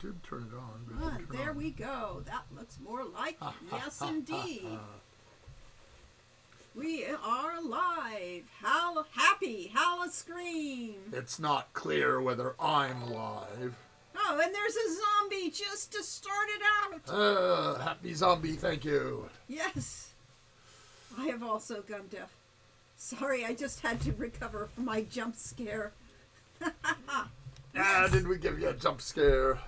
did turn it on. But Ah, there we go. That looks more like it. Yes, indeed. We are live. Happy Hallo-Scream. It's not clear whether I'm live. Oh, and there's a zombie just to start it out. Happy zombie, thank you. Yes. I have also gone deaf. Sorry, I just had to recover from my jump scare. Did we give you a jump scare?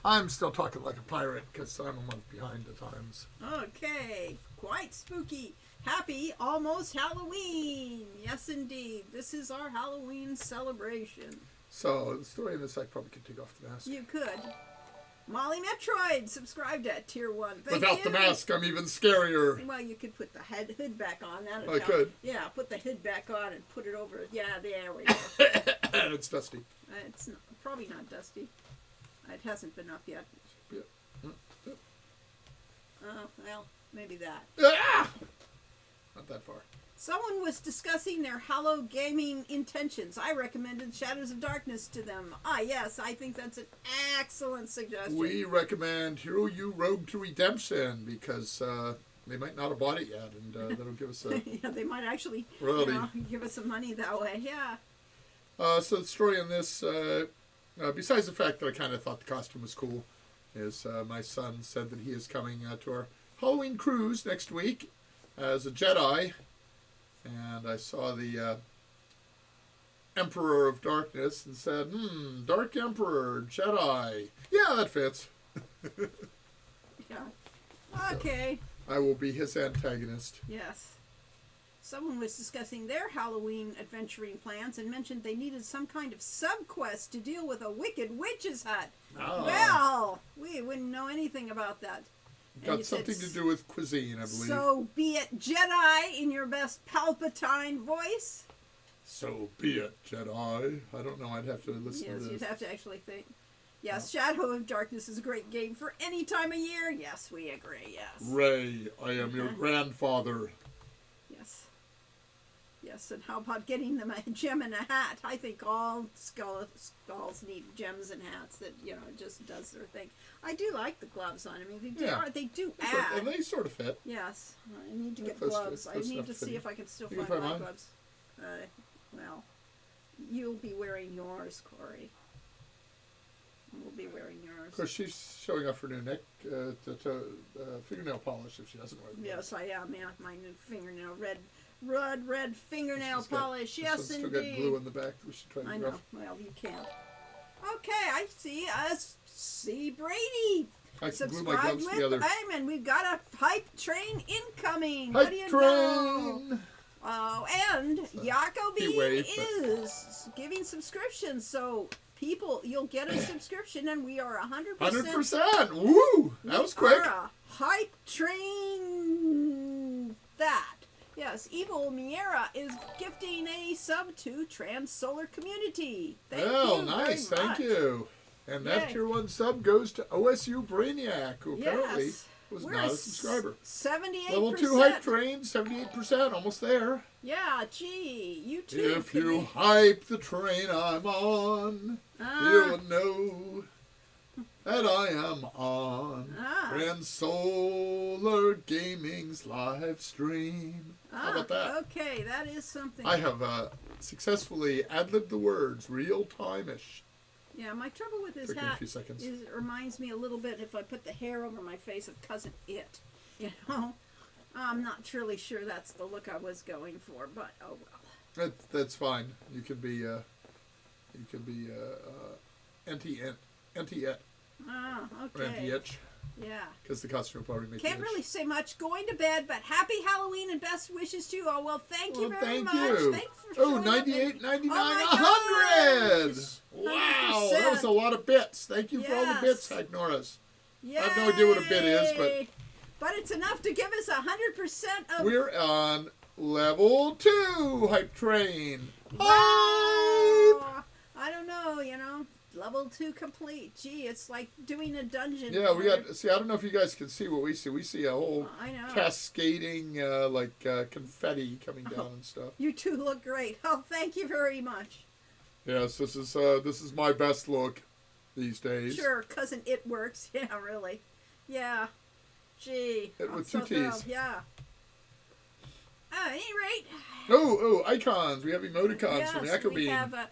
I'm still talking like a pirate because I'm a month behind the times. Okay, quite spooky. Happy almost Halloween. Yes, indeed. This is our Halloween celebration. So, the story in this, I probably could take off the mask. You could. Molly Metroid subscribed at Tier 1. Thank Without you. the mask, I'm even scarier. Well, you could put the hood back on. I could. Yeah, put the hood back on and put it over. Yeah, there we go. It's dusty. It's probably not dusty. It hasn't been up yet. Yeah. Oh, well, maybe that. Ah! Not that far. Someone was discussing their Hallo gaming intentions. I recommended Shadows of Darkness to them. Ah, yes, I think that's an excellent suggestion. We recommend Hero U Rogue to Redemption because they might not have bought it yet, and that'll give us a... Yeah, they might actually give us some money that way, yeah. So the story in this, besides the fact that I kind of thought the costume was cool, is my son said that he is coming to our Halloween cruise next week as a Jedi. And I saw the Emperor of Darkness and said, Dark Emperor, Jedi. Yeah, that fits. Yeah. Okay. So I will be his antagonist. Yes. Someone was discussing their Halloween adventuring plans and mentioned they needed some kind of sub-quest to deal with a wicked witch's hut. Oh. Well, we wouldn't know anything about that. Got something to do with cuisine, I believe. So be it, Jedi, in your best Palpatine voice. So be it, Jedi. I don't know. I'd have to listen to this. Yes, you'd have to actually think. Yes, Shadow of Darkness is a great game for any time of year. Yes, we agree, yes. Ray, I am your grandfather. Yes. Yes, and how about getting them a gem and a hat? I think all skulls need gems and hats that, just does their thing. I do like the gloves on. I mean, they do add. And they sort of fit. Yes. I need to get Close gloves. I need to fit. see if I can still You find can my try gloves. Well, you'll be wearing yours, Corey. We'll be wearing yours. Of course, she's showing off her new neck fingernail polish if she doesn't wear gloves. Yes, I am. Yeah, my new fingernail red fingernail polish. Yes, indeed. indeed. Still got glue in the back. We should try to I get know. off. Well, you can't. Okay, I see us. See Brady. I can glue my Subscribe gloves together. and we've got a hype train incoming. Hype what do you train. know? Oh, and Jacoby wave, is giving subscriptions, so people, you'll get a subscription, and we are 100%. 100%. Woo! That was quick. We are a hype train. That. Yes, Evil Miera is gifting a sub to Transolar Community. Thank you nice. very Thank much. you. And that Yay. Tier 1 sub goes to OSU Brainiac, who apparently was We're not a subscriber. 78%. Level 2 hype train, 78%, almost there. Yeah, gee, you too. If you hype the train I'm on, you'll know that I am on Transolar Gaming's live stream. How about that? Okay, that is something. I have successfully ad-libbed the words real-time-ish. Yeah, my trouble with this Took me a hat few seconds. is it reminds me a little bit if I put the hair over my face of Cousin It. I'm not truly sure that's the look I was going for, but oh well. That's fine. You can be anti-it. Or Okay. anti-itch. Yeah. Because the costume will probably make Can't you itch. really say much. Going to bed, but happy Halloween and best wishes to you. Oh, well, thank you very thank much. you. Thanks for Oh, showing up. 98, 99, Oh 100! Wow, that was a 100%. lot of bits. Thank you for all the bits, Yes. Ignoras. Yay. I have no idea what a bit is, But it's enough to give us 100% of... we're on level 2 hype train. Wow. Hype! I don't know, level 2 complete. Gee, it's like doing a dungeon. Yeah, we got, see, I don't know if you guys can see what we see. We see a whole I know. cascading, confetti coming down and stuff. You two look great. Oh, thank you very much. Yes, this is my best look. these days. Sure, cousin It works. Yeah, really. Yeah. Gee. It I'm with so two T's. thrilled. Yeah. At any rate. Oh, icons. We have emoticons from Yes, we Acrobeam. have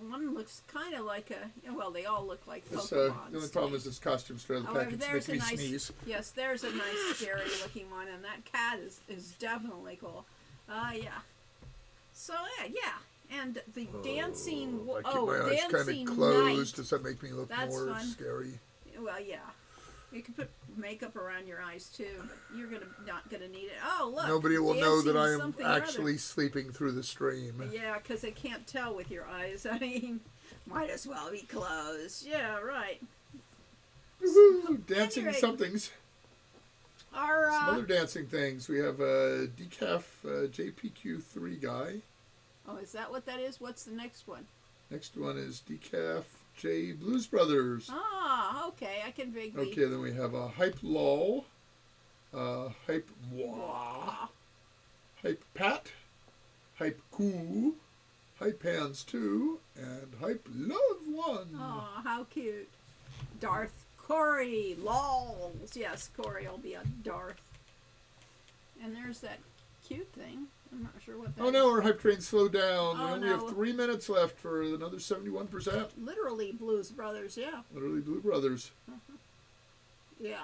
one looks kind of like well, they all look like This, Pokemon. the only problem is this costume straight out of the However, package there's making a me nice, sneeze. yes, there's a nice scary looking one, and that cat is definitely cool. Yeah. So yeah, and the dancing. I keep my eyes kind dancing of closed. night. Does that make me look That's more fun. scary? Well, yeah. You can put makeup around your eyes too, but you're not gonna need it. Oh, look! Nobody will know that I am something or other. actually sleeping through the stream. Yeah, because they can't tell with your eyes. I mean, might as well be closed. Yeah, right. Woo-hoo, dancing Anyway, somethings. Our Some other dancing things. We have a decaf JPQ3 guy. oh, is that what that is? What's the next one? Next one is decaf J Blues Brothers. Ah, okay. I can vaguely. Okay, then we have a Hype Lol, Hype Moi, Hype Pat, Hype Cool, Hype Hands 2, and Hype Love 1. Oh, how cute. Darth Corey. Lols. Yes, Corey will be a Darth. And there's that cute thing. I'm not sure what that Oh is. no, our hype train slowed down. Oh, we only no. have 3 minutes left for another 71%. Literally Blues Brothers, yeah. Literally Blue Brothers. Yeah.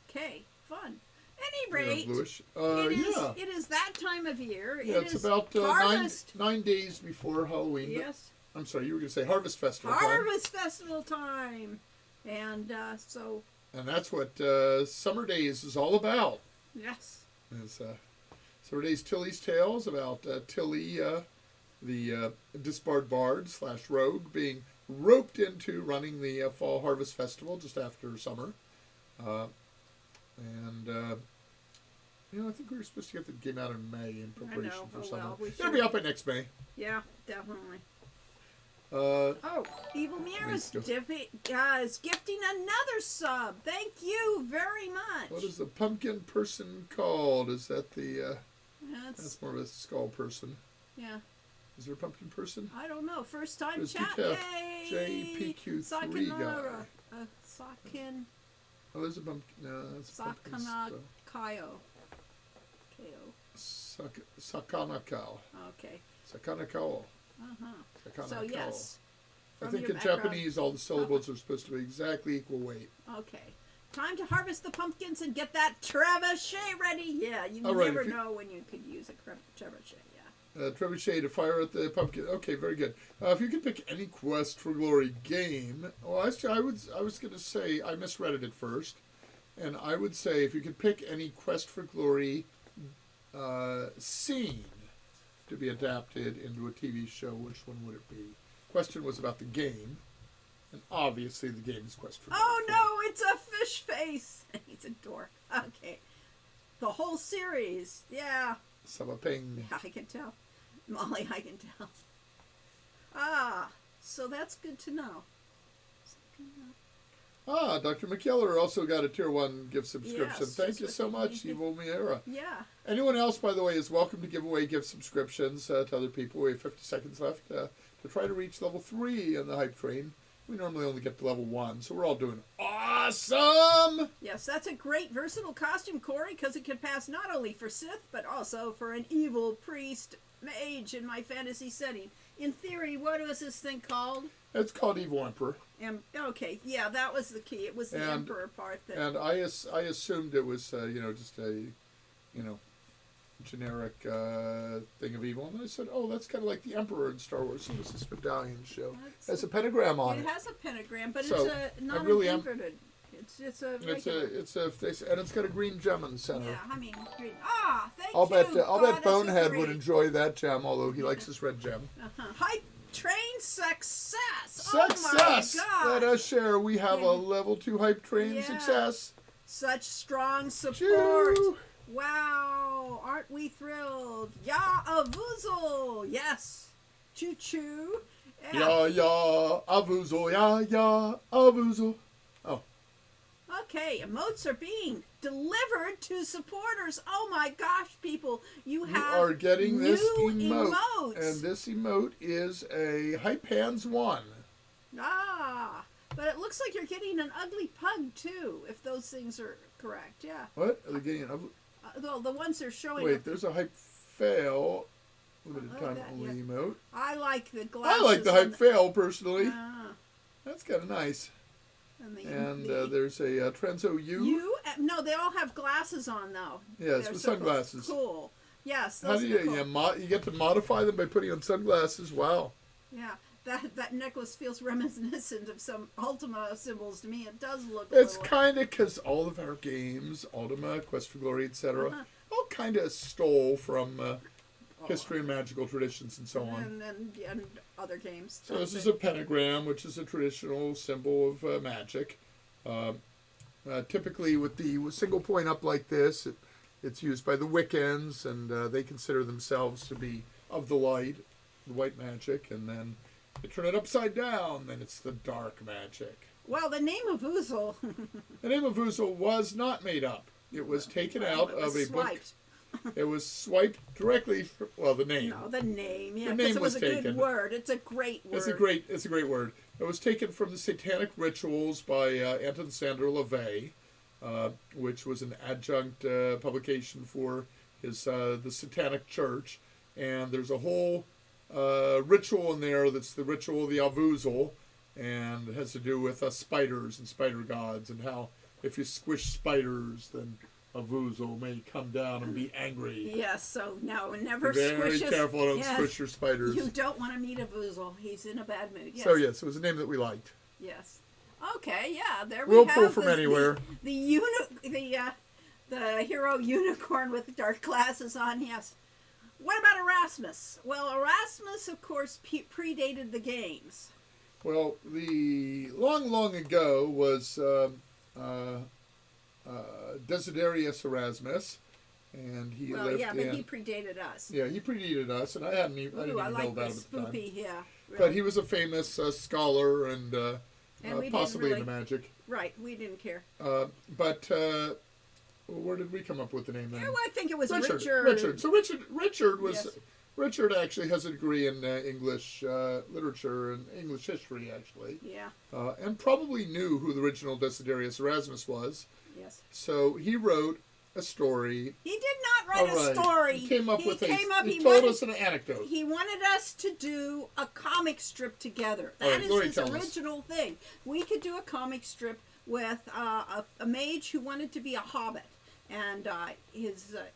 Okay, fun. Any We have rate, Bluish. it is that time of year. Yeah, it it's is about harvest. nine days before Halloween. Yes. I'm sorry, you were going to say Harvest Festival time. Harvest Festival time. And so, And that's what Summer Days is all about. yes. It's, Summer Days Tilly's Tales about Tilly, the disbarred bard / rogue, being roped into running the Fall Harvest Festival just after summer. I think we were supposed to get the game out in May in preparation for summer. Well, we It'll be out by next May. Yeah, definitely. Uh, Evil Mirror is Let's go. is gifting another sub. Thank you very much. what is the pumpkin person called? Is that the... That's that's more of a skull person. yeah. Is there a pumpkin person? I don't know. First time There's chat. decaf Yay! JPQ3 Sakanara. guy. Sakin Oh, there's a pumpkin. No, that's a pumpkin. Sakanakayo. Sakanakao. Okay. Sakanakao. Uh-huh. So yes. I from think your in background- Japanese all the syllables are supposed to be exactly equal weight. Okay. Time to harvest the pumpkins and get that trebuchet ready. Yeah, you All right, never if you- know when you could use a trebuchet. Yeah. Trebuchet to fire at the pumpkin. Okay, very good. If you could pick any Quest for Glory game, well, I was going to say I misread it at first, and I would say if you could pick any Quest for Glory scene to be adapted into a TV show, which one would it be? Question was about the game, and obviously the game is Quest for Glory. Oh no, it's a fish face. He's a dork. Okay. The whole series. Yeah. Sabaping. Yeah, I can tell. Molly, I can tell. Ah, so that's good to know. Dr. McKellar also got a Tier 1 gift subscription. Yes, Thank just you what so you much, need. Evil Miera. Yeah. Anyone else, by the way, is welcome to give away gift subscriptions to other people. We have 50 seconds left to try to reach level 3 in the hype train. We normally only get to level 1, so we're all doing awesome! Yes, that's a great versatile costume, Corey, because it can pass not only for Sith, but also for an evil priest mage in my fantasy setting. In theory, what was this thing called? It's called Evil Emperor. Okay, yeah, that was the key. It was the emperor part that. And I assumed it was, just a, generic thing of evil. And I said, oh, that's kind of like the Emperor in Star Wars. So it's this medallion show. It has a pentagram on it. It has a pentagram, but So, it's not I really an am- inverted. It's a regular. And it's got a green gem in the center. Yeah, I mean, green. Ah, thank I'll you. bet Goddess of Bonehead would Green. enjoy that gem, although he likes his red gem. Hype train success. Success! Oh my Let God. us share. We have a level 2 hype train Yeah. success. Such strong support. Choo! Wow, aren't we thrilled? Ya avuzel. Yes. Choo choo. Ya, avuzel, ya, avuzel. Oh, Okay, emotes are being delivered to supporters. Oh my gosh, people, you you have are getting this new emote. emotes. And this emote is a Hype Hands 1. Ah, but it looks like you're getting an ugly pug too, if those things are correct. Yeah. What? Are they getting an ugly? Well, the ones they're showing. Wait, there's a hype fail. Limited Oh, time that, only yeah. emote. I like the glasses. I like the hype fail personally. Ah, That's kind of nice. and There's a Transo U. you? No, they all have glasses on though. Yes, They're with so sunglasses. Cool. Yes. How Those do you? are cool. You get to modify them by putting on sunglasses. Wow. Yeah. That necklace feels reminiscent of some Ultima symbols to me. It does look. It's kind of because all of our games, Ultima, Quest for Glory, etc., all kind of stole from history and magical traditions and so on. And other games. So this is a pentagram, which is a traditional symbol of magic. Typically with the single point up like this, it's used by the Wiccans, and they consider themselves to be of the light, the white magic, and then they turn it upside down, then it's the dark magic. Well, the name of Uzel. The name of Uzel was not made up. It was taken out of a book. It was swiped directly from, the name. No, the name. Yeah, The because name it was was a good taken. word. It's a great word. It's a great word. It was taken from the Satanic Rituals by Anton Sander LaVey, which was an adjunct publication for his the Satanic Church, and there's a whole ritual in there that's the ritual of the Avuzel, and it has to do with spiders and spider gods, and how if you squish spiders, then Avuzel may come down and be angry. Yes, so no, never Be very squish. careful, don't squish your spiders. You don't want to meet a Vuzel. He's in a bad mood. Yes. So yes, it was a name that we liked. Yes. Okay. Yeah. There We'll we have. pull from anywhere. The hero unicorn with dark glasses on. Yes. What about Erasmus? Well, Erasmus, of course, predated the games. Well, the long ago was Desiderius Erasmus, and he lived he predated us. Yeah, he predated us, and I didn't even know that like at this the time. spoopy, yeah. Really. But he was a famous scholar and we possibly didn't into magic. Right, we didn't care. But where did we come up with the name then? Oh, I think it was Richard. So Richard was. Yes. Richard actually has a degree in English literature and English history, actually. Yeah. And probably knew who the original Desiderius Erasmus was. Yes. So he wrote a story. He did not write a story. He came up he with he told us an anecdote. He wanted us to do a comic strip together. That is his original thing. We could do a comic strip with a mage who wanted to be a hobbit. And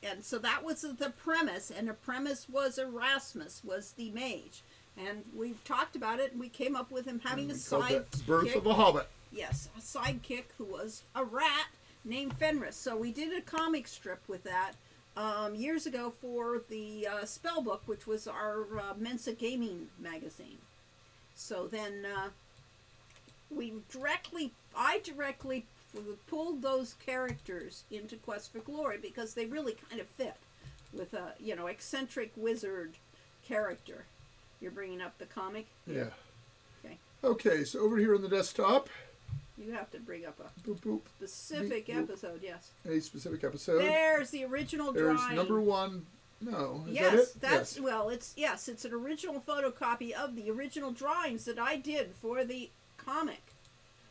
and so that was the premise, and the premise was Erasmus was the mage, and we've talked about it, and we came up with him having a sidekick. Birth of a Hobbit. Yes, a sidekick who was a rat named Fenris. So we did a comic strip with that years ago for the Spellbook, which was our Mensa Gaming magazine. So then I directly pulled those characters into Quest for Glory because they really kind of fit with a eccentric wizard character. You're bringing up the comic? Yeah. Okay, so over here on the desktop, you have to bring up a specific episode. Yes, a specific episode. There's the original drawing. There's number 1. No, is yes, that it? That's yes. Well, it's an original photocopy of the original drawings that I did for the comic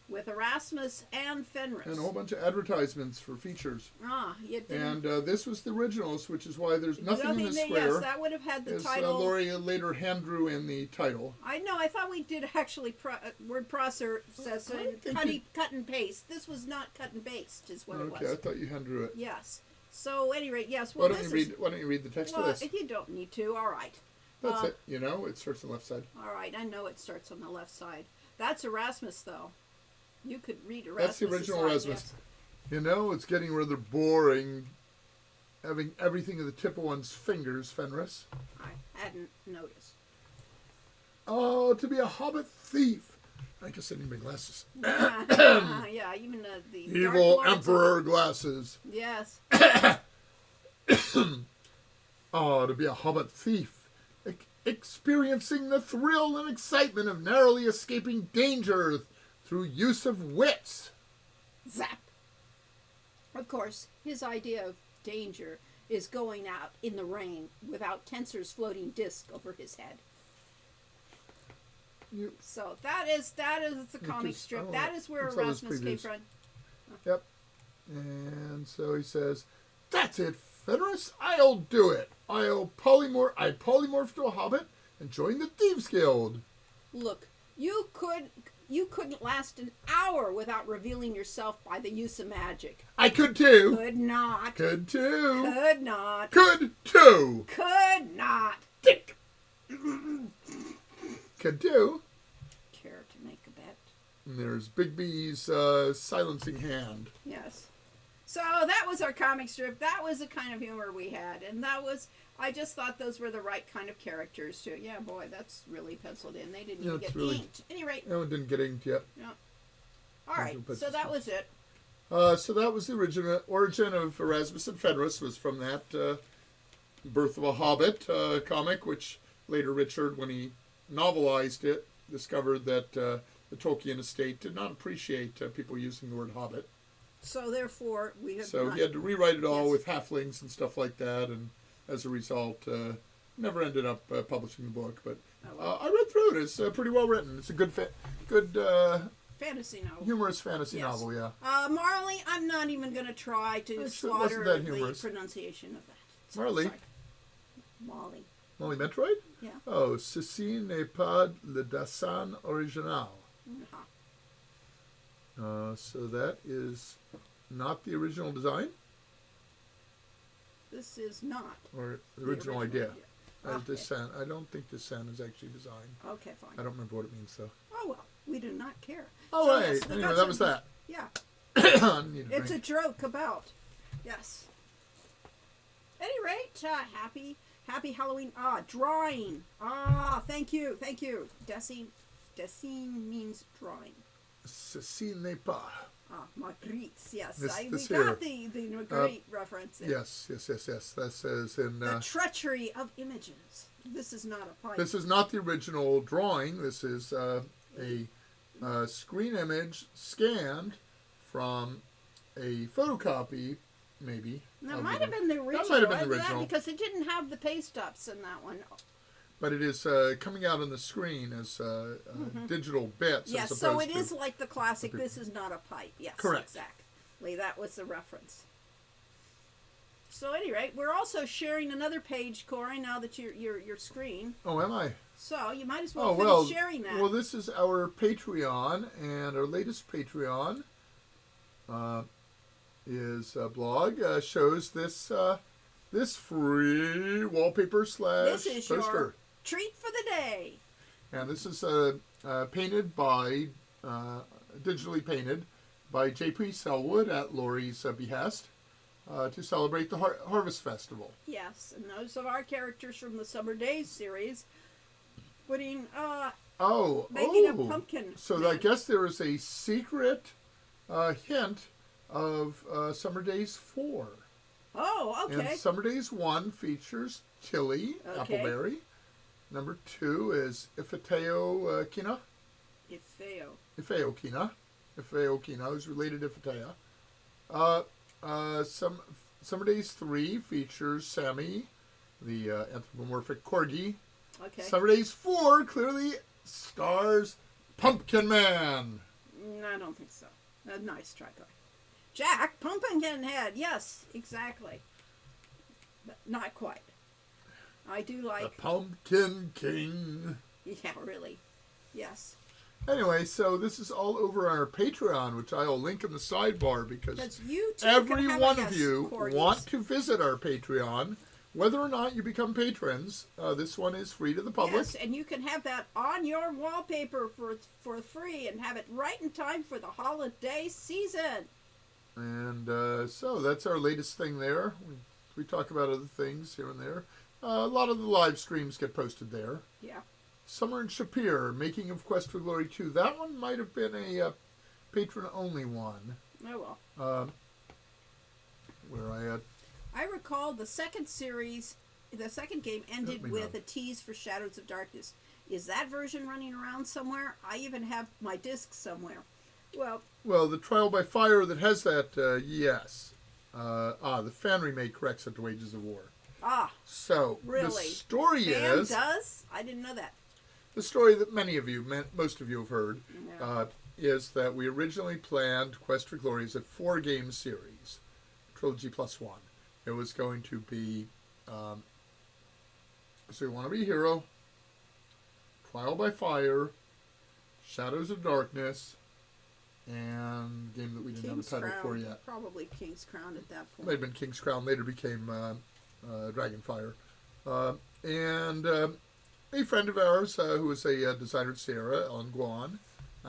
with Erasmus and Fenris. And a whole bunch of advertisements for features. You didn't. And this was the originals, which is why there's nothing in the square. Yes, that would have had the title. Lori later hand drew in the title. I know. I thought we did actually word processor cut and paste. This was not cut and paste, is what it was. Okay, I thought you hand drew it. Yes. So, at any rate, yes. Well, why don't you read the text of this? You don't need to. All right. That's it. It starts on the left side. All right. I know it starts on the left side. That's Erasmus, though. You could read Erasmus. That's the original Erasmus. Yes. It's getting rather boring having everything at the tip of one's fingers, Fenris. I hadn't noticed. Oh, to be a hobbit thief. I guess I need my glasses. Yeah, even the evil emperor glasses. Yes. To be a hobbit thief. Experiencing the thrill and excitement of narrowly escaping danger through use of wits. Zap. Of course, his idea of danger is going out in the rain without Tensor's floating disc over his head. You. So that is the comic strip. That is where Erasmus came from. Yep. And so he says, "That's it, Fenris. I'll do it. I polymorph to a hobbit and join the Thieves Guild." Look, you couldn't last an hour without revealing yourself by the use of magic. I could too. Could not. Could too. Could not. Could too. Could not. Dick. Could do. Care to make a bet? And there's Bigby's silencing hand. Yes. So that was our comic strip. That was the kind of humor we had. And I just thought those were the right kind of characters too. Yeah, boy, that's really penciled in. They didn't even get inked. At any rate. No, it didn't get inked yet. No. All right, so that was it. So that was the origin of Erasmus and Fenris, was from that Birth of a Hobbit comic, which later Richard, when he novelized it, discovered that the Tolkien estate did not appreciate people using the word hobbit. So therefore, he had to rewrite it all with halflings and stuff like that, and as a result, never ended up publishing the book. But I read through it; it's pretty well written. It's a good fantasy novel, humorous fantasy novel. Yeah. Marley, I'm not even going to try to slaughter the pronunciation of that. Marley. Molly. Molly Metroid? Yeah. Oh, ceci n'est pas le dessin original. So that is not the original design? This is not. Or the original idea. Okay. Descent. I don't think descent is actually designed. Okay, fine. I don't remember what it means, though. Oh, well. We do not care. Oh, right. Yes, anyway, that was that. Yeah. It's a joke about. Yes. At any rate, happy Halloween. Drawing. Thank you. Dessin means drawing. Ceci n'est pas. Magritte, yes. We got the Magritte reference. Yes. That says in... the treachery of images. This is not a pipe. This is not the original drawing. This is a screen image scanned from a photocopy, maybe. That might have been the original. That might have been the original. Because it didn't have the paste ups in that one. But it is coming out on the screen as digital bits. Yes, so it is like the classic, this is not a pipe. Yes, correct. Exactly. That was the reference. So at any rate, we're also sharing another page, Corey, now that your screen. Oh, am I? So you might as well finish sharing that. Well, this is our Patreon, and our latest Patreon is a blog, shows this free wallpaper / this is poster. Your treat for the day. And this is painted by, digitally painted by J.P. Selwood at Lori's behest to celebrate the Harvest Festival. Yes, and those are our characters from the Summer Days series putting, making a pumpkin. So man. I guess there is a secret hint of Summer Days 4. Oh, okay. And Summer Days 1 features Tilly, Appleberry. Number 2 is Ifeteo Kina. Ifeo Kina is related to Ifetea. Summer Days 3 features Sammy, the anthropomorphic corgi. Okay. Summer Days 4 clearly stars Pumpkin Man. No, I don't think so. Nice try, Corey. Jack, Pumpkinhead. Yes, exactly. But not quite. I do like... The Pumpkin King. Yeah, really. Yes. Anyway, so this is all over our Patreon, which I'll link in the sidebar because you every one of you want to visit our Patreon. Whether or not you become patrons, this one is free to the public. Yes, and you can have that on your wallpaper for free and have it right in time for the holiday season. And so that's our latest thing there. We talk about other things here and there. A lot of the live streams get posted there. Yeah. Summer and Shapir, Making of Quest for Glory 2. That one might have been a patron-only one. Oh, well. Where I at? I recall the second series, the second game ended with a tease for Shadows of Darkness. Is that version running around somewhere? I even have my disc somewhere. Well, the Trial by Fire that has that, yes. The fan remake corrects it to Wages of War. So, really? The story fan is... does? I didn't know that. the story that most of you have heard, Yeah. is that we originally planned Quest for Glory as a 4-game series, trilogy plus one. It was going to be So You Want to Be a Hero, Trial by Fire, Shadows of Darkness, and a game that we didn't King's have a title Crown, for yet. probably King's Crown at that It may have point. been King's Crown, later became Dragonfire. And a friend of ours who was a designer at Sierra, Ellen Guan,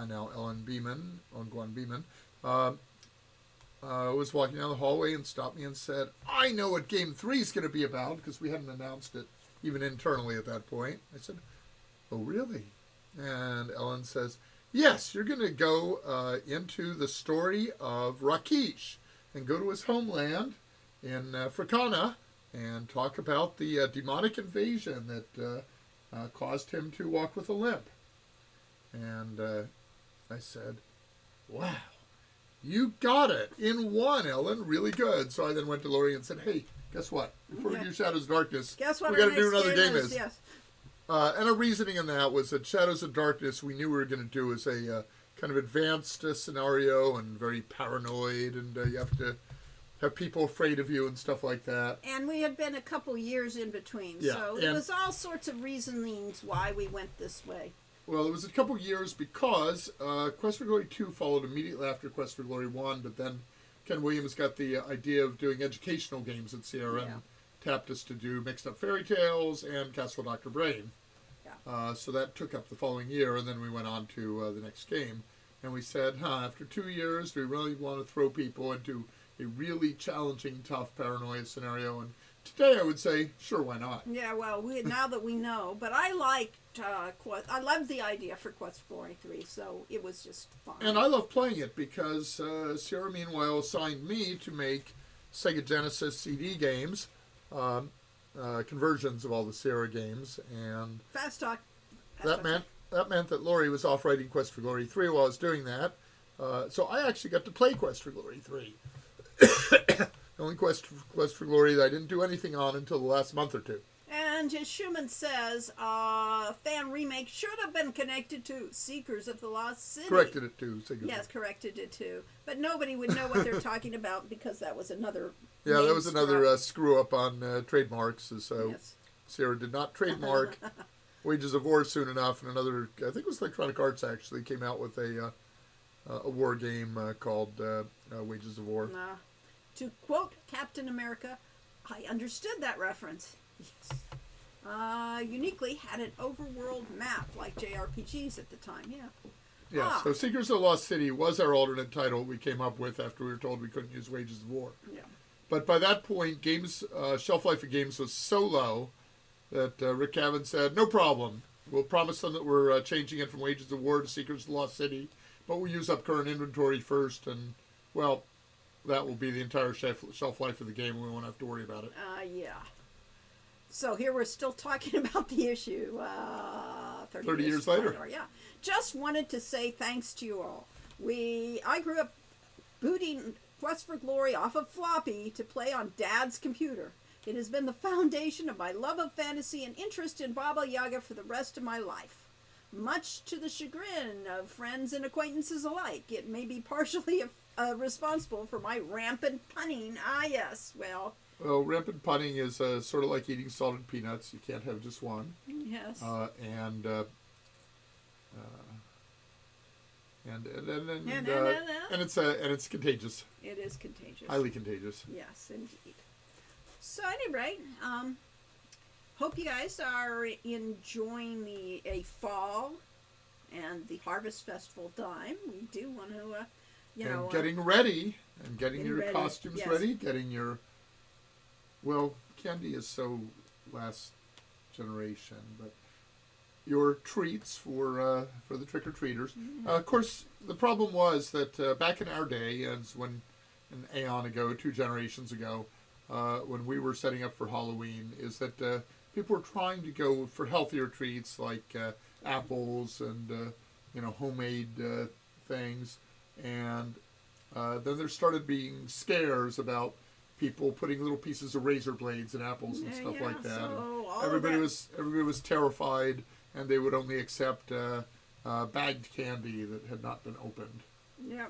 now Ellen Guan Beeman, was walking down the hallway and stopped me and said, I know what Game 3 is going to be about, because we hadn't announced it even internally at that point. I said, oh, really? And Ellen says, yes, you're going to go into the story of Rakesh and go to his homeland in Fricana and talk about the demonic invasion that caused him to walk with a limp. And I said, wow, you got it in one, Ellen. Really good. So I then went to Lori and said, hey, guess what? Before we do Shadows of Darkness, Guess what we our got to do next another game is. Yes. And our reasoning in that was that Shadows of Darkness we knew we were going to do as a kind of advanced scenario and very paranoid, and you have to have people afraid of you and stuff like that. And we had been a couple years in between, Yeah, so there was all sorts of reasonings why we went this way. Well, it was a couple years because Quest for Glory 2 followed immediately after Quest for Glory 1, but then Ken Williams got the idea of doing educational games at Sierra and tapped us to do Mixed Up Fairy Tales and Castle Dr. Brain. Yeah. So that took up the following year, and then we went on to the next game. And we said, after 2 years, do we really want to throw people into a really challenging, tough paranoia scenario? And today I would say, sure, why not? Yeah, well, now that we know, but I liked, I loved the idea for Quest for Glory 3, so it was just fun. And I love playing it because Sierra, meanwhile, assigned me to make Sega Genesis CD games, conversions of all the Sierra games, and Fast talk. that meant that Lori was off writing Quest for Glory 3 while I was doing that. So I actually got to play Quest for Glory 3. The only Quest for Glory that I didn't do anything on until the last month or two. And as Schumann says, fan remake should have been connected to Seekers of the Lost City. Corrected it too. Yes, corrected it too. But nobody would know what they're talking about because that was another. Yeah, that was another screw up on trademarks. So Yes. Sierra did not trademark Wages of War soon enough, and another, I think it was Electronic Arts actually, came out with a war game called Wages of War. To quote Captain America, I understood that reference. Yes. Uniquely had an overworld map like JRPGs at the time, yeah. Yeah, so Seekers of the Lost City was our alternate title we came up with after we were told we couldn't use Wages of War. Yeah. But by that point, games shelf life of games was so low that Rick Cavan said, no problem. We'll promise them that we're changing it from Wages of War to Seekers of the Lost City, but we'll use up current inventory first, and, well, that will be the entire shelf life of the game, and we won't have to worry about it. Yeah. So here we're still talking about the issue 30 years later. Yeah. Just wanted to say thanks to you all. I grew up booting Quest for Glory off of floppy to play on Dad's computer. It has been the foundation of my love of fantasy and interest in Baba Yaga for the rest of my life. Much to the chagrin of friends and acquaintances alike, it may be partially responsible for my rampant punning. Yes, well, rampant punning is sort of like eating salted peanuts. You can't have just one. yes. And it's contagious. It is contagious. Highly contagious. Yes, indeed. So, at any rate, hope you guys are enjoying a fall and the Harvest Festival time. We do want to, getting ready and getting your ready. costumes Yes. ready, getting your. Well, candy is so last generation, but your treats for the trick-or-treaters. Mm-hmm. Of course, the problem was that back in our day, as when an aeon ago, 2 generations ago, when we were setting up for Halloween, is that people were trying to go for healthier treats like apples and homemade things, and then there started being scares about people putting little pieces of razor blades in apples and stuff like that. So And everybody was terrified and they would only accept bagged candy that had not been opened. Yeah.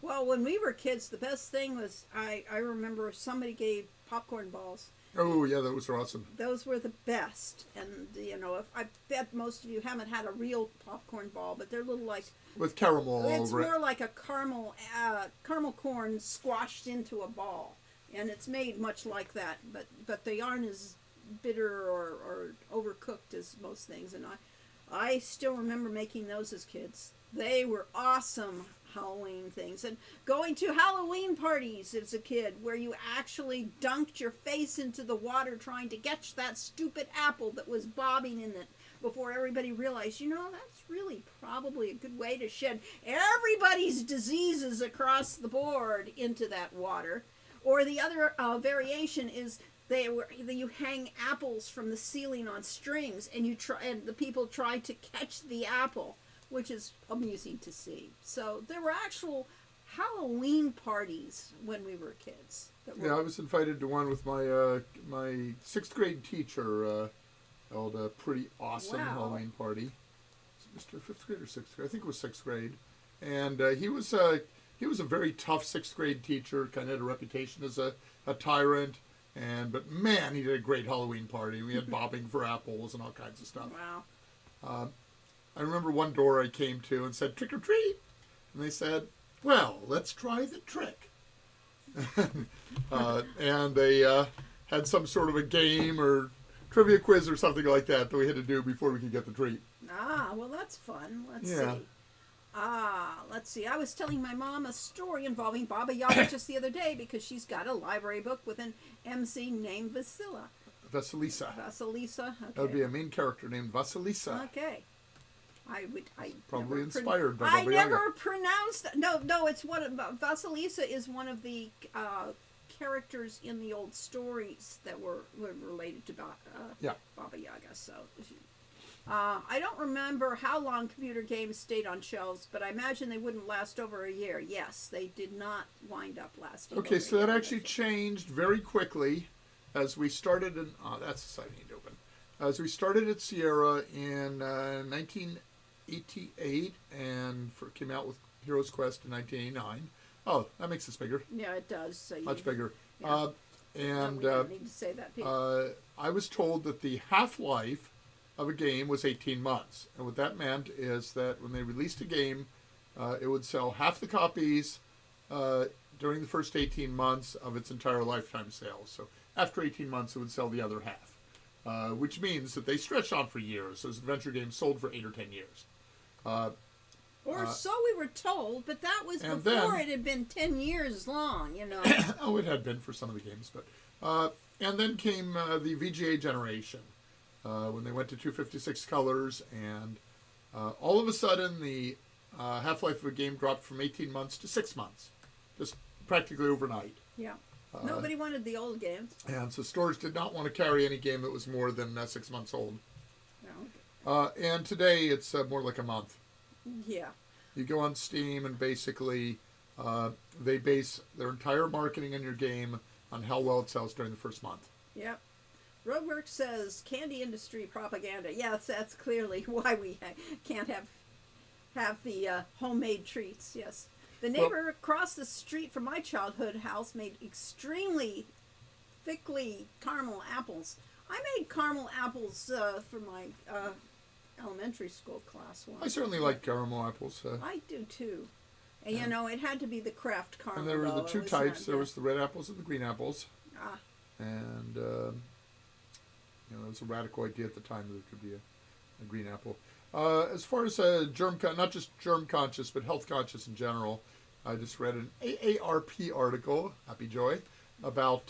Well, when we were kids, the best thing was I remember somebody gave popcorn balls. Oh, yeah, those were awesome. Those were the best. And, if I bet most of you haven't had a real popcorn ball, but they're little like... With caramel all It's over it. more like a caramel corn squashed into a ball. And it's made much like that, but they aren't as bitter or overcooked as most things. And I still remember making those as kids. They were awesome Halloween things. And going to Halloween parties as a kid where you actually dunked your face into the water trying to catch that stupid apple that was bobbing in it before everybody realized, that's really probably a good way to shed everybody's diseases across the board into that water. Or the other variation is you hang apples from the ceiling on strings, and the people try to catch the apple, which is amusing to see. So there were actual Halloween parties when we were kids. Yeah, I was invited to one with my 6th grade teacher. Held a pretty awesome Halloween party. Mr. 5th grade or 6th grade? I think it was 6th grade, and he was a very tough 6th grade teacher. Kind of had a reputation as a tyrant, but man, he did a great Halloween party. We had bobbing for apples and all kinds of stuff. Wow. I remember one door I came to and said, "Trick or treat," and they said, "Well, let's try the trick." And they had some sort of a game or trivia quiz or something like that we had to do before we could get the treat. Well, that's fun. Let's see. Let's see. I was telling my mom a story involving Baba Yaga just the other day because she's got a library book with an MC named Vasilisa. Vasilisa. Okay. That would be a main character named Vasilisa. Okay. I probably inspired by I Baba Yaga. never pronounced that. No, it's Vasilisa is one of the characters in the old stories that were related to Baba Yaga. So I don't remember how long computer games stayed on shelves, but I imagine they wouldn't last over a year. Yes, they did not wind up lasting. Okay, so that actually changed very quickly as we started in... that's the side I need to open. As we started at Sierra in 1988 and came out with Heroes Quest in 1989. Oh, that makes this bigger. Yeah, it does. So much bigger. Yeah. We need to say that, Pete. I was told that the half-life of a game was 18 months. And what that meant is that when they released a game, it would sell half the copies during the first 18 months of its entire lifetime sales. So after 18 months, it would sell the other half, which means that they stretched on for years. Those adventure games sold for 8 or 10 years. Or so we were told, but that was before it had been 10 years long, Oh, it had been for some of the games. But and then came the VGA generation, when they went to 256 colors, and all of a sudden the half-life of a game dropped from 18 months to 6 months, just practically overnight. Yeah. Nobody wanted the old games. And so stores did not want to carry any game that was more than 6 months old. No. And today it's more like a month. Yeah. You go on Steam and basically they base their entire marketing on your game on how well it sells during the first month. Yep. Roadwork says candy industry propaganda. Yes, that's clearly why we can't have the homemade treats. Yes. The neighbor across the street from my childhood house made extremely thickly caramel apples. I made caramel apples for my elementary school class once. I certainly like caramel apples. I do too. And it had to be the Kraft caramel. And there were the two types. There was the red apples and the green apples. And it was a radical idea at the time that it could be a green apple. As far as not just germ conscious, but health conscious in general, I just read an AARP article, Happy Joy, about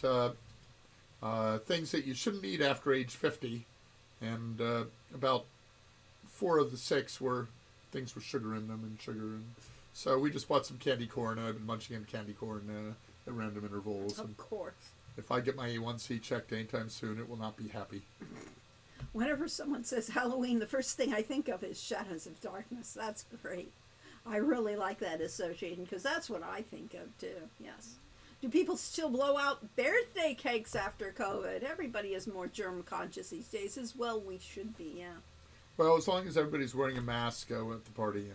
things that you shouldn't eat after age 50, and about 4 of the 6 were things with sugar in them, and so we just bought some candy corn, and I've been munching on candy corn at random intervals. Of course. If I get my A1C checked anytime soon, it will not be happy. Whenever someone says Halloween, the first thing I think of is Shadows of Darkness. That's great. I really like that association because that's what I think of too. Yes. Do people still blow out birthday cakes after COVID? Everybody is more germ conscious these days as well. We should be, yeah. Well, as long as everybody's wearing a mask at the party,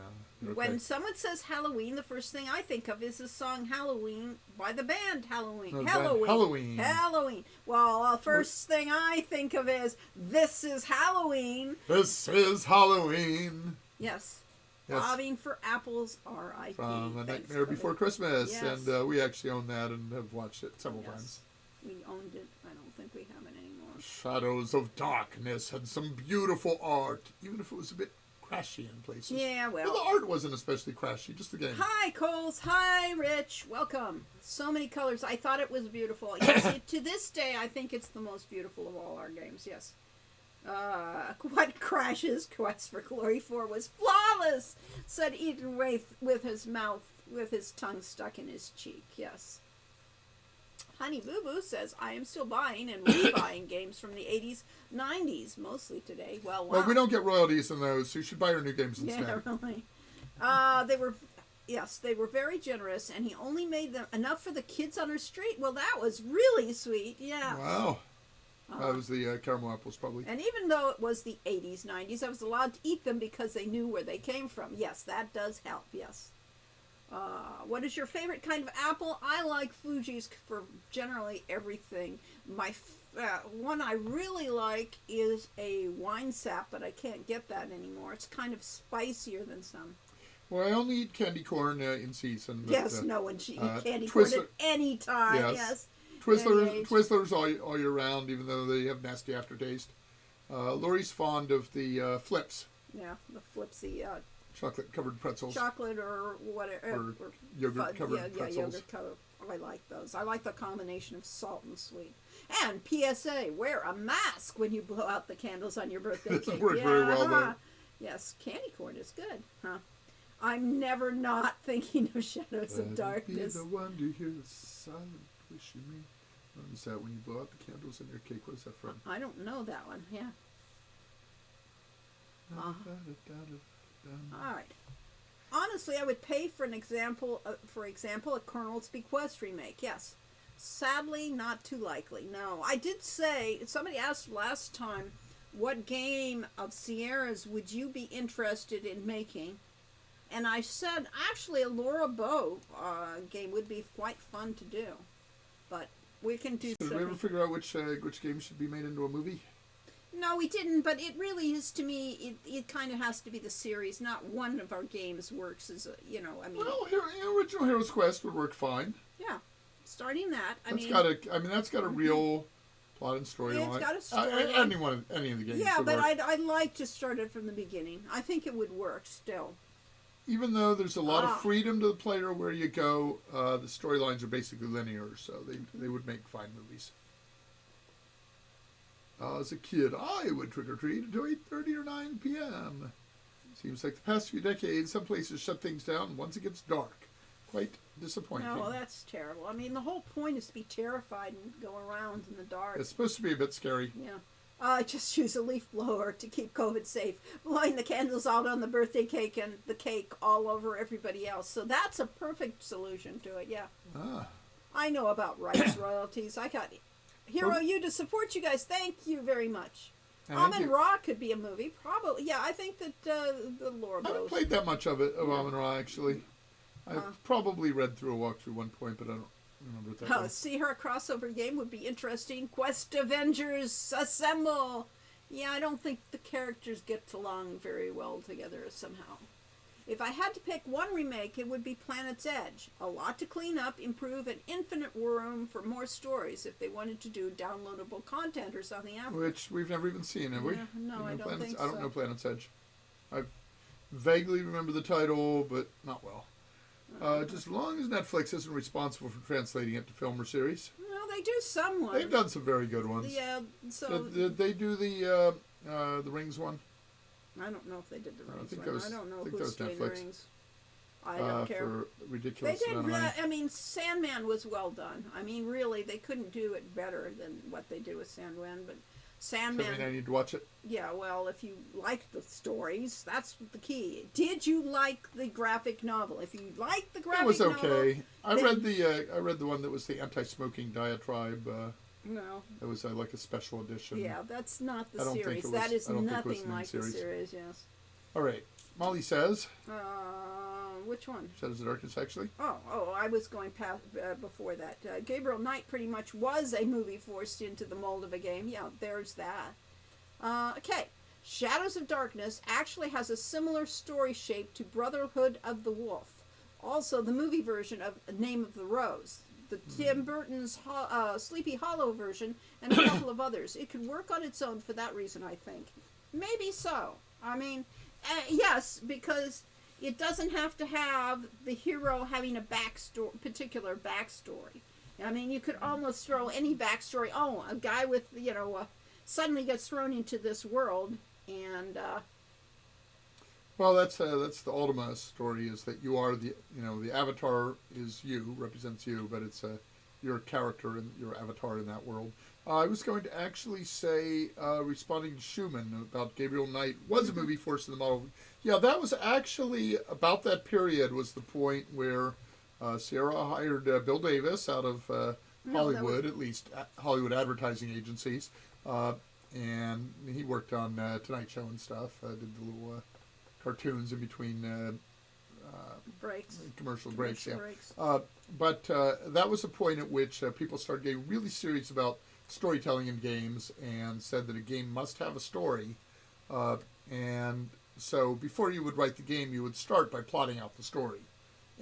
okay. When someone says Halloween, the first thing I think of is the song Halloween by the band Halloween. No, Halloween. Halloween. Halloween. Well, the first thing I think of is This is Halloween. This is Halloween. Yes. Yes. Bobbing for Apples, R.I.P. From A Thanks, Nightmare buddy. Before Christmas. Yes. And we actually own that and have watched it several times. We owned it. I don't think we have it anymore. Shadows of Darkness had some beautiful art, even if it was a bit crashy in places. Yeah, well. The art wasn't especially crashy, just the game. Hi, Coles. Hi, Rich. Welcome. So many colors. I thought it was beautiful. Yes, to this day, I think it's the most beautiful of all our games. Yes. What crashes Quest for Glory 4 was flawless, said Eden Wraith with his tongue stuck in his cheek. Yes. Honey Boo Boo says, I am still buying and rebuying games from the 80s, 90s, mostly today. Well, wow. Well, we don't get royalties in those, so you should buy our new games instead. Yeah, really. They were very generous, and he only made them enough for the kids on our street. Well, that was really sweet. Yeah. Wow. That was the caramel apples, probably. And even though it was the 80s, 90s, I was allowed to eat them because they knew where they came from. Yes, that does help. Yes. What is your favorite kind of apple? I like Fuji's for generally everything. My one I really like is a wine sap, but I can't get that anymore. It's kind of spicier than some. Well, I only eat candy corn in season. But, Yes, no one should eat candy corn at any time. Yes. Twizzlers all year round, even though they have nasty aftertaste. Lori's fond of the flips. Yeah, the flipsy. Chocolate-covered pretzels. Chocolate or whatever. Or yogurt-covered pretzels. Yeah, yogurt-covered. I like those. I like the combination of salt and sweet. And PSA, wear a mask when you blow out the candles on your birthday cake. Doesn't work very well, though. Yes, candy corn is good. Huh? I'm never not thinking of Shadows of Darkness. Be the one to hear the silent wishing me. What is that when you blow out the candles in your cake? What is that from? I don't know that one. Yeah. All right. Honestly, I would pay for example, a Colonel's Bequest remake. Yes. Sadly, not too likely. No. I did say, somebody asked last time, what game of Sierra's would you be interested in making? And I said, actually, a Laura Bow game would be quite fun to do. But we can do so did we ever figure out which game should be made into a movie? No, we didn't, but it really is, to me, it kind of has to be the series. Not one of our games works as a, I mean... Well, original Heroes Quest would work fine. Yeah. Starting that, that's got a real plot and storyline. It's got a story. Any of the games yeah, would but work. I'd like to start it from the beginning. I think it would work still. Even though there's a lot of freedom to the player where you go, the storylines are basically linear, so they would make fine movies. As a kid, I would trick-or-treat until 8:30 or 9 p.m. Seems like the past few decades, some places shut things down once it gets dark. Quite disappointing. No, that's terrible. I mean, the whole point is to be terrified and go around in the dark. It's supposed to be a bit scary. Yeah. I just use a leaf blower to keep COVID safe, blowing the candles out on the birthday cake and the cake all over everybody else. So that's a perfect solution to it, yeah. I know about rights royalties. I got Hero U to support you guys. Thank you very much. Amun Ra could be a movie, probably. Yeah, I think that the lore. I haven't played that much of Amun Ra, actually. I've probably read through a walkthrough one point, but I don't remember it that well. See her crossover game would be interesting. Quest Avengers Assemble. Yeah, I don't think the characters get along very well together somehow. If I had to pick one remake, it would be Planet's Edge. A lot to clean up, improve, and infinite room for more stories if they wanted to do downloadable content or something after. Which we've never even seen, have we? No, I don't think so. I don't know Planet's Edge. I vaguely remember the title, but not well. Just as long as Netflix isn't responsible for translating it to film or series. Well, they do somewhat. They've done some very good ones. Yeah, so... Did they do the Rings one? I don't know if they did the Rings one. I don't know who's doing the Rings. I don't care. For ridiculous they did. I mean, Sandman was well done. I mean, really, they couldn't do it better than what they do with Sandman. But Sandman. I mean, I need to watch it. Yeah, well, if you like the stories, that's the key. Did you like the graphic novel? If you like the graphic novel, it was okay. I read the one that was the anti-smoking diatribe. No. It was like a special edition. Yeah, that's not the I don't think series. it was- That is I don't think it was nothing the main like series. the series. Yes. All right. Molly says, Which one? Shadows of Darkness, actually. Oh, I was going past before that. Gabriel Knight pretty much was a movie forced into the mold of a game. Yeah, there's that. Okay. Shadows of Darkness actually has a similar story shape to Brotherhood of the Wolf. Also, the movie version of Name of the Rose. The Tim Burton's Sleepy Hollow version, and a couple of others. It could work on its own for that reason, I think. Maybe so. I mean, yes, because it doesn't have to have the hero having a particular backstory. I mean, you could almost throw any backstory. Oh, a guy with, suddenly gets thrown into this world, and Well, that's the Ultima story, is that you are the avatar is you, represents you, but it's your character and your avatar in that world. I was going to actually say, responding to Schumann about Gabriel Knight was a movie forced in the model. Yeah, that was actually about that period was the point where Sierra hired Bill Davis out of Hollywood, at least Hollywood advertising agencies, and he worked on Tonight Show and stuff. Did the little cartoons in between breaks. commercial breaks. Yeah. Breaks. But that was a point at which people started getting really serious about storytelling in games and said that a game must have a story. And so before you would write the game, you would start by plotting out the story.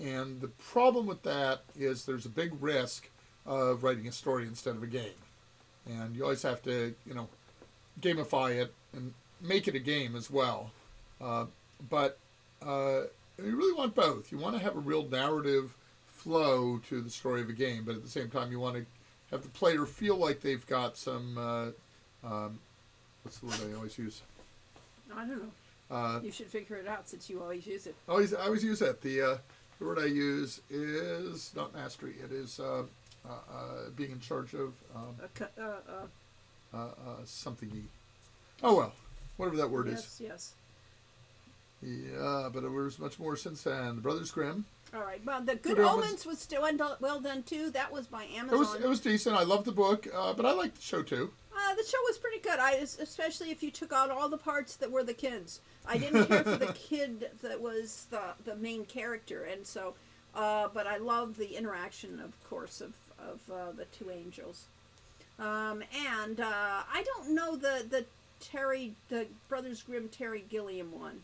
And the problem with that is there's a big risk of writing a story instead of a game. And you always have to, gamify it and make it a game as well. But you really want both. You want to have a real narrative flow to the story of a game, but at the same time you want to have the player feel like they've got some, what's the word I always use? I don't know. You should figure it out since you always use it. I always use that. The word I use is not mastery. It is being in charge of something-y. Oh, well, whatever that word is. Yes. Yeah, but it was much more since then. The Brothers Grimm. All right. Well, the Good Omens was still well done too. That was by Amazon. It was decent. I loved the book, but I liked the show too. The show was pretty good. Especially if you took out all the parts that were the kids. I didn't care for the kid that was the main character, and so, but I love the interaction, of course, of the two angels. And I don't know the Brothers Grimm Terry Gilliam one.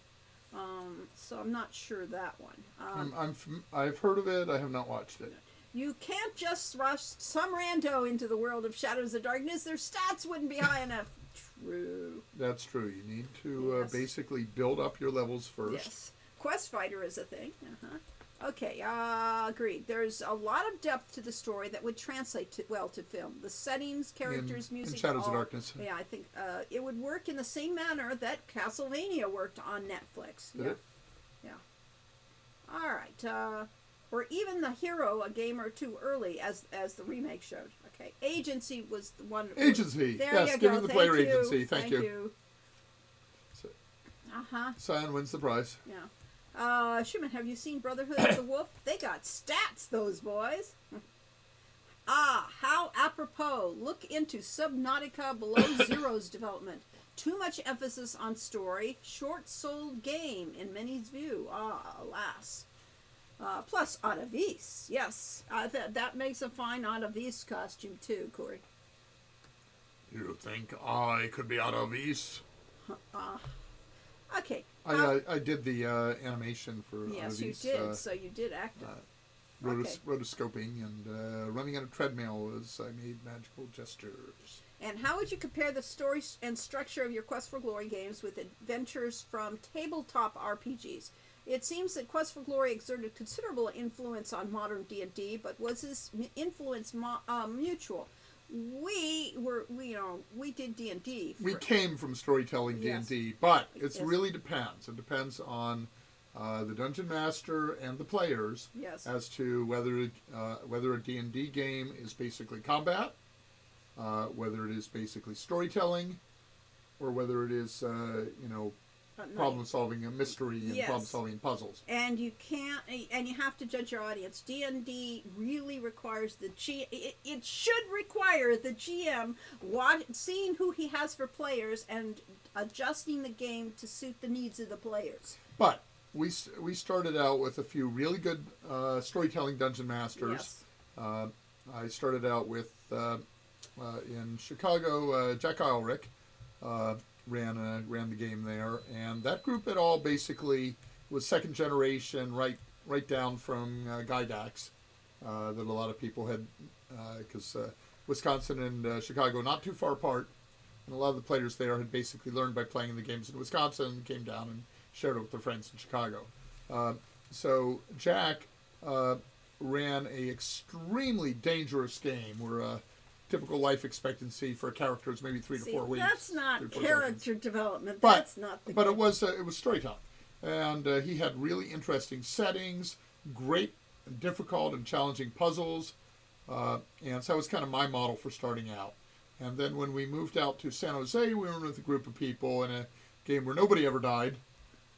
So I'm not sure that one. I've heard of it. I have not watched it. You can't just rush some rando into the world of Shadows of Darkness. Their stats wouldn't be high enough. True. That's true. You need to basically build up your levels first. Yes. Quest Fighter is a thing. Okay, agreed. There's a lot of depth to the story that would translate well to film. The settings, characters, music. In Shadows of Darkness. Yeah, I think it would work in the same manner that Castlevania worked on Netflix. Did it? Yeah. All right. Or even the hero a game or two early, as the remake showed. Okay. Agency was the one. Agency. There yes, you give go. me the Thank player you. agency. Thank you. Cyan wins the prize. Yeah. Schumann, have you seen Brotherhood of the Wolf? They got stats, those boys. How apropos. Look into Subnautica Below Zero's development. Too much emphasis on story. Short-sold game in many's view. Alas. Plus Atavis. Yes. That makes a fine Atavis costume, too, Corey. You think I could be Atavis? Okay. I did the animation for Yes, Atavis, you did. So you did act it. Rotoscoping and running on a treadmill as I made magical gestures. And how would you compare the story and structure of your Quest for Glory games with adventures from tabletop RPGs? It seems that Quest for Glory exerted considerable influence on modern D&D, but was this influence mutual? We did D&D. We came from storytelling D&D, but it really depends. It depends on the dungeon master and the players as to whether a D&D game is basically combat, whether it is basically storytelling, or whether it is problem solving, a mystery, and Yes. problem solving puzzles. And you can't, and you have to judge your audience. D&D really requires it should require the GM seeing who he has for players and adjusting the game to suit the needs of the players. But we started out with a few really good storytelling dungeon masters. Yes. I started out with in Chicago, Jack Eilrich ran the game there, and that group at all basically was second generation, right down from Gygax, that a lot of people had, because Wisconsin and Chicago not too far apart, and a lot of the players there had basically learned by playing the games in Wisconsin, came down and shared it with their friends in Chicago. So Jack ran a extremely dangerous game where typical life expectancy for a character is maybe 3 to 4 weeks. That's not 4 character development. But, That's not the But game. it was storytelling. And he had really interesting settings, great, difficult, and challenging puzzles. And so that was kind of my model for starting out. And then when we moved out to San Jose, we were with a group of people in a game where nobody ever died.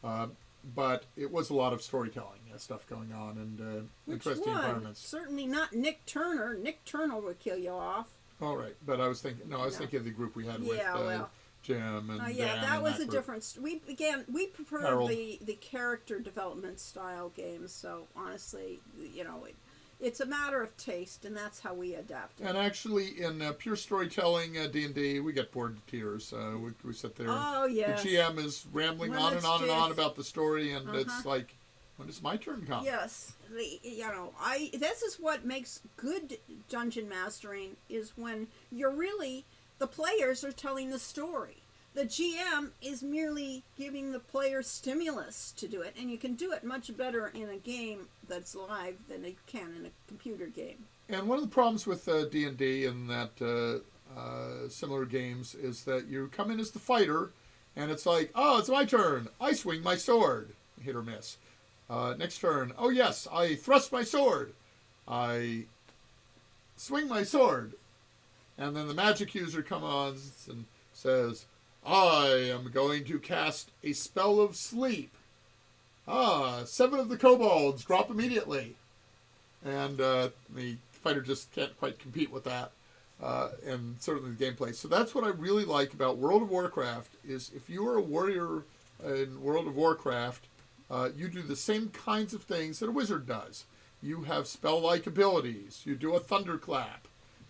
But it was a lot of storytelling stuff going on and interesting environments. Certainly not Nick Turner. Nick Turner would kill you off. All right, but I was thinking of the group we had with Jim and Dan. That was a group. different. We prefer Harold. the character development style games. So honestly, it's a matter of taste, and that's how we adapt it. And actually, in pure storytelling D&D, we get bored to tears. We sit there. Oh yes. The GM is rambling on and on and on about the story, and it's like, when does my turn come? Yes, this is what makes good dungeon mastering is when the players are telling the story. The GM is merely giving the player stimulus to do it, and you can do it much better in a game that's live than you can in a computer game. And one of the problems with D&D and that similar games is that you come in as the fighter, and it's like, oh, it's my turn. I swing my sword. Hit or miss. Next turn, oh yes, I thrust my sword. I swing my sword. And then the magic user comes on and says, I am going to cast a spell of sleep. 7 of the kobolds drop immediately. And the fighter just can't quite compete with that. And certainly the gameplay. So that's what I really like about World of Warcraft is if you are a warrior in World of Warcraft, you do the same kinds of things that a wizard does. You have spell-like abilities. You do a thunderclap.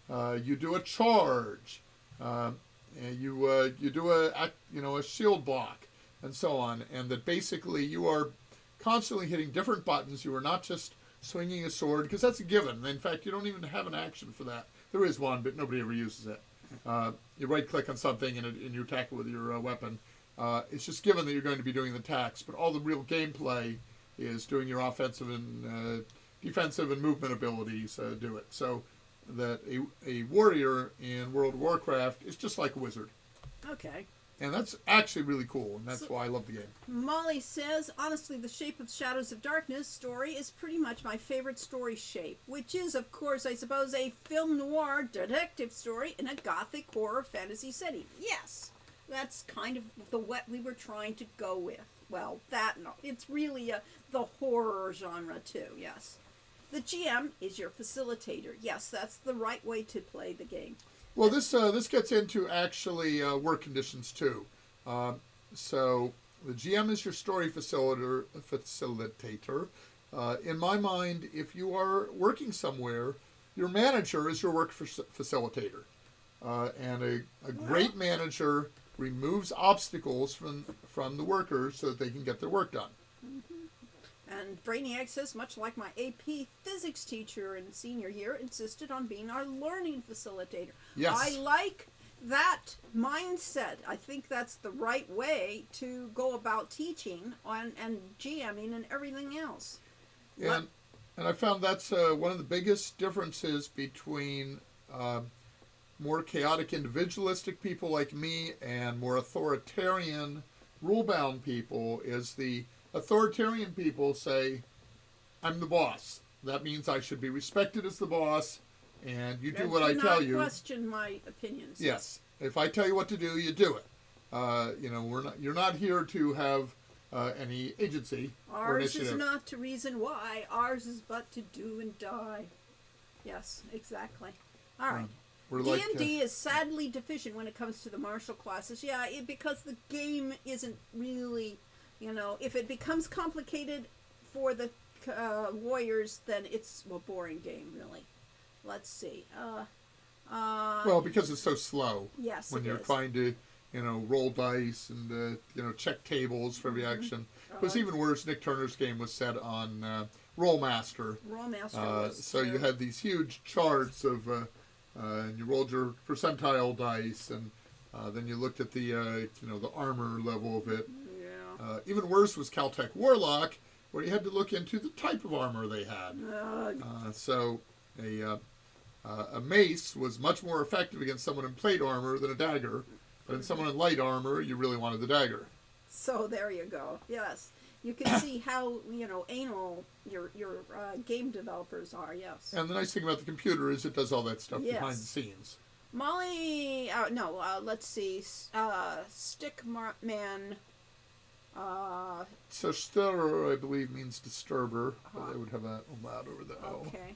You do a charge. And you do a shield block, and so on. And that basically you are constantly hitting different buttons. You are not just swinging a sword, because that's a given. In fact, you don't even have an action for that. There is one, but nobody ever uses it. You right-click on something and you attack it with your weapon. It's just given that you're going to be doing the attacks, but all the real gameplay is doing your offensive and defensive and movement abilities do it. So that a warrior in World of Warcraft is just like a wizard. Okay. And that's actually really cool, and that's why I love the game. Molly says, honestly, the Shape of Shadows of Darkness story is pretty much my favorite story shape, which is, of course, I suppose, a film noir detective story in a gothic horror fantasy setting. Yes! That's kind of what we were trying to go with. Well, it's really the horror genre too, yes. The GM is your facilitator. Yes, that's the right way to play the game. Well, this gets into actually work conditions too. So the GM is your story facilitator. In my mind, if you are working somewhere, your manager is your work facilitator. And a great manager removes obstacles from the workers so that they can get their work done. Mm-hmm. And Brainiac says, much like my AP physics teacher in senior year, insisted on being our learning facilitator. Yes. I like that mindset. I think that's the right way to go about teaching and GMing and everything else. And I found that's one of the biggest differences between more chaotic individualistic people like me and more authoritarian rule-bound people is the authoritarian people say, I'm the boss. That means I should be respected as the boss, and you do what I tell you. Do not question my opinions. Yes. If I tell you what to do, you do it. You're not here to have any agency or Ours initiative. is not to reason why. Ours is but to do and die. Yes, exactly. All right. We're D&D is sadly deficient when it comes to the martial classes. Yeah, because the game isn't really, if it becomes complicated for the warriors, then it's a boring game, really. Let's see. Well, because it's so slow. Yes, when it you're is. trying to, roll dice and check tables for every action. It was even worse. Nick Turner's game was set on Rollmaster. Rollmaster. So you had these huge charts of, and you rolled your percentile dice, and then you looked at the the armor level of it. Yeah. Even worse was Caltech Warlock, where you had to look into the type of armor they had. So a mace was much more effective against someone in plate armor than a dagger. But in someone in light armor, you really wanted the dagger. So there you go. Yes. You can see how, anal your game developers are, yes. And the nice thing about the computer is it does all that stuff behind the scenes. Molly, let's see, Stickman. So stirrer, I believe, means disturber. But they would have a loud over the O. Okay.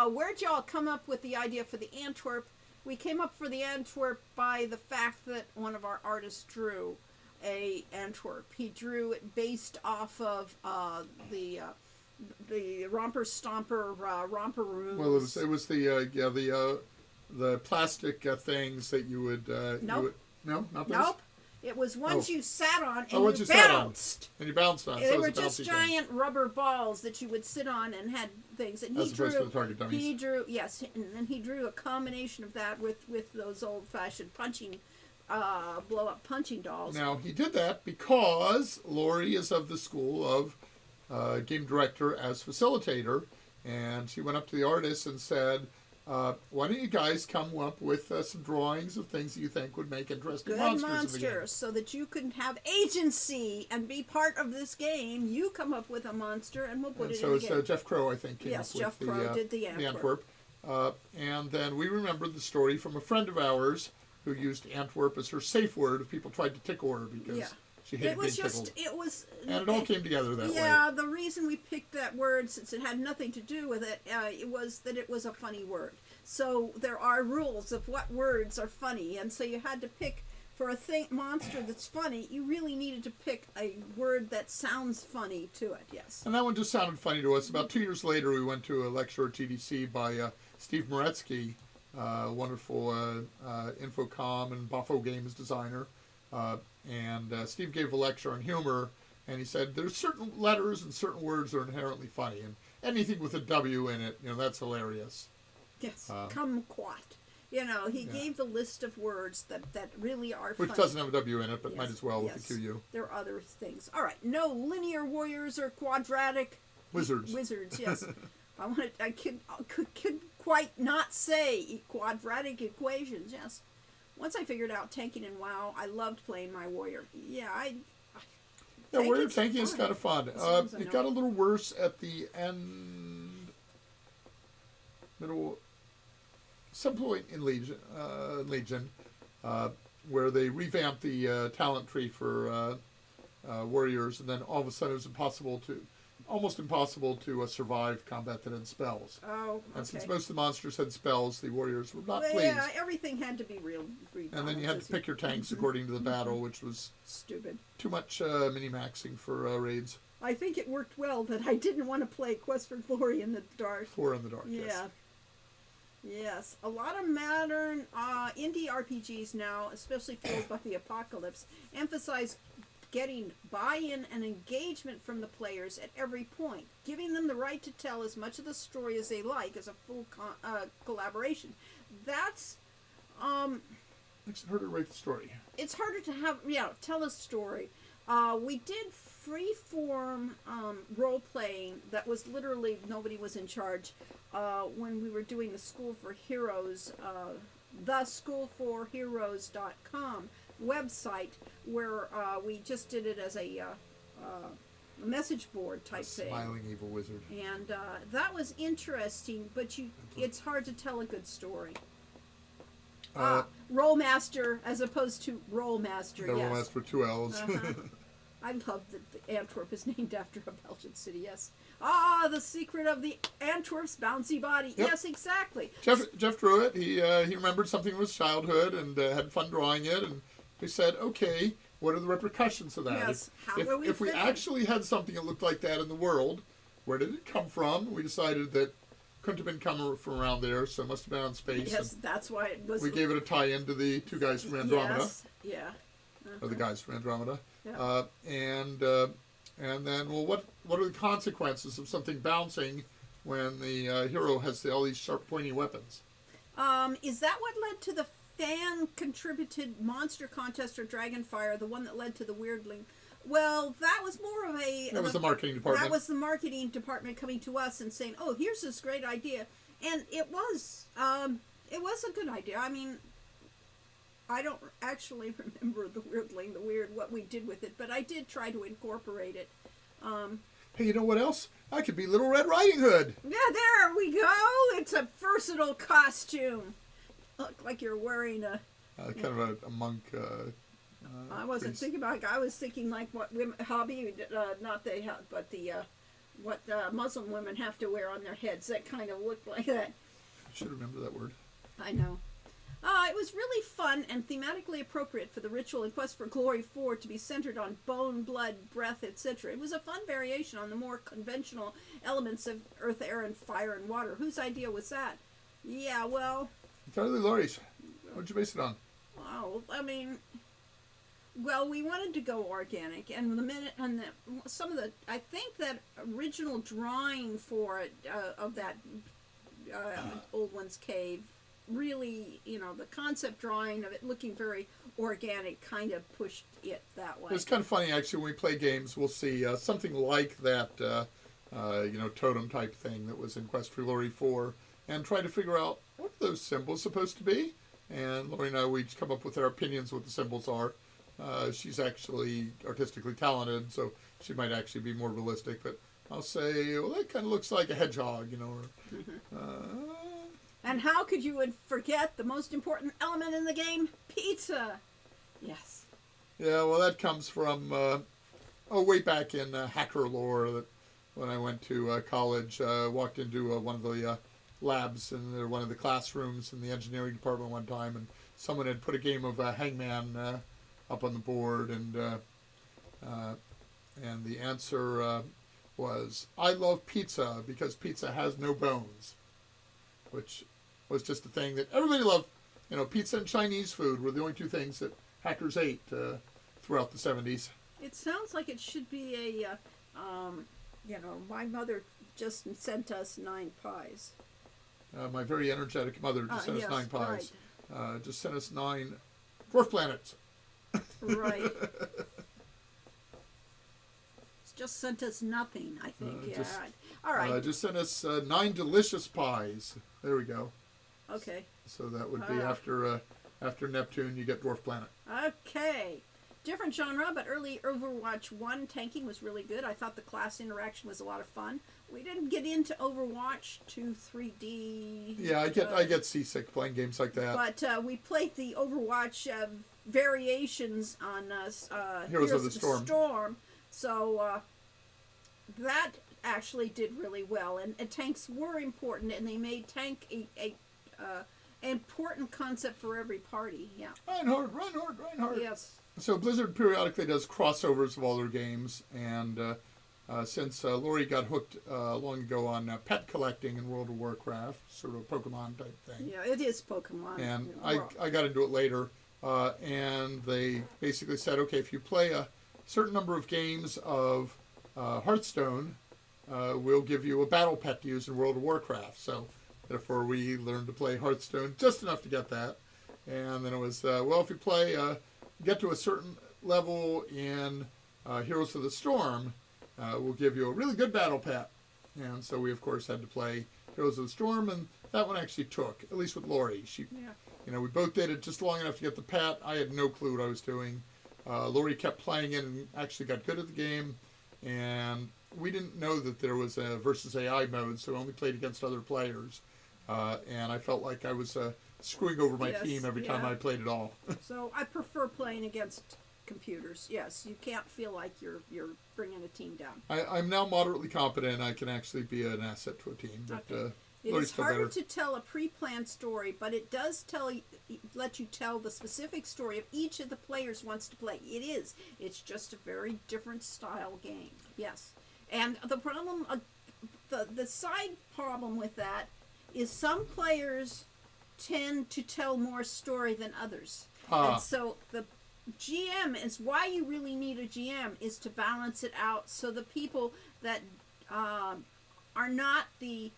Where'd y'all come up with the idea for the Antwerp? We came up for the Antwerp by the fact that one of our artists drew a Antwerp. He drew it based off of the Romper Stomper Romper Rooms. Well, it was the plastic things that you would. Nope. No, not those. Nope. It was ones you sat on and you sat on. bounced. And you bounced on. They so were it was a just bouncy giant rubber balls that you would sit on and had things. And As opposed to the target dummies. He drew, yes, and then he drew a combination of that with those old-fashioned punching, blow-up punching dolls. Now, he did that because Lori is of the school of game director as facilitator, and she went up to the artists and said, why don't you guys come up with some drawings of things that you think would make interesting monsters in the game? So that you can have agency and be part of this game. You come up with a monster and we'll put it in the game. So Jeff Crow, I think, came up with Jeff Crow did the Antwerp. And then we remembered the story from a friend of ours who used Antwerp as her safe word if people tried to tickle her because she hated being tickled. And it all came together that way. Yeah, the reason we picked that word, since it had nothing to do with it, it was that it was a funny word. So there are rules of what words are funny, and so you had to pick, for a monster that's funny, you really needed to pick a word that sounds funny to it, yes. And that one just sounded funny to us. About 2 years later, we went to a lecture at TDC by Steve Moretsky, wonderful Infocom and Buffo Games designer. And Steve gave a lecture on humor, and he said there's certain letters and certain words that are inherently funny, and anything with a W in it, that's hilarious. Yes, kumquat. He gave the list of words that really are funny. Which doesn't have a W in it, but might as well with the QU. There are other things. All right, no linear warriors or quadratic wizards. Wizards, yes. I could quite not say quadratic equations. Yes. Once I figured out tanking in WoW, I loved playing my warrior. Yeah, warrior tanking is kind of fun. It got a little worse at the end, some point in Legion, where they revamped the talent tree for warriors, and then all of a sudden it was almost impossible to survive combat that had spells. Oh, okay. And since most of the monsters had spells, the warriors were not pleased. Yeah, everything had to be real. And then you had to pick your tanks according to the battle, which was stupid. Too much mini-maxing for raids. I think it worked well that I didn't want to play Quest for Glory in the dark. Or in the dark, yes. Yeah. Yes, a lot of modern indie RPGs now, especially fueled by the apocalypse, emphasize getting buy-in and engagement from the players at every point, giving them the right to tell as much of the story as they like as a full collaboration. That's makes it harder to write the story. It's harder to tell a story. We did free-form role-playing that was literally nobody was in charge when we were doing the School for Heroes, theschoolforheroes.com website, where we just did it as a message board type thing. Smiling evil wizard. And that was interesting, but it's hard to tell a good story. Rollmaster as opposed to Rollmaster. The Yes. Rollmaster with 2 L's. I love that the Antwerp is named after a Belgian city. Yes. Ah, the secret of the Antwerp's bouncy body. Yep. Yes, exactly. Jeff drew it. He remembered something from his childhood and had fun drawing it. And we said, okay, what are the repercussions of that? Yes. How if are we if we fitting? actually had something that looked like that in the world, where did it come from? We decided that couldn't have been coming from around there, so it must have been on space. Yes, that's why it was. We gave it a tie-in to the two guys from Andromeda. Yes. Yeah. Or the guys from Andromeda. Yeah. And then, well, what are the consequences of something bouncing when the hero has all these sharp, pointy weapons? Is that what led to the fan-contributed monster contest or Dragonfire, the one that led to the Weirdling? Well, that was more of a... That was the marketing department. That was the marketing department coming to us and saying, oh, here's this great idea. And it was a good idea. I mean, I don't actually remember the Weirdling, what we did with it, but I did try to incorporate it. Hey, you know what else? I could be Little Red Riding Hood. Yeah, there we go. It's a versatile costume. Look like you're wearing a... Kind of a monk. I wasn't priest. thinking about. I was thinking like what women hobby, not they have, but what Muslim women have to wear on their heads. That kind of looked like that. I should remember that word. I know. It was really fun and thematically appropriate for the ritual and Quest for Glory 4 to be centered on bone, blood, breath, etc. It was a fun variation on the more conventional elements of earth, air, and fire and water. Whose idea was that? Yeah, well... Entirely Laurie's. What'd you base it on? Wow, I mean... Well, we wanted to go organic, and some of the, I think that original drawing for it, of that Old One's Cave, really, the concept drawing of it looking very organic kind of pushed it that way. It's kind of funny, actually, when we play games, we'll see something like that, totem type thing that was in Quest for Glory 4, and try to figure out what are those symbols supposed to be. And Laurie and I, we each come up with our opinions what the symbols are. She's actually artistically talented, so she might actually be more realistic. But I'll say, well, that kind of looks like a hedgehog, And how could you forget the most important element in the game? Pizza! Yes. Yeah, well, that comes from, way back in hacker lore, that when I went to college, walked into one of the labs in one of the classrooms in the engineering department one time, and someone had put a game of Hangman up on the board, and the answer was, I love pizza because pizza has no bones, which was just a thing that everybody loved. Pizza and Chinese food were the only two things that hackers ate throughout the 70s. It sounds like it should be my mother just sent us 9 pies. My very energetic mother just sent us 9 pies. Right. Just sent us 9 dwarf planets. Right. It's just sent us nothing, I think. All right. Just sent us 9 delicious pies. There we go. Okay. So that would be after Neptune, you get dwarf planet. Okay. Different genre, but early Overwatch 1 tanking was really good. I thought the class interaction was a lot of fun. We didn't get into Overwatch 2 3D. Yeah, I get seasick playing games like that. But we played the Overwatch variations on Heroes of the Storm. So that actually did really well. And tanks were important, and they made tank a important concept for every party. Yeah. Reinhardt. Yes. So Blizzard periodically does crossovers of all their games, and since Laurie got hooked long ago on pet collecting in World of Warcraft, sort of a Pokemon type thing. Yeah, it is Pokemon. And I got into it later, and they basically said, okay, if you play a certain number of games of Hearthstone, we'll give you a battle pet to use in World of Warcraft. So therefore we learned to play Hearthstone just enough to get that. And then it was, if you play... get to a certain level in Heroes of the Storm, we'll give you a really good battle pet. And so we, of course, had to play Heroes of the Storm, and that one actually took, at least with Laurie. We both did it just long enough to get the pet. I had no clue what I was doing. Laurie kept playing it and actually got good at the game, and we didn't know that there was a versus AI mode, so we only played against other players. and I felt like I was screwing over my team every time I played it all. So I prefer playing against computers. Yes, you can't feel like you're bringing a team down. I'm now moderately competent. I can actually be an asset to a team, but it is harder to tell a pre-planned story, but it does let you tell the specific story of each of the players wants to play. It is. It's just a very different style game. Yes, and the problem, the side problem with that is some players tend to tell more story than others, and so the GM is why you really need a GM, is to balance it out, so the people that are not the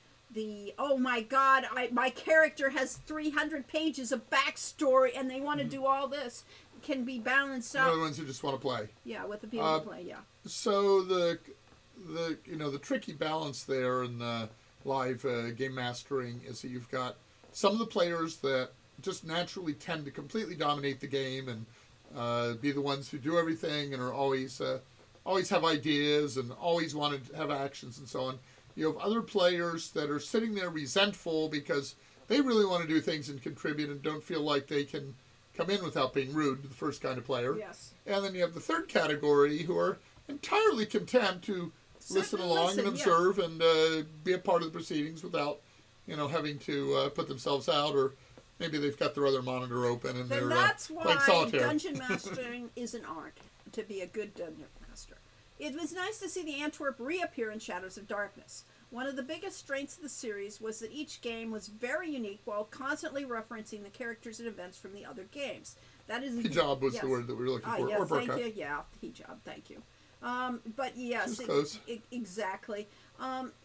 oh my god, my character has 300 pages of backstory and they want to do all this, can be balanced out. The ones who just want to play. Yeah, with the people who play. Yeah. So the tricky balance there in the live game mastering is that you've got some of the players that just naturally tend to completely dominate the game and be the ones who do everything and are always have ideas and always want to have actions and so on. You have other players that are sitting there resentful because they really want to do things and contribute and don't feel like they can come in without being rude to the first kind of player. Yes. And then you have the third category who are entirely content to listen along and observe and be a part of the proceedings without, having to put themselves out, or maybe they've got their other monitor open and they're that's playing why solitaire. Dungeon mastering is an art to be a good dungeon master. It was nice to see the Antwerp reappear in Shadows of Darkness. One of the biggest strengths of the series was that each game was very unique while constantly referencing the characters and events from the other games. That is hijab was the word that we were looking for. Yes, or burqa. thank you. Yeah, hijab. Thank you. But yes, exactly.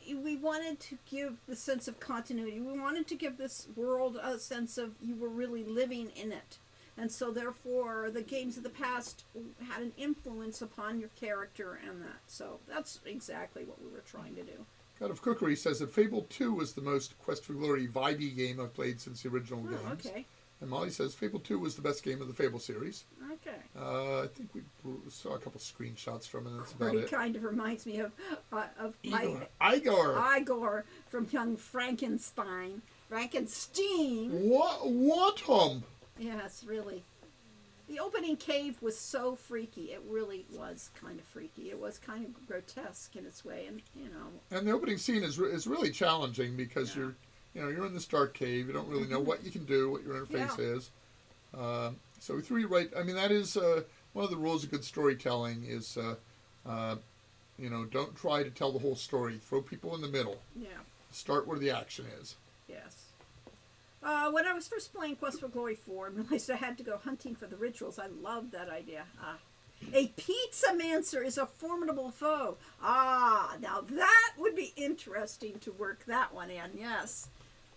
We wanted to give the sense of continuity. We wanted to give this world a sense of you were really living in it. And so therefore the games of the past had an influence upon your character and that. So that's exactly what we were trying to do. God of Cookery says that Fable 2 was the most Quest for Glory vibey game I've played since the original games. Okay. And Molly says Fable 2 was the best game of the Fable series. Okay. I think we saw a couple screenshots from it. That's about it. It kind of reminds me of Igor from Young Frankenstein. Frankenstein. What hump? Yes, really. The opening cave was so freaky. It really was kind of freaky. It was kind of grotesque in its way, and And the opening scene is really challenging because you're in this dark cave. You don't really know what you can do, what your interface is. So we threw you right. I mean, that is one of the rules of good storytelling is, don't try to tell the whole story. Throw people in the middle. Yeah. Start where the action is. Yes. When I was first playing Quest for Glory 4 and realized I had to go hunting for the rituals, I loved that idea. A pizza-mancer is a formidable foe. Now that would be interesting to work that one in, yes.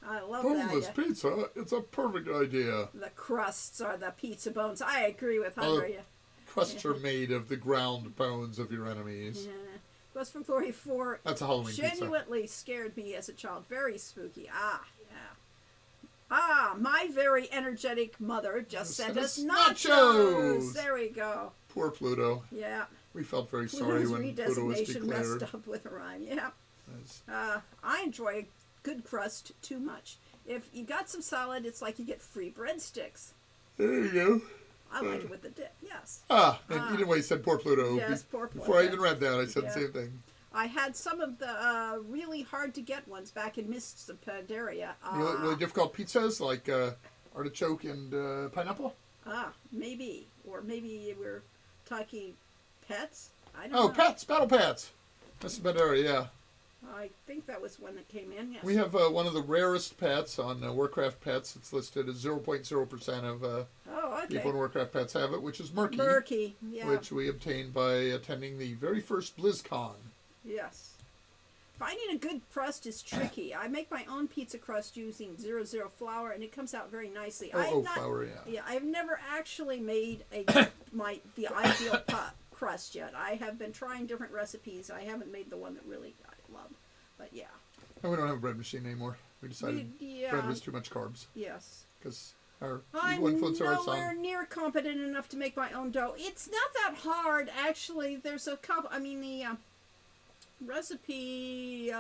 I love that. Boneless pizza, it's a perfect idea. The crusts are the pizza bones. I agree with Hunter. Crusts are made of the ground bones of your enemies. Yeah. Quest for Glory 4 That's a Halloween genuinely scared me as a child. Very spooky. My very energetic mother just sent us nachos. There we go. Poor Pluto. Yeah. We felt very sorry when Pluto was declared. Messed up with a rhyme. Yeah. I enjoy good crust too much. If you got some salad, it's like you get free breadsticks. There you go. I like it with the dip. Yes. And either way, you said poor Pluto. Yes, poor Pluto. Before I even read that, I said the same thing. I had some of the really hard to get ones back in Mists of Pandaria. Really difficult pizzas like artichoke and pineapple? Maybe. Or maybe we're talking pets? I don't know. Pets! Battle Pets! Mists of Pandaria, yeah. I think that was one that came in, yes. We have one of the rarest pets on Warcraft Pets. It's listed as 0.0% of people in Warcraft Pets have it, which is Murky. Murky, yeah. Which we obtained by attending the very first BlizzCon. Yes. Finding a good crust is tricky. I make my own pizza crust using 00 flour, and it comes out very nicely. Flour, yeah. Yeah, I've never actually made the ideal crust yet. I have been trying different recipes. I haven't made the one that really I love. But yeah. And we don't have a bread machine anymore. We decided bread was too much carbs. Yes. Because our evil influencer, our son. I'm nowhere near competent enough to make my own dough. It's not that hard, actually. There's a couple. I mean, the recipe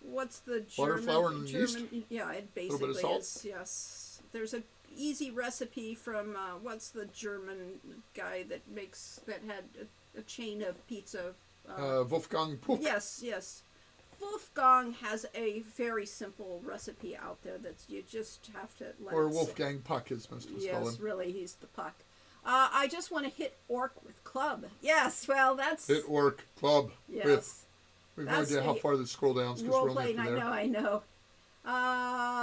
what's the Water, German? flour, and yeast? Yeah, it Little bit of basically salt? is. Yes, there's a easy recipe from what's the German guy that had a chain of pizza. Wolfgang Puck. Yes. Wolfgang has a very simple recipe out there that you just have to let Or it sit. Wolfgang Puck, as most of us call Yes, him. really, he's the puck. I just want to hit orc with club. Yes, well, that's... Hit orc club. Yes. We have no That's idea how the far the scroll down is because we're only Role-playing, up to there. I know.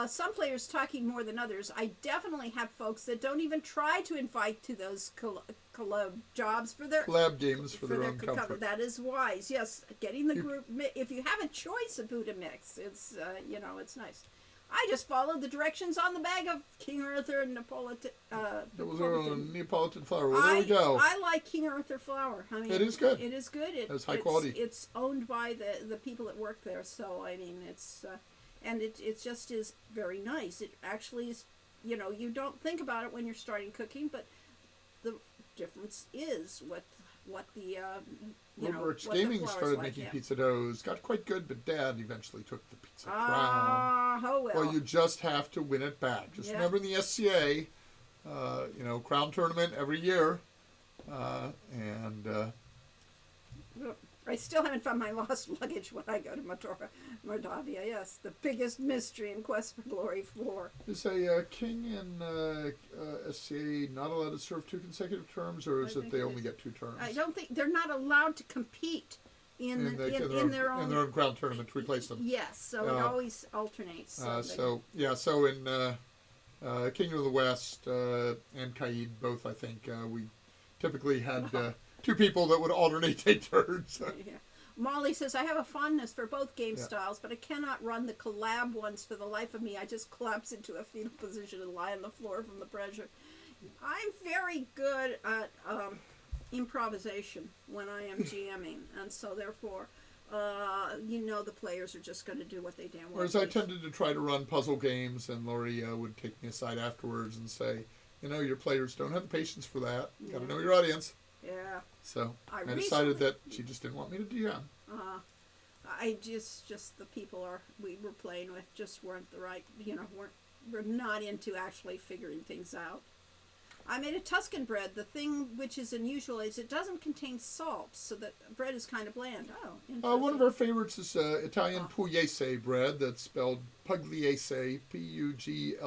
Some players talking more than others. I definitely have folks that don't even try to invite to those collab jobs for their... Collab games for their own comfort. That is wise. Yes, getting the group... If you have a choice of who to mix, it's, it's nice. I just followed the directions on the bag of King Arthur and Neapolitan. That was our Neapolitan flour. Well, there we go. I like King Arthur flour. I mean, it is good. It is good. It's high quality. It's owned by the people that work there, so I mean, it's and it just is very nice. It actually is. You don't think about it when you're starting cooking, but the difference is what the Woodworks what Gaming the flour's started like, making yeah. pizza doughs. Got quite good, but Dad eventually took the pizza crown. Oh well. Well, you just have to win it back. Just remember in the SCA, crown tournament every year, and I still haven't found my lost luggage when I go to Mordavia. Yes, the biggest mystery in Quest for Glory 4. is a king in SCA not allowed to serve 2 consecutive terms, or is it they only get 2 terms? I don't think they're not allowed to compete in their own crown tournament to replace them. Yes, so it always alternates. So in Kingdom of the West and Kaid both, I think we typically had 2 people that would alternate take turns. Yeah. Molly says, I have a fondness for both game styles, but I cannot run the collab ones for the life of me. I just collapse into a fetal position and lie on the floor from the pressure. I'm very good at improvisation when I am GMing, and so therefore, the players are just going to do what they damn well. Whereas I tended to try to run puzzle games, and Lori would take me aside afterwards and say, your players don't have the patience for that. Got to know your audience. Yeah. So I decided that she just didn't want me to GM. I just the people we were playing with just weren't the right, we're not into actually figuring things out. I made a Tuscan bread. The thing which is unusual is it doesn't contain salt, so that bread is kind of bland. Oh, interesting. One of our favorites is Italian pugliese bread. That's spelled pugliese, Pugliese.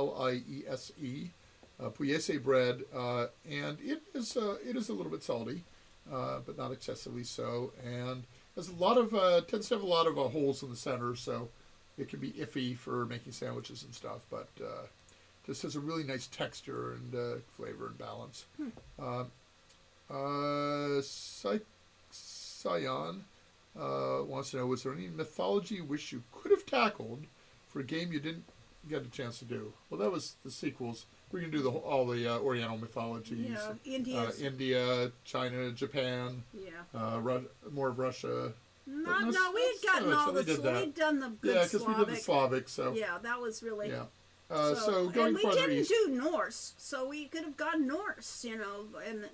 Pugliese bread, and it is a little bit salty, but not excessively so, and has tends to have a lot of holes in the center, so it can be iffy for making sandwiches and stuff, but just has a really nice texture and flavor and balance. Sion wants to know, was there any mythology you wish you could have tackled for a game you didn't get a chance to do? Well, that was the sequels. We're going to do all the Oriental mythologies. Yeah, India, China, Japan. Yeah. More of Russia. No, we had gotten all the... We'd done the good because we did the Slavic, so... Yeah, that was really... Yeah. So going farther east... And we didn't do Norse, so we could have gone Norse, and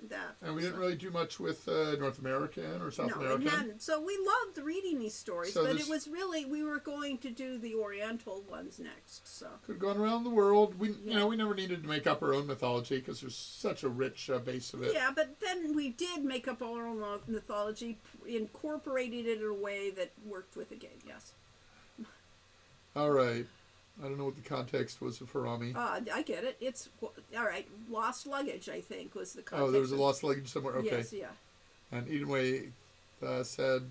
that... And we didn't really do much with North American or South American. No, we hadn't. So we loved reading these stories, but it was really... We were going to do the Oriental ones next, so... Could have gone around the world. We never needed to make up our own mythology, because there's such a rich base of it. Yeah, but then we did make up our own mythology, incorporated it in a way that worked with the game, yes. All right. I don't know what the context was of Harami. I get it. It's all right. Lost luggage, I think, was the context. Oh, there was a lost luggage somewhere. Okay. Yes, yeah. And Edenway said.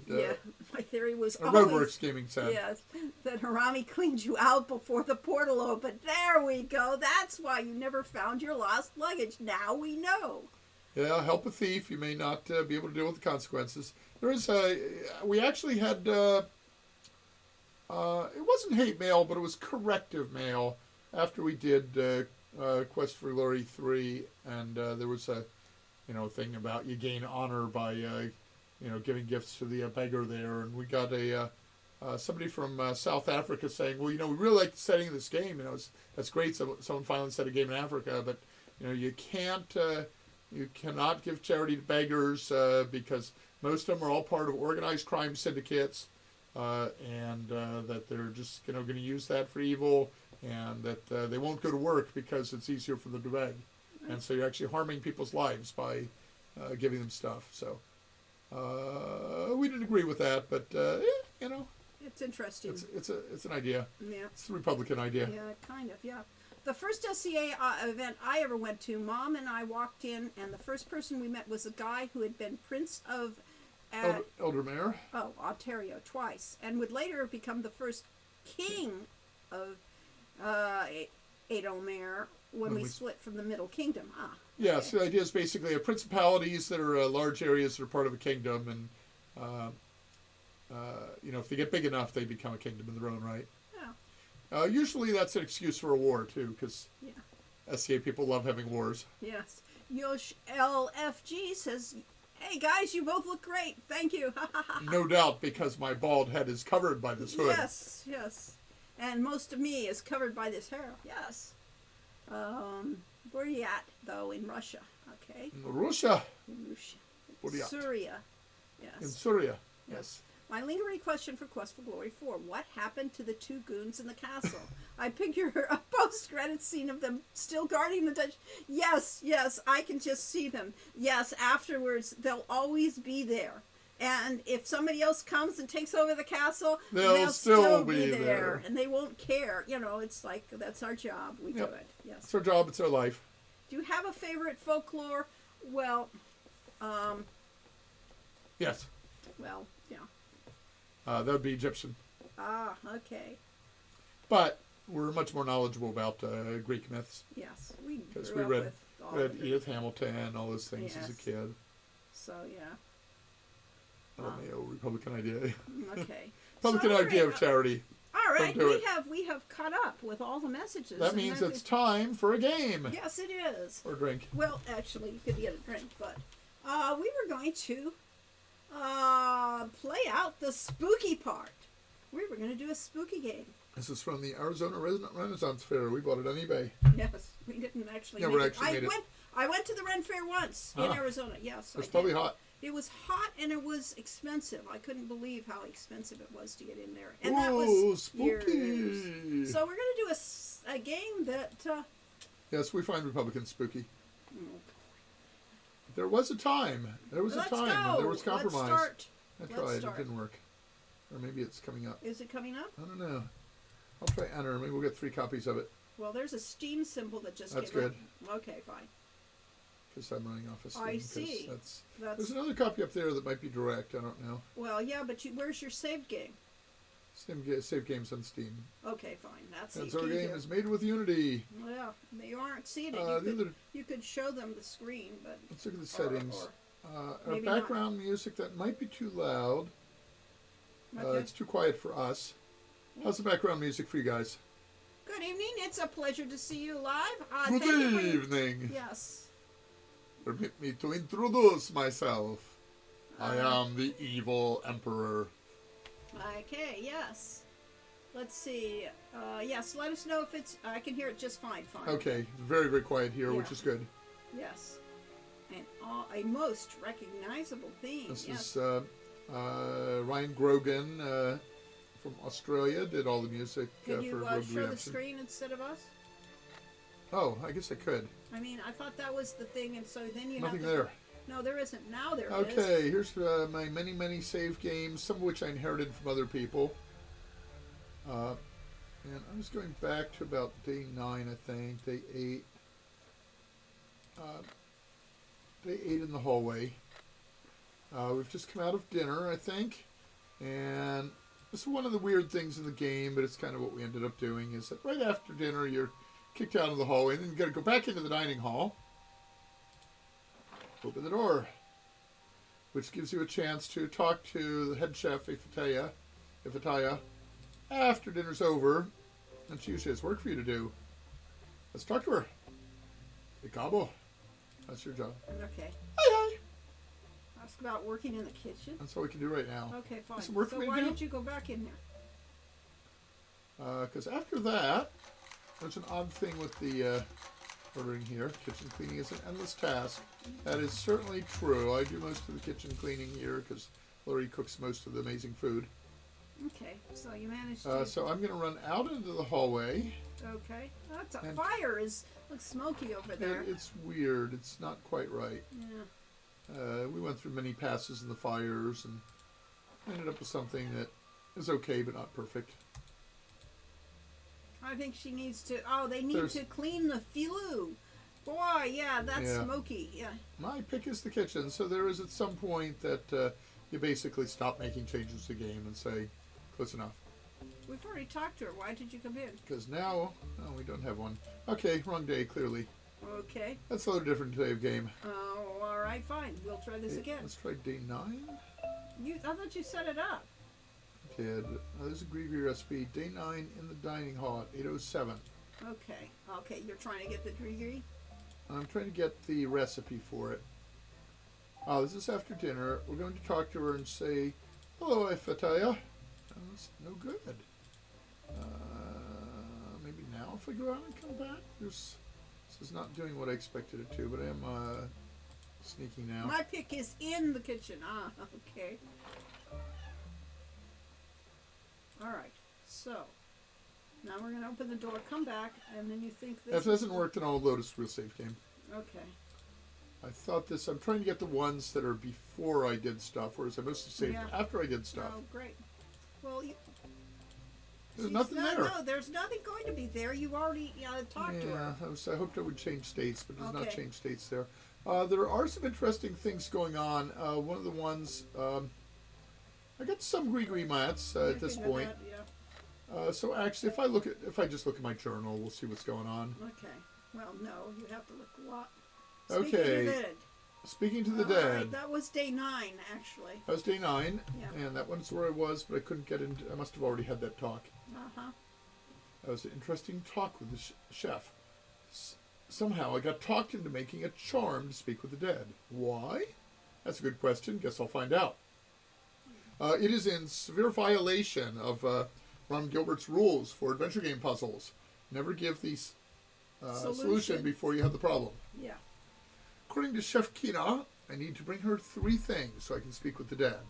My theory was. Roadworks Gaming said. Yes, that Harami cleaned you out before the portal opened. There we go. That's why you never found your lost luggage. Now we know. Yeah, help a thief. You may not be able to deal with the consequences. There is we actually had. It wasn't hate mail, but it was corrective mail after we did Quest for Glory 3, and there was a thing about you gain honor by giving gifts to the beggar there, and we got somebody from South Africa saying, well, we really like the setting of this game. That's great. Someone finally set a game in Africa, but you cannot give charity to beggars because most of them are all part of organized crime syndicates. and that they're just going to use that for evil, and that they won't go to work because it's easier for them to beg. And so you're actually harming people's lives by giving them stuff. So we didn't agree with that, but It's interesting. it's an idea. Yeah. It's a Republican idea. Yeah, kind of. Yeah. The first SCA event I ever went to, Mom and I walked in, and the first person we met was a guy who had been Prince of Elder Mayor. Ontario twice, and would later become the first king of Adelmaire when we split from the Middle Kingdom. Yeah, okay. so the idea is basically principalities that are large areas that are part of a kingdom, and if they get big enough, they become a kingdom in their own right. Yeah. Usually that's an excuse for a war, too, because Yeah. SCA people love having wars. Yes. Yosh LFG says, "Hey guys, you both look great. Thank you." No doubt, because my bald head is covered by this hood. Yes, yes. And most of me is covered by this hair. Yes. Where are you at, though? In Russia. Okay. In Russia. In Russia. Where are you at? Syria. Yes. In Syria. Yes. My lingering question for Quest for Glory 4. What happened to the two goons in the castle? I picture a post-credit scene of them still guarding the Dutch. Yes, yes, I can just see them. Yes, afterwards, they'll always be there. And if somebody else comes and takes over the castle, they'll still be there. And they won't care. It's like, that's our job. We do it. Yes. It's our job. It's our life. Do you have a favorite folklore? Well, Yes. well, yeah. That would be Egyptian. Okay. But we're much more knowledgeable about Greek myths. Yes, we Because grew we up with all read of it. Edith Hamilton, all those things as a Yes. kid. So, yeah. Romeo, Republican idea. Okay. Republican So, idea right, of charity. All right, Don't do it. we have caught up with all the messages. That means it's time for a game. Yes, it is. Or drink. Well, actually, you could get a drink, but we were going to play out the spooky part. We were going to do a spooky game. This is from the Arizona Renaissance Fair. We bought it on eBay. Yes, we didn't actually. Never actually made it. I went to the Ren Fair once in Arizona. Yes, It's probably hot. It was hot and it was expensive. I couldn't believe how expensive it was to get in there. And that Ooh, was spooky. years. So we're going to do a game that... Yes, we find Republicans spooky. There was a time. There was a time when there was compromise. Let's I tried. start. It didn't work. Or maybe it's coming up. Is it coming up? I don't know. I'll try enter. Maybe we'll get 3 copies of it. Well, there's a Steam symbol that just That's came good. up. Okay, fine. Because I'm running off of Steam. I see. There's another copy up there that might be direct. I don't know. Well, yeah, but where's your saved game? Save games on Steam. Okay, fine. That's the Transolar key Game here. is made with Unity. Well, they aren't seeing it. You could show them the screen, but... Let's look at the settings. Our maybe background music, that might be too loud. Okay. It's too quiet for us. How's the background music for you guys? Good evening. It's a pleasure to see you live. Good thank you for evening. Yes. Permit me to introduce myself. I am the evil emperor. Okay, yes. Let's see. Yes, let us know if it's... I can hear it just fine. Okay, very, very quiet here, which Yeah. is good. Yes. And a most recognizable theme. This yes. is Ryan Grogan from Australia, did all the music Can for you Road show the Redemption. screen instead of us? Oh, I guess I could. I mean, I thought that was the thing, and so then you Nothing have to... there. No, there isn't. Now there is. Okay, here's my many, many save games, some of which I inherited from other people. And I was going back to about day 9, I think, day 8. Day 8 in the hallway. We've just come out of dinner, I think. And this is one of the weird things in the game, but it's kind of what we ended up doing, is that right after dinner, you're kicked out of the hallway, and then you got to go back into the dining hall. Open the door, which gives you a chance to talk to the head chef, Ifataya, after dinner's over, and she usually has work for you to do. Let's talk to her. Ikabo. That's your job. Okay. Hi. Ask about working in the kitchen. That's all we can do right now. Okay, fine. Some work so for me to why do? did you go back in there? Because after that, there's an odd thing with the ordering here. Kitchen cleaning is an endless task. That is certainly true. I do most of the kitchen cleaning here because Lori cooks most of the amazing food. Okay, so you managed to... So I'm going to run out into the hallway. Okay. That's a fire looks smoky over there. It's weird. It's not quite right. Yeah. We went through many passes in the fires and ended up with something that is okay but not perfect. I think she needs to... Oh, they need to clean the flue. Boy, yeah, that's smoky. Yeah. My pick is the kitchen. So there is at some point that you basically stop making changes to the game and say, close enough. We've already talked to her. Why did you come in? Because now... Oh, we don't have one. Okay, wrong day, clearly. Okay. That's a little different day of game. Oh, all right, fine. We'll try this again. Let's try day 9. I thought you set it up. I did. There's a Grigri recipe. Day 9 in the dining hall at 8:07. Okay. Okay, you're trying to get the grigri? I'm trying to get the recipe for it. This is after dinner. We're going to talk to her and say, hello, Fataya. That's no good. Maybe now if I go out and come back? This is not doing what I expected it to, but I am sneaking now. My pick is in the kitchen. Ah, okay. All right. So, now we're going to open the door, come back, and then you think this... If it hasn't worked, then I'll load a real save game. Okay. I thought this... I'm trying to get the ones that are before I did stuff, whereas I mostly saved after I did stuff. Oh, great. Well, there's nothing there. No, there's nothing going to be there. You already talked to her. I hoped I would change states, but it does not change states there. There are some interesting things going on. One of the ones... I got some Grigri mats at this point. So actually, if I just look at my journal, we'll see what's going on. Okay. Well, no, you have to look a lot. Speaking to the dead. Right, that was day 9, actually. That was day 9, yeah. And that one's where I was, but I couldn't get into. I must have already had that talk. Uh-huh. That was an interesting talk with the chef. Somehow I got talked into making a charm to speak with the dead. Why? That's a good question. Guess I'll find out. It is in severe violation of Ron Gilbert's rules for adventure game puzzles. Never give the solution before you have the problem. Yeah. According to Chef Kina, I need to bring her 3 things so I can speak with the dead.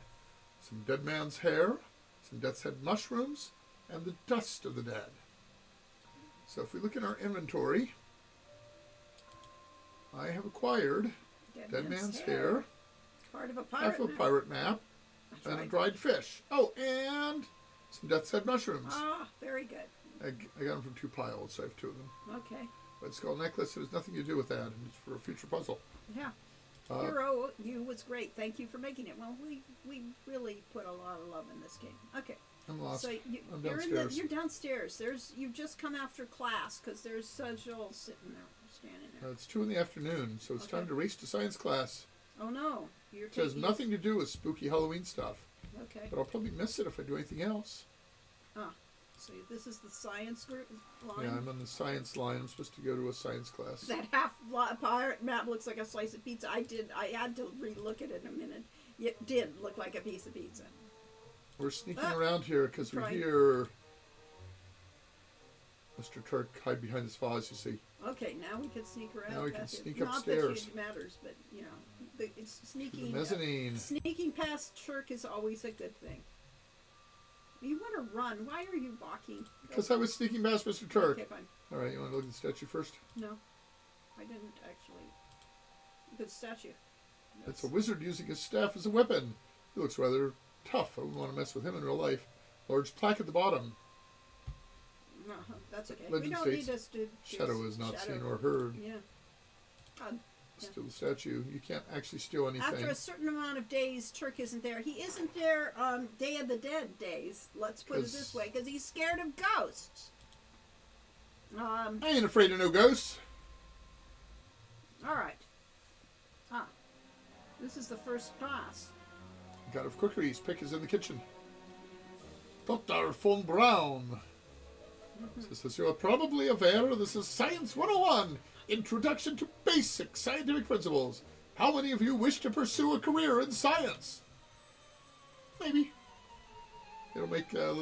Some dead man's hair, some death's head mushrooms, and the dust of the dead. So if we look in our inventory, I have acquired dead man's hair, part of a pirate map. And a dried fish. Oh, and some death's head mushrooms. Ah, very good. I got them from 2 piles, so I have 2 of them. Okay. But it's called Necklace. It has nothing to do with that. It's for a future puzzle. Yeah. Hero, you was great. Thank you for making it. Well, we really put a lot of love in this game. Okay. I'm lost. So I'm downstairs. You're downstairs. You've just come after class because there's Sajol sitting there, standing there. It's 2 in the afternoon, so it's time to race to science class. Oh no, It has nothing to do with spooky Halloween stuff. Okay. But I'll probably miss it if I do anything else. Ah, so this is the science group line? Yeah, I'm on the science line. I'm supposed to go to a science class. That half pirate map looks like a slice of pizza. I had to re-look at it in a minute. It did look like a piece of pizza. We're sneaking around here because we hear Mr. Turk hide behind this vase, you see. Okay, now we can sneak around. Now we can sneak upstairs. Not that it matters, but, it's sneaking. The mezzanine. Sneaking past Turk is always a good thing. You want to run. Why are you walking? Because I was sneaking past Mr. Turk. Okay, fine. All right, you want to look at the statue first? No, I didn't actually. Good statue. It's a wizard using his staff as a weapon. He looks rather tough. I wouldn't want to mess with him in real life. Large plaque at the bottom. That's okay. Legend we don't states, need us to... Shadow is not seen or heard. Yeah. Steal the statue. You can't actually steal anything. After a certain amount of days, Turk isn't there. He isn't there on Day of the Dead days. Let's put it this way, because he's scared of ghosts. I ain't afraid of no ghosts. All right. This is the first class. God of cookeries. Pick is in the kitchen. Dr. von Braun. Says, as you are probably aware, this is Science 101. Introduction to Basic Scientific Principles. How many of you wish to pursue a career in science? Maybe. It'll make, at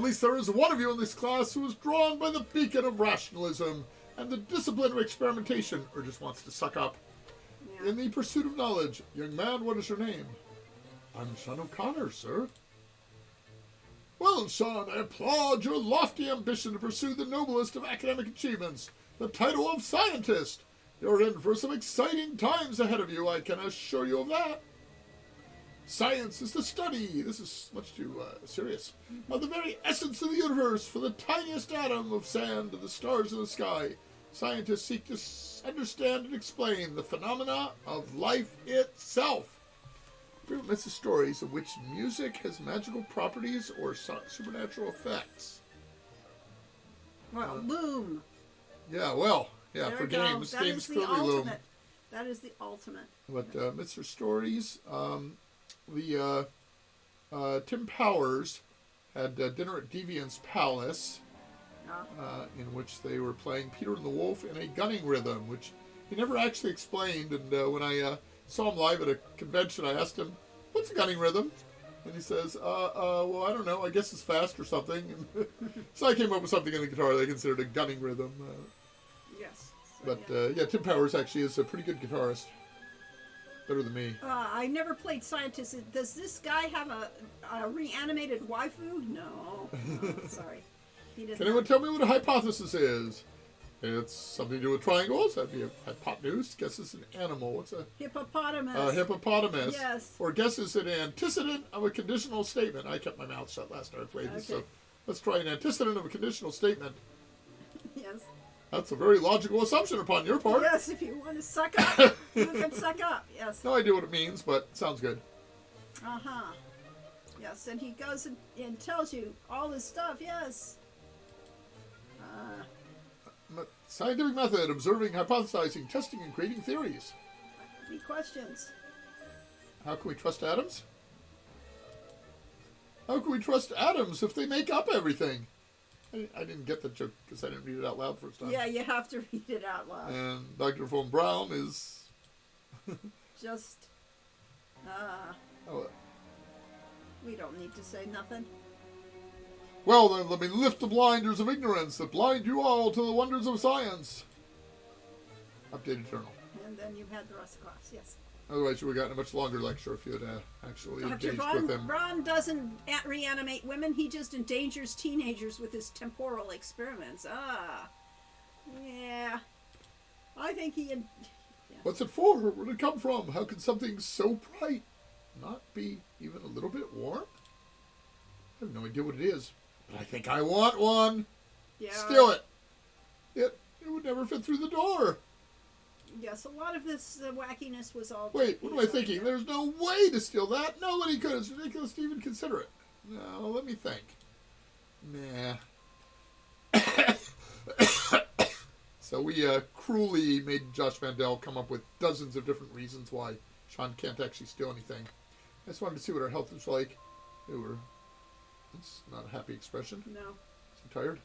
least there is one of you in this class who is drawn by the beacon of rationalism and the discipline of experimentation, or just wants to suck up. Yeah. In the pursuit of knowledge. Young man, what is your name? I'm Sean O'Connor, sir. Well, Sean, I applaud your lofty ambition to pursue the noblest of academic achievements, the title of scientist. You're in for some exciting times ahead of you, I can assure you of that. Science is the study, this is much too serious, of the very essence of the universe, from the tiniest atom of sand to the stars in the sky. Scientists seek to understand and explain the phenomena of life itself. Favorite myths and stories of which music has magical properties or supernatural effects. Well, Loom. Yeah, well, yeah, There for we go. games, That games is the clearly loom. ultimate. That is the ultimate. But myths or stories, Tim Powers had dinner at Deviant's Palace, in which they were playing Peter and the Wolf in a gunning rhythm, which he never actually explained. And when I saw him live at a convention, I asked him, "What's a gunning rhythm?" And he says, well, I don't know. I guess it's fast or something. And so I came up with something in the guitar they considered a gunning rhythm. Yes. But yeah, Tim Powers actually is a pretty good guitarist. Better than me. I never played scientist. Does this guy have a reanimated waifu? No. Sorry. He doesn't. Can anyone tell me what a hypothesis is? It's something to do with triangles. That'd be a hypotenuse. Guess it's an animal. What's a Hippopotamus. hippopotamus? Yes. Or guess it's an antecedent of a conditional statement. I kept my mouth shut last time I played this, Okay. so let's try an antecedent of a conditional statement. Yes. That's a very logical assumption upon your part. Yes, if you want to suck up, you can suck up. Yes. No idea what it means, but sounds good. Uh-huh. Yes, and he goes and tells you all this stuff. Yes. Scientific method: observing, hypothesizing, testing, and creating theories. Any questions? How can we trust atoms? How can we trust atoms if they make up everything? I didn't get the joke because I didn't read it out loud first time. Yeah, you have to read it out loud. And Dr. von Braun is... Just, Oh, we don't need to say nothing. well, then let me lift the blinders of ignorance that blind you all to the wonders of science. Updated journal. And then you had the rest of the class. Yes. Otherwise, you would have gotten a much longer lecture if you had actually Dr. engaged with him. Braun doesn't reanimate women. He just endangers teenagers with his temporal experiments. Yeah. I think he... What's it for? Where did it come from? How can something so bright not be even a little bit warm? I have no idea what it is, but I think I want one. Yeah. Steal it. It would never fit through the door. Yes, a lot of this wackiness was all... Wait, what am I thinking? There's no way to steal that. Nobody could. It's ridiculous to even consider it. No, let me think. Nah. So we cruelly made Josh Mandel come up with dozens of different reasons why Sean can't actually steal anything. I just wanted to see what our health was like. It's not a happy expression. No. Is he tired?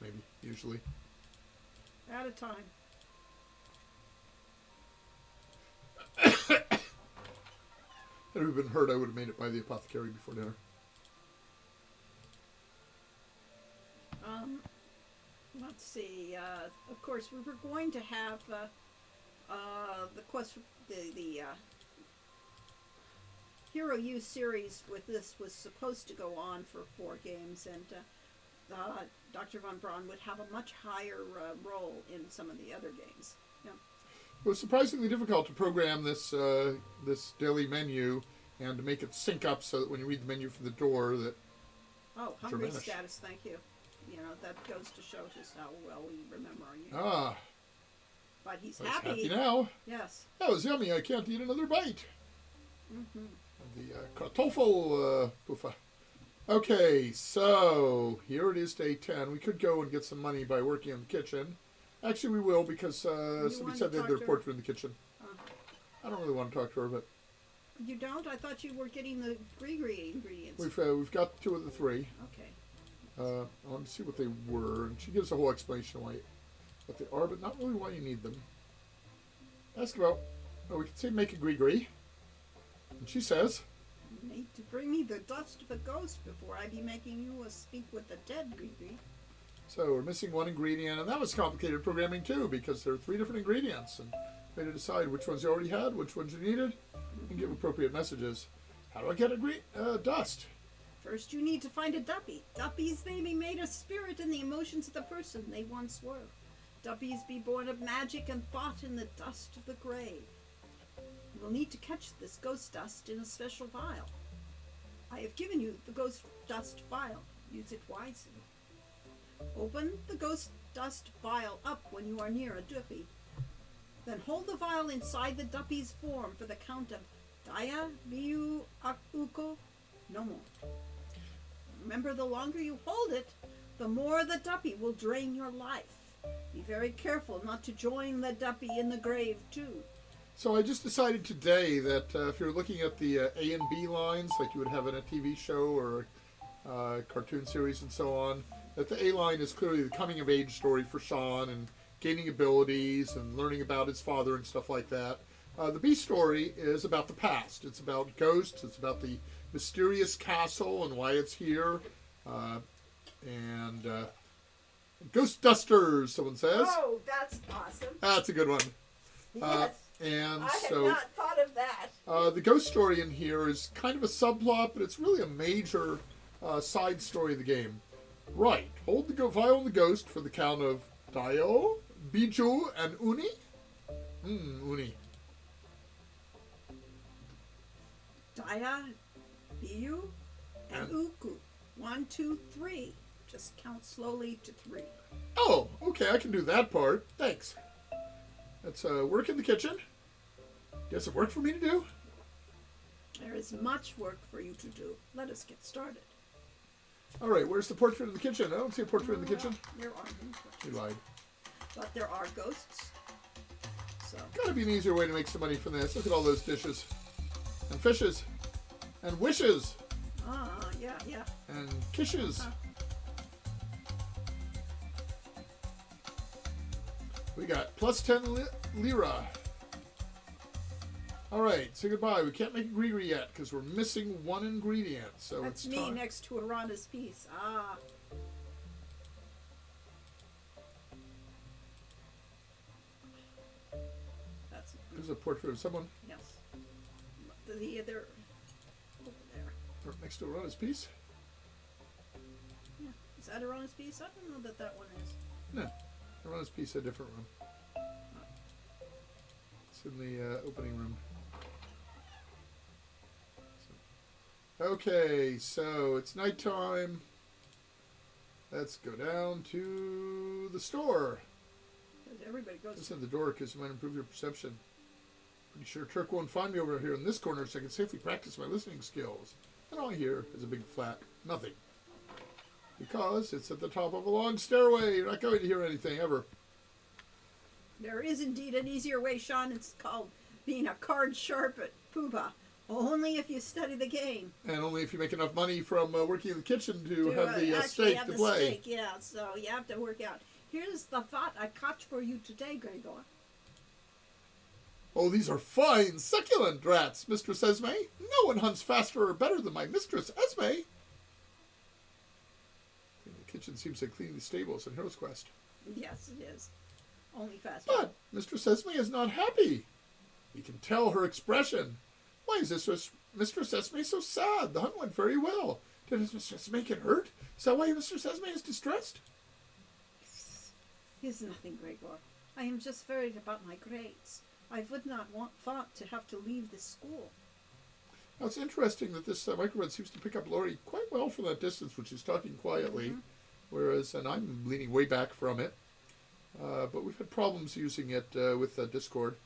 Maybe, usually. At a time. Had we been hurt, I would have made it by the apothecary before dinner. Let's see. Of course, we were going to have the quest, the Hero U series with this was supposed to go on for 4 games, and Dr. von Braun would have a much higher role in some of the other games. Yeah. It was surprisingly difficult to program this this daily menu and to make it sync up so that when you read the menu from the door that... Oh, hungry Germanish. status, thank you. You know, that goes to show just how well we remember our unit. Ah, But he's he's happy. happy now. Yes. That was yummy. I can't eat another bite. Mm-hmm. The Kartoffel Puffer. Okay, so here it is, day 10. We could go and get some money by working in the kitchen. Actually, we will because somebody want said to they had talk their to her? portrait in the kitchen. Uh, I don't really want to talk to her, but You don't? I thought you were getting the gree ingredients. we've got 2 of the 3. Okay. I want to see what they were, and she gives a whole explanation why what they are, but not really why you need them. Ask about, we could say make a gree. And she says, You need to bring me the dust of a ghost before I be making you a speak with the dead, gree. so we're missing 1 ingredient, and that was complicated programming too, because there are 3 different ingredients, and we had to decide which ones you already had, which ones you needed, and give appropriate messages. How do I get a green dust? First, you need to find a duppy. Duppies, they be made of spirit and the emotions of the person they once were. Duppies be born of magic and thought in the dust of the grave. You will need to catch this ghost dust in a special vial. I have given you the ghost dust vial. Use it wisely. Open the ghost dust vial up when you are near a duppy. Then hold the vial inside the duppy's form for the count of Daya, Biu, Akuko, no more. Remember, the longer you hold it, the more the duppy will drain your life. Be very careful not to join the duppy in the grave, too. So I just decided today that if you're looking at the A and B lines, like you would have in a TV show or a cartoon series and so on, that the A line is clearly the coming-of-age story for Sean and gaining abilities and learning about his father and stuff like that. The B story is about the past. It's about ghosts. It's about the mysterious castle and why it's here. And ghost dusters, someone says. Oh, that's awesome. That's a good one. Yes. And I had so not thought of that. the ghost story in here is kind of a subplot, but it's really a major side story of the game. Right. Hold the vial and the ghost for the count of Dio, Biju, and Uni. Uni. Daya, Biu, and Uku. 1, 2, 3. Just count slowly to 3. Oh, okay, I can do that part. Thanks. Let's work in the kitchen. Got some work for me to do? There is much work for you to do. Let us get started. All right, where's the portrait in the kitchen? I don't see a portrait in the kitchen. There are no portraits. You lied. But there are ghosts. So Gotta be an easier way to make some money from this. Look at all those dishes. And fishes. And wishes. yeah. And kishes. We got plus 10 lira. All right, say goodbye. We can't make a gree yet because we're missing one ingredient. So That's it's me time. next to Arana's piece. That's There's a portrait of someone yes. The other over there. right next to Rhoda's piece. Yeah. Is that Arana's piece? I don't know that one is. No, Rhoda's piece is a different room. It's in the opening room. Okay, so it's nighttime. Let's go down to the store. Everybody goes. Listen to the door because it might improve your perception. Pretty sure Turk won't find me over here in this corner so I can safely practice my listening skills. And all I hear is a big flat nothing. Because it's at the top of a long stairway. You're not going to hear anything ever. There is indeed an easier way, Sean. It's called being a card sharp at Poobah. Only if you study the game. And only if you make enough money from working in the kitchen to have the actually steak have to the play. Steak, yeah, so you have to work out. Here's the thought I caught for you today, Gregor. Oh, these are fine, succulent rats, Mistress Esme. No one hunts faster or better than my Mistress Esme. And the kitchen seems to clean the stables in Hero's Quest. Yes, it is. Only faster. But Mistress Esme is not happy. You can tell her expression. Why is this Mistress Esme so sad? The hunt went very well. Did Mistress Esme get hurt? Is that why Mistress Esme is distressed? It's nothing, Gregor. I am just worried about my grades. I would not thought to have to leave the school. Now, it's interesting that this microphone seems to pick up Lori quite well from that distance when she's talking quietly, whereas, and I'm leaning way back from it, but we've had problems using it with Discord.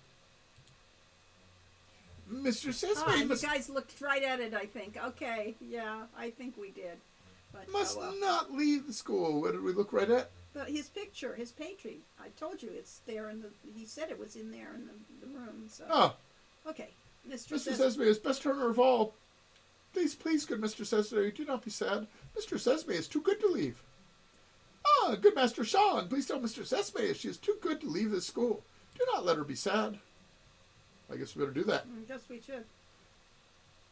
Mistress Esme You guys looked right at it, I think. Okay, yeah, I think we did. But, must well. not leave the school. What did we look right at? But his picture, his patron, I told you it's there in the. He said it was in there in the room. So. Ah, Okay, Mistress Esme is best hunter of all. Please, please, good Mistress Esme, do not be sad. Mistress Esme is too good to leave. Ah, good Master Sean, please tell Mistress Esme she is too good to leave this school. Do not let her be sad. I guess we better do that. I guess we should.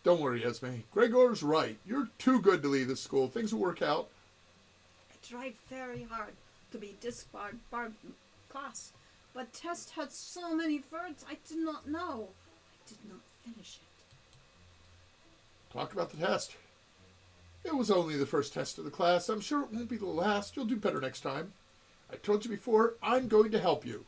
Don't worry, Esme. Gregor's right. You're too good to leave this school. Things will work out. I tried very hard to be disbarred in class, but test had so many words I did not know. I did not finish Talk about the test. It was only the first test of the class. I'm sure it won't be the last. You'll do better next time. I told you before, I'm going to help you.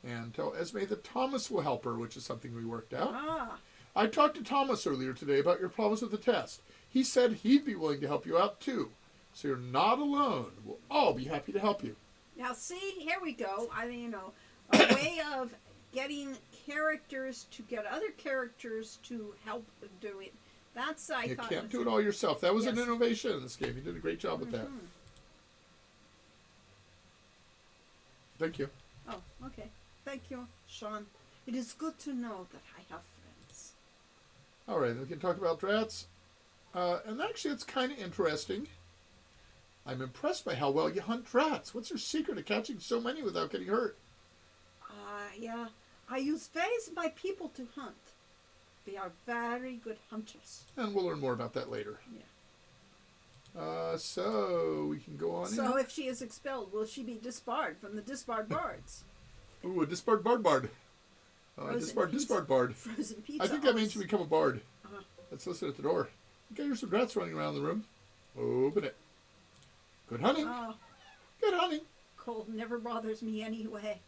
And tell Esme that Thomas will help her, which is something we worked out. Ah. I talked to Thomas earlier today about your problems with the test. He said he'd be willing to help you out too. So you're not alone. We'll all be happy to help you. Now, see, here we go. I mean, a way of getting characters to get other characters to help do it. That's, I You thought. can't do it all yourself. That was an Yes. innovation in this game. You did a great job with that. Thank you. Oh, okay. Thank you, Sean. It is good to know that I have friends. All right, we can talk about drats. And actually, it's kind of interesting. I'm impressed by how well you hunt drats. What's your secret of catching so many without getting hurt? Yeah. I use various of my people to hunt. They are very good hunters. And we'll learn more about that later. Yeah. So we can go on So in. if she is expelled, will she be disbarred from the disbarred bards? Ooh, a disbarred bard. Frozen Disbarred bard. Frozen pizza. I think that means you become a bard. Uh-huh. Let's listen at the door. Okay, here's some drats running around the room. Open it. Good hunting. Oh, Good hunting. cold never bothers me anyway.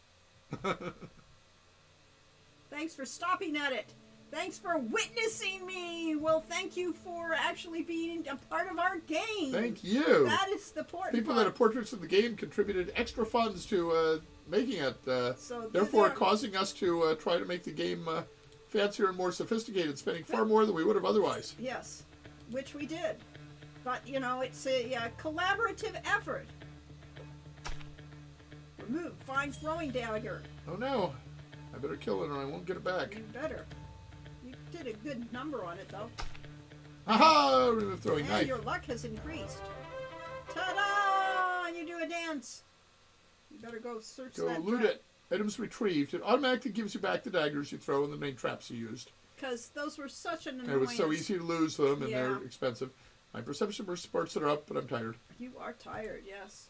Thanks for stopping at it. Thanks for witnessing me. Well, thank you for actually being a part of our game. Thank you. That is the important People part. that have portraits of the game contributed extra funds to making it, So therefore these are- causing us to try to make the game fancier and more sophisticated, spending far more than we would have otherwise. Yes, which we did. But, it's a collaborative effort. Remove, find throwing dagger. Oh no, I better kill it or I won't get it back. You better. You did a good number on it, though. Aha! Remove throwing And knife. your luck has increased. Ta-da! And you do a dance. You better go search Go that loot it. Items retrieved. It automatically gives you back the daggers you throw and the main traps you used. Because those were such an annoyance. And it was so easy to lose them, and they're Yeah. expensive. My perception reports are up, but I'm tired. You are tired, yes.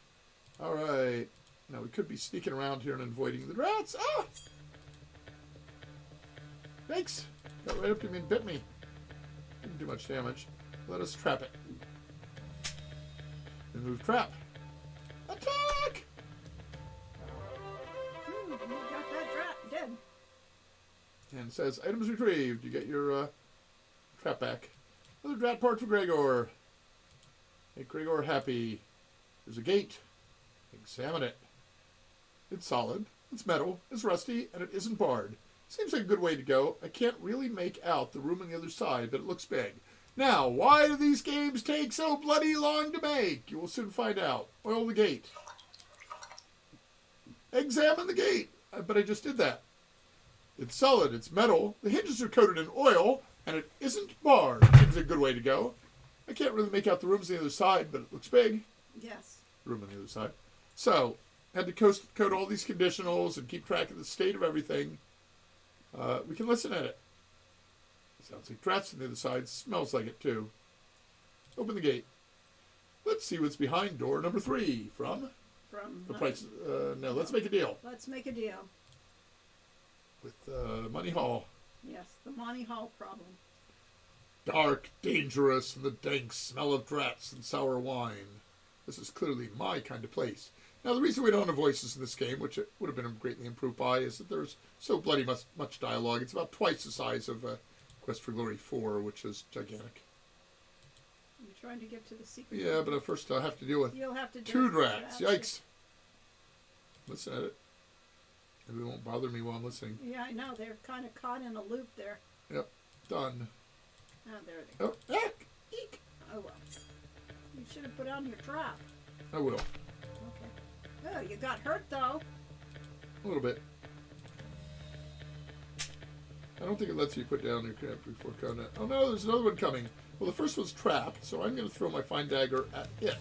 All right. Now we could be sneaking around here and avoiding the rats. Ah! Thanks. Got right up to me and bit me. Didn't do much damage. Let us trap it. Remove trap. Attack! You got that drat dead. And it says, items retrieved. You get your trap back. Another drat part for Gregor. Make Gregor happy. There's a gate. Examine it. It's solid. It's metal. It's rusty. And it isn't barred. Seems like a good way to go. I can't really make out the room on the other side, but it looks big. Now, why do these games take so bloody long to make? You will soon find out. Oil the gate. Examine the gate. But I just did that. It's solid. It's metal. The hinges are coated in oil, and it isn't barred. Seems like a good way to go. I can't really make out the rooms on the other side, but it looks big. Yes. Room on the other side. So, had to code all these conditionals and keep track of the state of everything. We can listen at it. Sounds like drats on the other side. Smells like it, too. Open the gate. Let's see what's behind door number 3 from From the price. No, let's make a deal Let's make a deal. with Money Hall. Yes, the Monty Hall problem. Dark, dangerous, and the dank smell of drats and sour wine. This is clearly my kind of place. Now, the reason we don't have voices in this game, which it would have been greatly improved by, is that there's so bloody much dialogue. It's about twice the size of Quest for Glory 4, which is gigantic. You're trying to get to the secret. Yeah, but at first I'll have to deal with You'll have to do 2 it. drats. Yikes. Listen at it. Maybe it won't bother me while I'm listening. Yeah, I know. They're kind of caught in a loop there. Yep. Done. Oh, there they go. Oh, eek, eek. Oh, well. You should have put on your trap. I will. Okay. Oh, you got hurt, though. A little bit. I don't think it lets you put down your crap before combat. Oh no, there's another one coming. Well, the first one's trapped, so I'm going to throw my fine dagger at it.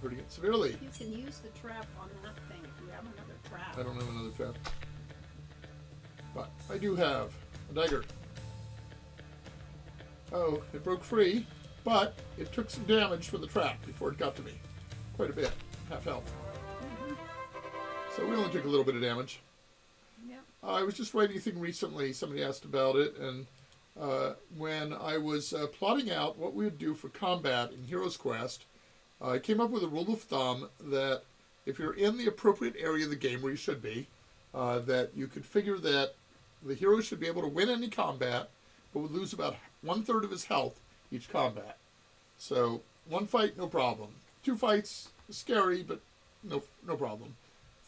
Hurting it severely. You can use the trap on that thing if you have another trap. I don't have another trap. But I do have a dagger. Oh, it broke free, but it took some damage from the trap before it got to me. Quite a bit. Half health. So we only took a little bit of damage. Yeah. I was just writing a thing recently. Somebody asked about it, and when I was plotting out what we would do for combat in Heroes Quest, I came up with a rule of thumb that if you're in the appropriate area of the game where you should be, that you could figure that the hero should be able to win any combat, but would lose about 1/3 of his health each combat. So 1 fight, no problem. 2 fights, scary, but no problem.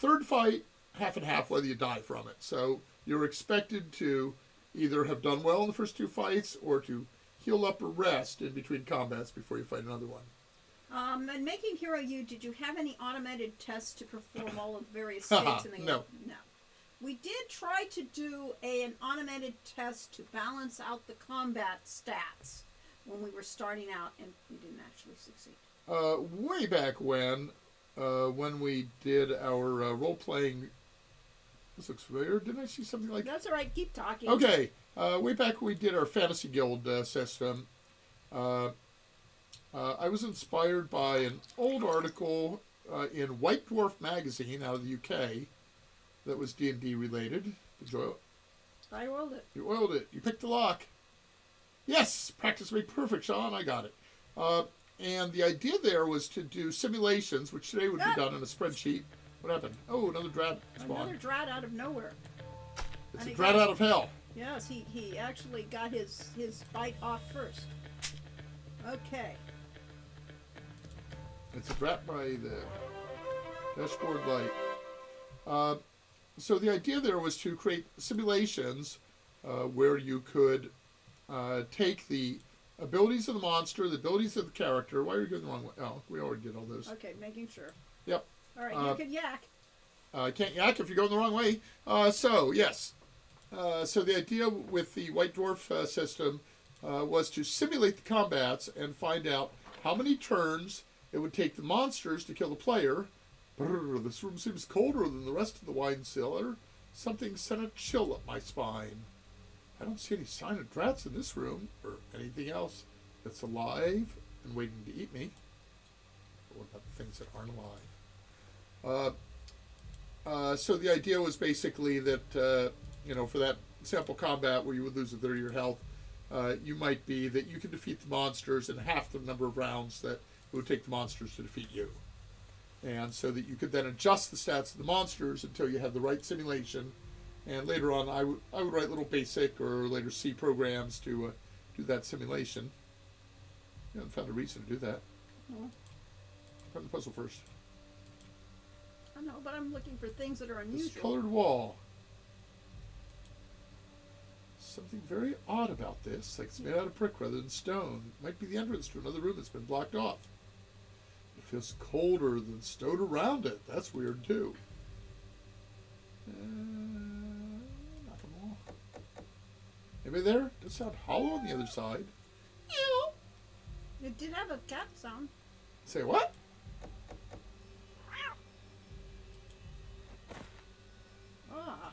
3rd fight, half and half whether you die from it. So you're expected to either have done well in the first 2 fights or to heal up or rest in between combats before you fight another one. And making Hero U, did you have any automated tests to perform all of the various states in the game? No. No. We did try to do an automated test to balance out the combat stats when we were starting out, and we didn't actually succeed. Way back when we did our role-playing... This looks familiar. Didn't I see something like... That's all right. Keep talking. Okay. Way back when we did our Fantasy Guild system, I was inspired by an old article in White Dwarf magazine out of the UK that was D&D related. Did you oil it? I oiled it. You oiled it. You picked the lock. Yes! Practice made perfect, Sean. I got it. And the idea there was to do simulations, which today would be done in a spreadsheet. What happened? Oh, another drat spawned. Another drat out of nowhere. It's a drat out of hell. Yes, he actually got his bite off first. Okay. It's a drat by the dashboard light. So the idea there was to create simulations where you could take the abilities of the monster, the abilities of the character. Why are you going the wrong way? Oh, we already did all those. Okay, making sure. Yep. All right, you can yak. Can't yak if you're going the wrong way. So, yes. So the idea with the White Dwarf system was to simulate the combats and find out how many turns it would take the monsters to kill the player. Brr, this room seems colder than the rest of the wine cellar. Something sent a chill up my spine. I don't see any sign of drats in this room, or anything else that's alive and waiting to eat me. But what about the things that aren't alive? So the idea was basically that, for that sample combat where you would lose a third of your health, you might be that you can defeat the monsters in half the number of rounds that it would take the monsters to defeat you. And so that you could then adjust the stats of the monsters until you had the right simulation. And later on, I would write little BASIC or later C programs to do that simulation. I haven't found a reason to do that. No. Find the puzzle first. I know, but I'm looking for things that are unusual. This colored wall. Something very odd about this, like it's made out of brick rather than stone. It might be the entrance to another room that's been blocked off. It feels colder than stone around it. That's weird too. Knock 'em all. Anybody there? Does sound hollow on the other side. Ew. It did have a cat sound. Say what? Ah.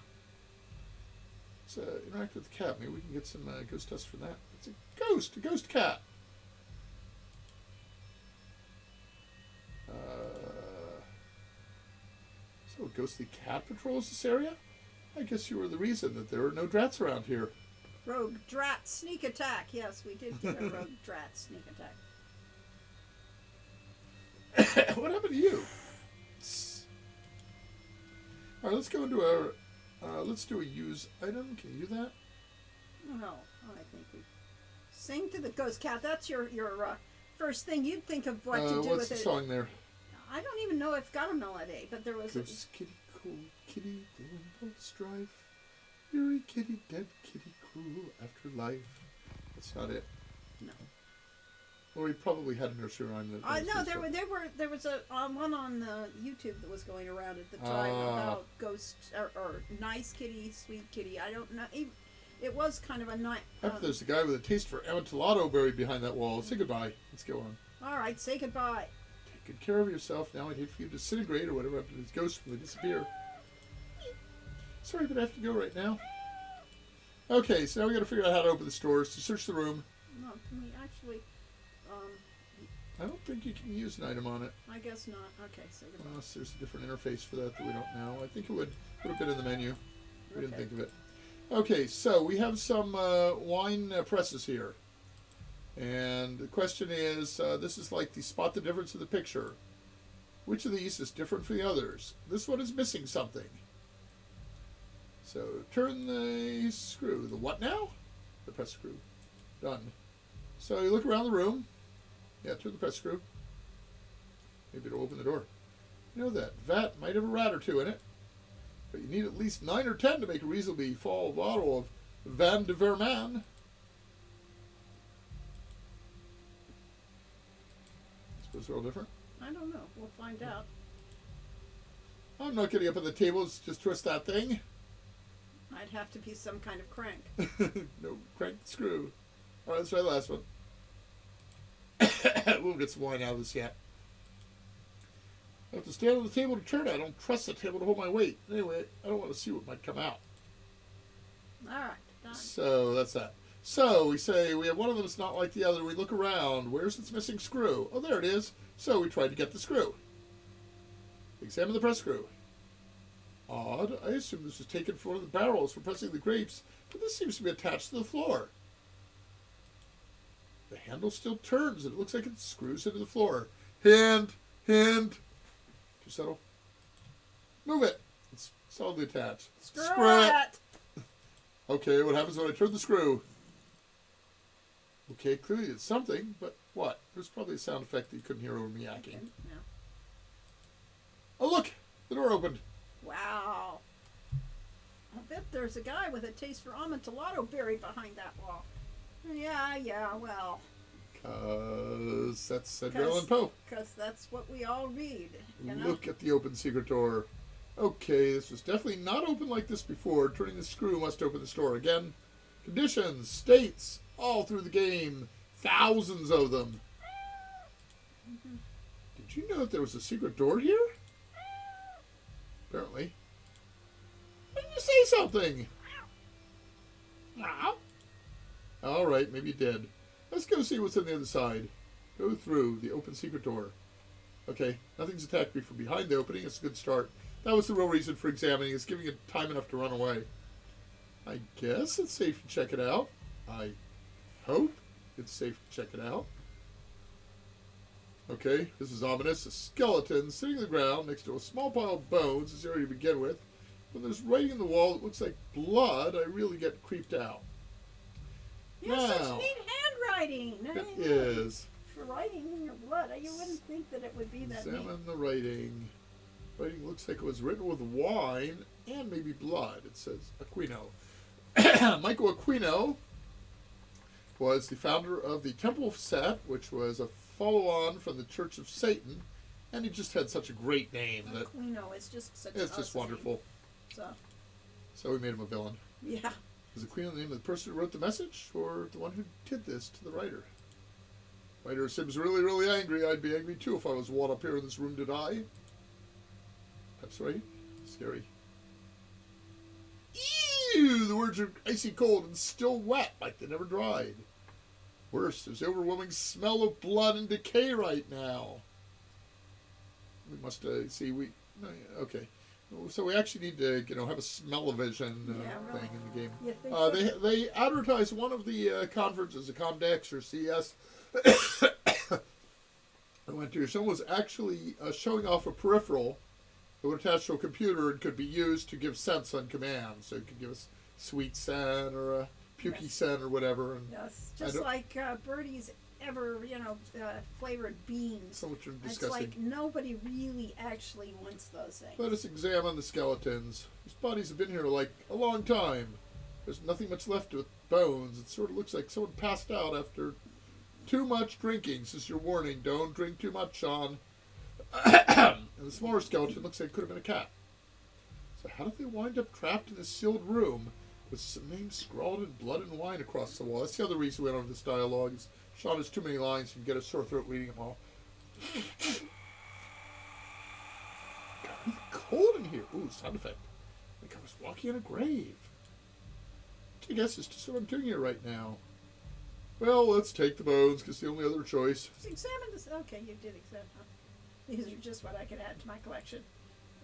Let's interact with the cat. Maybe we can get some ghost tests from that. It's a ghost cat. So a ghostly cat patrols this area? I guess you were the reason that there are no drats around here. Rogue drat sneak attack. Yes, we did get a rogue drat sneak attack. What happened to you? All right, let's go into our... let's do a use item. Can you do that? No, I think we... Sing to the ghost cat. That's your first thing. You'd think of what to do with it. What's the song there? I don't even know if it's got a melody, but there was... Ghost kitty, cool kitty, doing both strife. Fury kitty, dead kitty, cruel after life. That's not it. No. Well, we probably had a nursery rhyme that... no, there was a one on YouTube that was going around at the time about ghost or nice kitty, sweet kitty. I don't know. It was kind of a nice. There's a guy with a taste for amontillado buried behind that wall. Say goodbye. Let's go on. All right, say goodbye. Take good care of yourself. Now I'd hate for you to disintegrate or whatever happened to these ghosts when they disappear. Sorry, but I have to go right now. Okay, so now we got to figure out how to open the stores to search the room. No, can we actually? I don't think you can use an item on it. I guess not. Okay, say goodbye. Unless there's a different interface for that we don't know. I think it would have been in the menu. We didn't think of it. Okay, so we have some wine presses here. And the question is, this is like the spot the difference in the picture. Which of these is different from the others? This one is missing something. So turn the screw. The what now? The press screw. Done. So you look around the room. Yeah, turn the press screw. Maybe it'll open the door. You know that vat might have a rat or two in it. But you need at least 9 or 10 to make a reasonably full bottle of Van de Verman. I suppose they're all different. I don't know. We'll find out. I'm not getting up on the table. Just twist that thing. I'd have to be some kind of crank. No, crank the screw. All right, let's try the last one. We'll get some wine out of this yet. I have to stand on the table to turn it. I don't trust the table to hold my weight. Anyway, I don't want to see what might come out. All right, done. So that's that. So we say we have one of them that's not like the other. We look around. Where's its missing screw? Oh, there it is. So we tried to get the screw. Examine the press screw. Odd. I assume this was taken from one of the barrels for pressing the grapes, but this seems to be attached to the floor. The handle still turns, and it looks like it screws into the floor. Hand. Too subtle. Move it. It's solidly attached. Screw it. Okay, what happens when I turn the screw? Okay, clearly it's something, but what? There's probably a sound effect that you couldn't hear over me yakking. Okay, yeah. Oh, look! The door opened. Wow. I bet there's a guy with a taste for amontillado buried behind that wall. Yeah, well. Because that's Edgar Allan Poe. Because that's what we all read. You know? Look at the open secret door. Okay, this was definitely not open like this before. Turning the screw must open the door again. Conditions, states, all through the game. Thousands of them. Mm-hmm. Did you know that there was a secret door here? Apparently. Why didn't you say something? Meow. All right, maybe you did. Let's go see what's on the other side. Go through the open secret door. Okay, nothing's attacked me from behind the opening. It's a good start. That was the real reason for examining. It's giving it time enough to run away. I guess it's safe to check it out. I hope it's safe to check it out. Okay, this is ominous. A skeleton sitting on the ground next to a small pile of bones is the area to begin with. When there's writing in the wall that looks like blood, I really get creeped out. You have such neat handwriting. It is. For writing in your blood, you wouldn't think that it would be that neat. Examine the writing. Writing looks like it was written with wine and maybe blood. It says Aquino. Michael Aquino was the founder of the Temple of Set, which was a follow-on from the Church of Satan, and he just had such a great name that Aquino is just such. It's just wonderful. So we made him a villain. Yeah. Is Aquino the name of the person who wrote the message, or the one who did this to the writer? Writer seems really, really angry. I'd be angry too if I was walled up here in this room to die. That's right. Scary. Ew! The words are icy cold and still wet, like they never dried. Worse, there's the overwhelming smell of blood and decay right now. We must see. Okay. So we actually need to, have a smell-o-vision thing in the game. You think so? They advertised one of the conferences, the Comdex or CS. I went to. Someone was actually showing off a peripheral that would attach to a computer and could be used to give scents on command. So it could give us sweet scent or a pukey scent or whatever. And yes, just like Birdie's ever, flavored beans. So much disgusting. It's like nobody really actually wants those things. Let us examine the skeletons. These bodies have been here like a long time. There's nothing much left with bones. It sort of looks like someone passed out after too much drinking. This is your warning. Don't drink too much, Sean. And the smaller skeleton looks like it could have been a cat. So how did they wind up trapped in this sealed room with some names scrawled in blood and wine across the wall? That's the other reason we don't have this dialogue. Is Sean has too many lines and get a sore throat reading them all. Got really cold in here. Ooh, sound effect. Like I was walking in a grave. I guess it's just what I'm doing here right now. Well, let's take the bones, because the only other choice. Examine this. Okay, you did examine. These are just what I could add to my collection.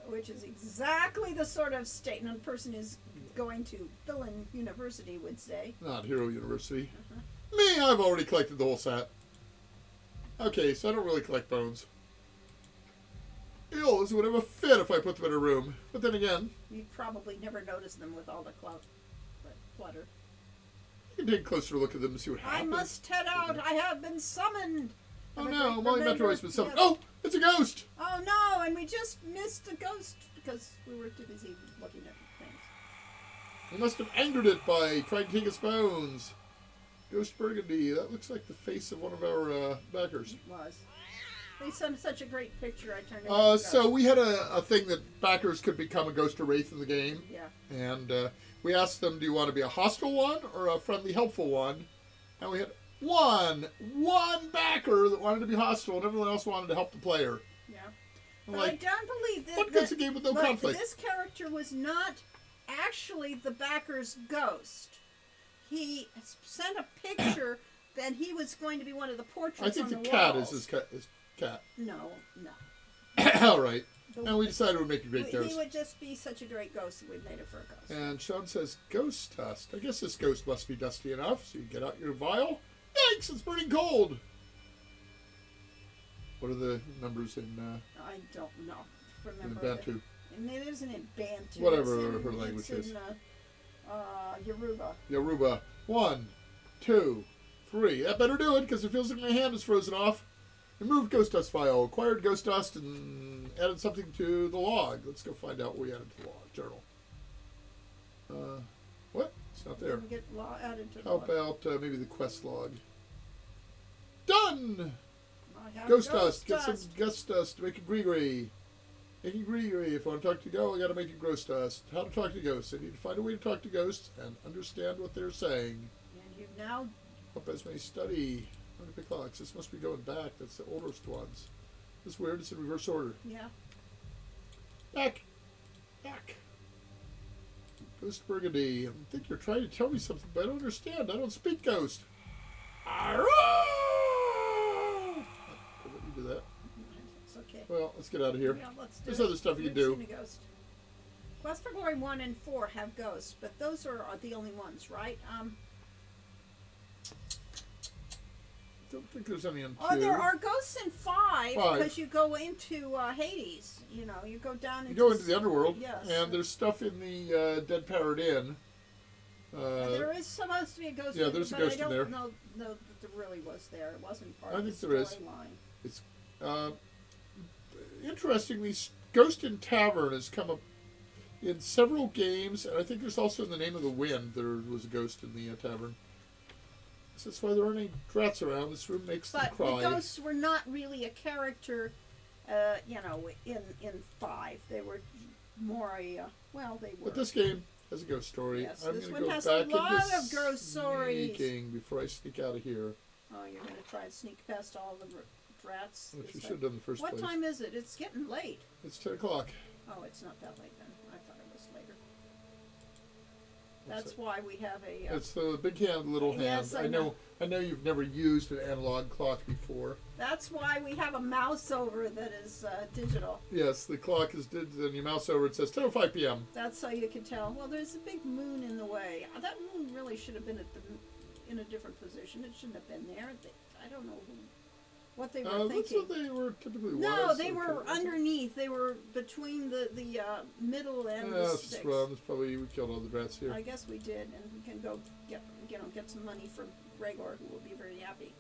which is exactly the sort of statement a person who's going to Philin University would say. Not Hero University. Uh-huh. Me, I've already collected the whole set. Okay, so I don't really collect bones. Eels would have a fit if I put them in a room. But then again, You'd probably never notice them with all the clutter. you can take a closer look at them and see what happens. I must head out. I have been summoned. Oh And no, I Molly remember- Metroid's been summoned. yes. Oh, it's a ghost! Oh no, and we just missed the ghost because we were too busy looking at things. We must have angered it by trying to take its bones. Ghost Burgundy. That looks like the face of one of our backers. It was. They sent such a great picture. I turned it into So we had a thing that backers could become a ghost or wraith in the game. Yeah. And we asked them, do you want to be a hostile one or a friendly, helpful one? And we had one backer that wanted to be hostile and everyone else wanted to help the player. Yeah. I'm But like, I don't believe that. what good's a game with no but conflict? This character was not actually the backer's ghost. He sent a picture that he was going to be one of the portraits I think on the the cat walls. is his cat. No. All right. The- And we decided we'd make a great He ghost. would just be such a great ghost that we made it for a ghost. And Sean says, ghost dust. I guess this ghost must be dusty enough, so you get out your vial. Yikes, it's burning cold. What are the numbers in I don't know. Remember Bantu? And it isn't in Bantu. Whatever it's in, her language it's is. in, Yoruba. Yoruba. 1, 2, 3. That better do it, because it feels like my hand is frozen off. Removed ghost dust file. Acquired ghost dust and added something to the log. Let's go find out what we added to the log. Journal. What? It's not there. Didn't get added to the How log. about maybe the quest log? Done! I have Ghost dust. Get some ghost dust to make a gree-gree. Making gree-gree. If I want to talk to Go, I got to make a ghost dust. How to talk to ghosts. I need to find a way to talk to ghosts and understand what they're saying. And you now Up as may study. How to pick clocks. This must be going back. That's the oldest ones. This is weird. It's in reverse order. yeah. Back. Ghost Burgundy. I think you're trying to tell me something, but I don't understand. I don't speak ghost. Arrgh! I'll let you do that. It's okay. Well, let's get out of here. Yeah, let's do There's it. other stuff you can We've do. seen a ghost. Quest for Glory 1 and 4 have ghosts, but those are the only ones, right? Don't think there's any on 2. Oh, there are ghosts in 5 5. because you go into Hades. You know, you go down You into go into the underworld, Yes. and there's stuff in the Dead Parrot Inn. There is supposed to be a ghost. yeah, there's a but ghost I in don't there. know that there really was there. It wasn't part I of think the there is. storyline. Interestingly, Ghost in Tavern has come up in several games, and I think there's also in the Name of the Wind there was a ghost in the tavern. So that's why there aren't any drats around. This room makes them But cry. the ghosts were not really a character, in 5. They were more they were. But this game has a ghost story. Yes, I'm this going one to go has a back lot into of ghost stories. sneaking before I sneak out of here, Oh, you're going to try and sneak past all the drats? which we Is should have that- done in the first What place. time is it? It's getting late. It's 10 o'clock. Oh, it's not that late then. I thought it was later. What's That's that? why we have a. It's the big hand, little hand. Yes, I know. I know you've never used an analog clock before. That's why we have a mouse over that is digital. Yes, the clock is digital, and you mouse over, it says 10:05 p.m. That's how you can tell. Well, there's a big moon in the way. That moon really should have been in a different position. It shouldn't have been there. I don't know what they were That's thinking. what they were typically No, was. they were Okay. underneath. They were between the middle and the That's sticks. wrong. That's probably we killed all the rats here. I guess we did, and we can go get some money from Gregor, who will be very happy.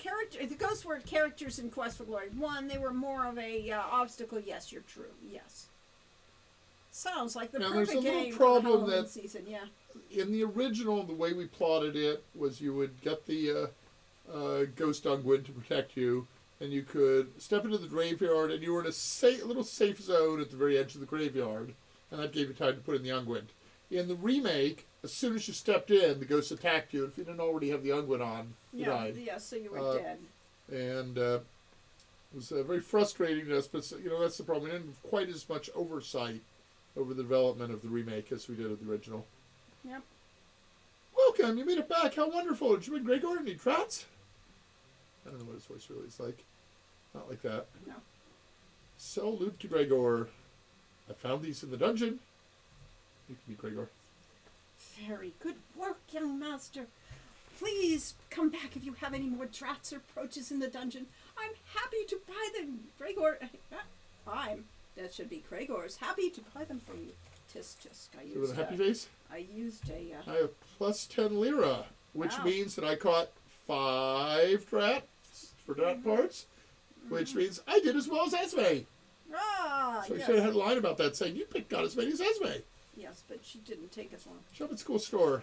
The ghosts were characters in Quest for Glory 1. They were more of a obstacle. Yes, you're true. Yes. Sounds like the Now, there's perfect a little game for problem the Halloween that- season. Yeah. In the original, the way we plotted it was you would get the ghost unguent to protect you, and you could step into the graveyard, and you were in a little safe zone at the very edge of the graveyard, and that gave you time to put in the unguent. In the remake, as soon as you stepped in, the ghost attacked you. If you didn't already have the unguent on, you died. Yeah. So you were dead. And it was very frustrating to us, but that's the problem. We didn't have quite as much oversight over the development of the remake as we did of the original. Yep. Welcome, you made it back. How wonderful. Did you bring Gregor any trats? I don't know what his voice really is like. Not like that. No. Sell loot to Gregor. I found these in the dungeon. You can be Gregor. Very good work, young master. Please come back if you have any more draughts or approaches in the dungeon. I'm happy to buy them. Gregor, that should be Gregor's. Happy to buy them for you. Tisk tisk. So with a happy face? I used a... I have plus 10 lira, which Wow. means that I caught 5 drats for drat parts, which means I did as well as Esme. Ah, So I yes. should have had a line about that saying, you got as many as Esme. Yes, but she didn't take as long. Shop at school store.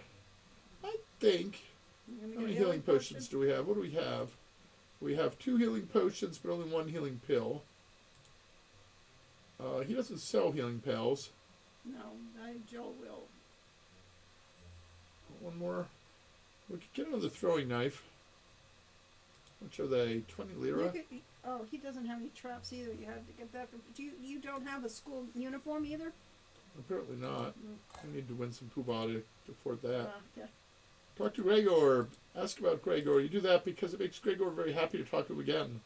I think. You're gonna How get many a healing potions do we have? What do we have? We have 2 healing potions, but only 1 healing pill. He doesn't sell healing pills. No, Joel will. One more. We could get another throwing knife. Which are they? 20 lira? He doesn't have any traps either. You have to get that from... You don't have a school uniform either? Apparently not. I need to win some poobah to afford that. Yeah. Talk to Gregor. Ask about Gregor. You do that because it makes Gregor very happy to talk to him again.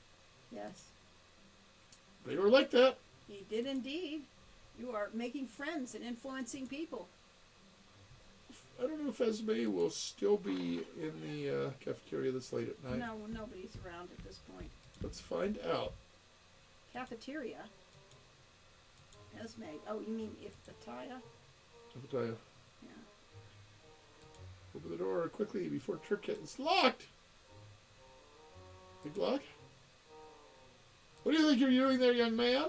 Yes. Gregor liked that. He did indeed. You are making friends and influencing people. I don't know if Esme will still be in the cafeteria this late at night. No, nobody's around at this point. Let's find out. Cafeteria? Esme. Oh, you mean Iftataya? I'll tell you. Yeah. Open the door quickly before Turk gets... It's locked! Big lock? What do you think you're doing there, young man?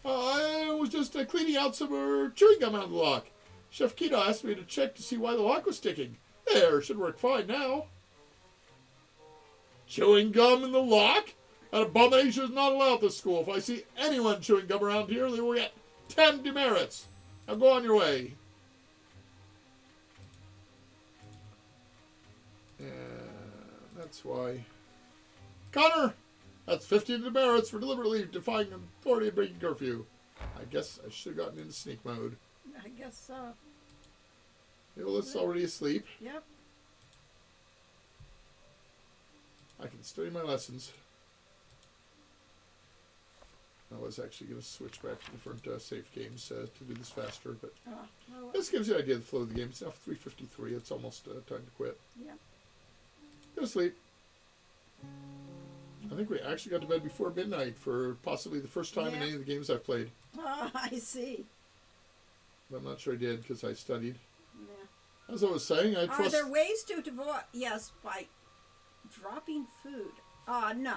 I was just cleaning out some chewing gum out of the lock. Chef Kita asked me to check to see why the lock was sticking. There, should work fine now. Chewing gum in the lock? That abomination is not allowed at this school. If I see anyone chewing gum around here, they will get 10 demerits. Now go on your way. And that's why. Connor! That's 15 demerits for deliberately defying authority and breaking curfew. I guess I should have gotten into sneak mode. I guess so. Violet's already asleep. Yep. I can study my lessons. I was actually going to switch back to different save games to do this faster, but this gives you an idea of the flow of the game. It's now 3:53. It's almost time to quit. Yeah. Go to sleep. I think we actually got to bed before midnight for possibly the first time in any of the games I've played. Oh, I see. But I'm not sure I did because I studied. Yeah. As I was saying, I trust... Are there ways to avoid... Yes, by dropping food. No.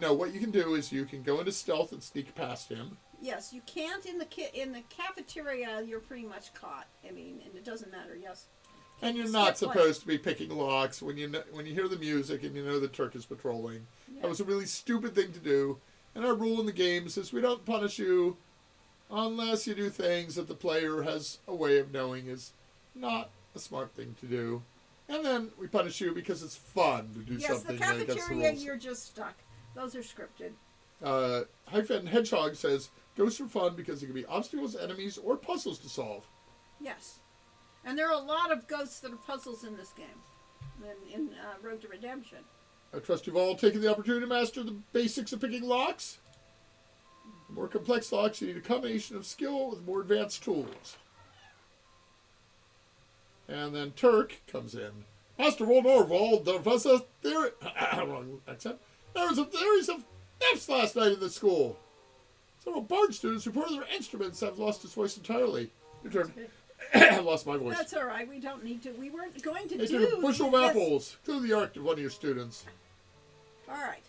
No, what you can do is you can go into stealth and sneak past him. Yes, you can't in the cafeteria. You're pretty much caught. I mean, and it doesn't matter. Yes. And you're not supposed to be picking locks when you hear the music and you know the Turk is patrolling. Yeah. That was a really stupid thing to do. And our rule in the game is we don't punish you unless you do things that the player has a way of knowing is not a smart thing to do. And then we punish you because it's fun to do something against the rules. Yes, the cafeteria, you're just stuck. Those are scripted. Hyphen Hedgehog says, ghosts are fun because it can be obstacles, enemies, or puzzles to solve. Yes. And there are a lot of ghosts that are puzzles in this game, in Road to Redemption. I trust you've all taken the opportunity to master the basics of picking locks. For more complex locks, you need a combination of skill with more advanced tools. And then Turk comes in. Master von Orvald, there was a theory... wrong accent. There was a theories of thefts last night in the school. Several Bard students reported their instruments have lost its voice entirely. Your turn. I lost my voice. That's all right. We don't need to. We weren't going to They do took a bushel of apples. Clear the arc of one of your students. All right.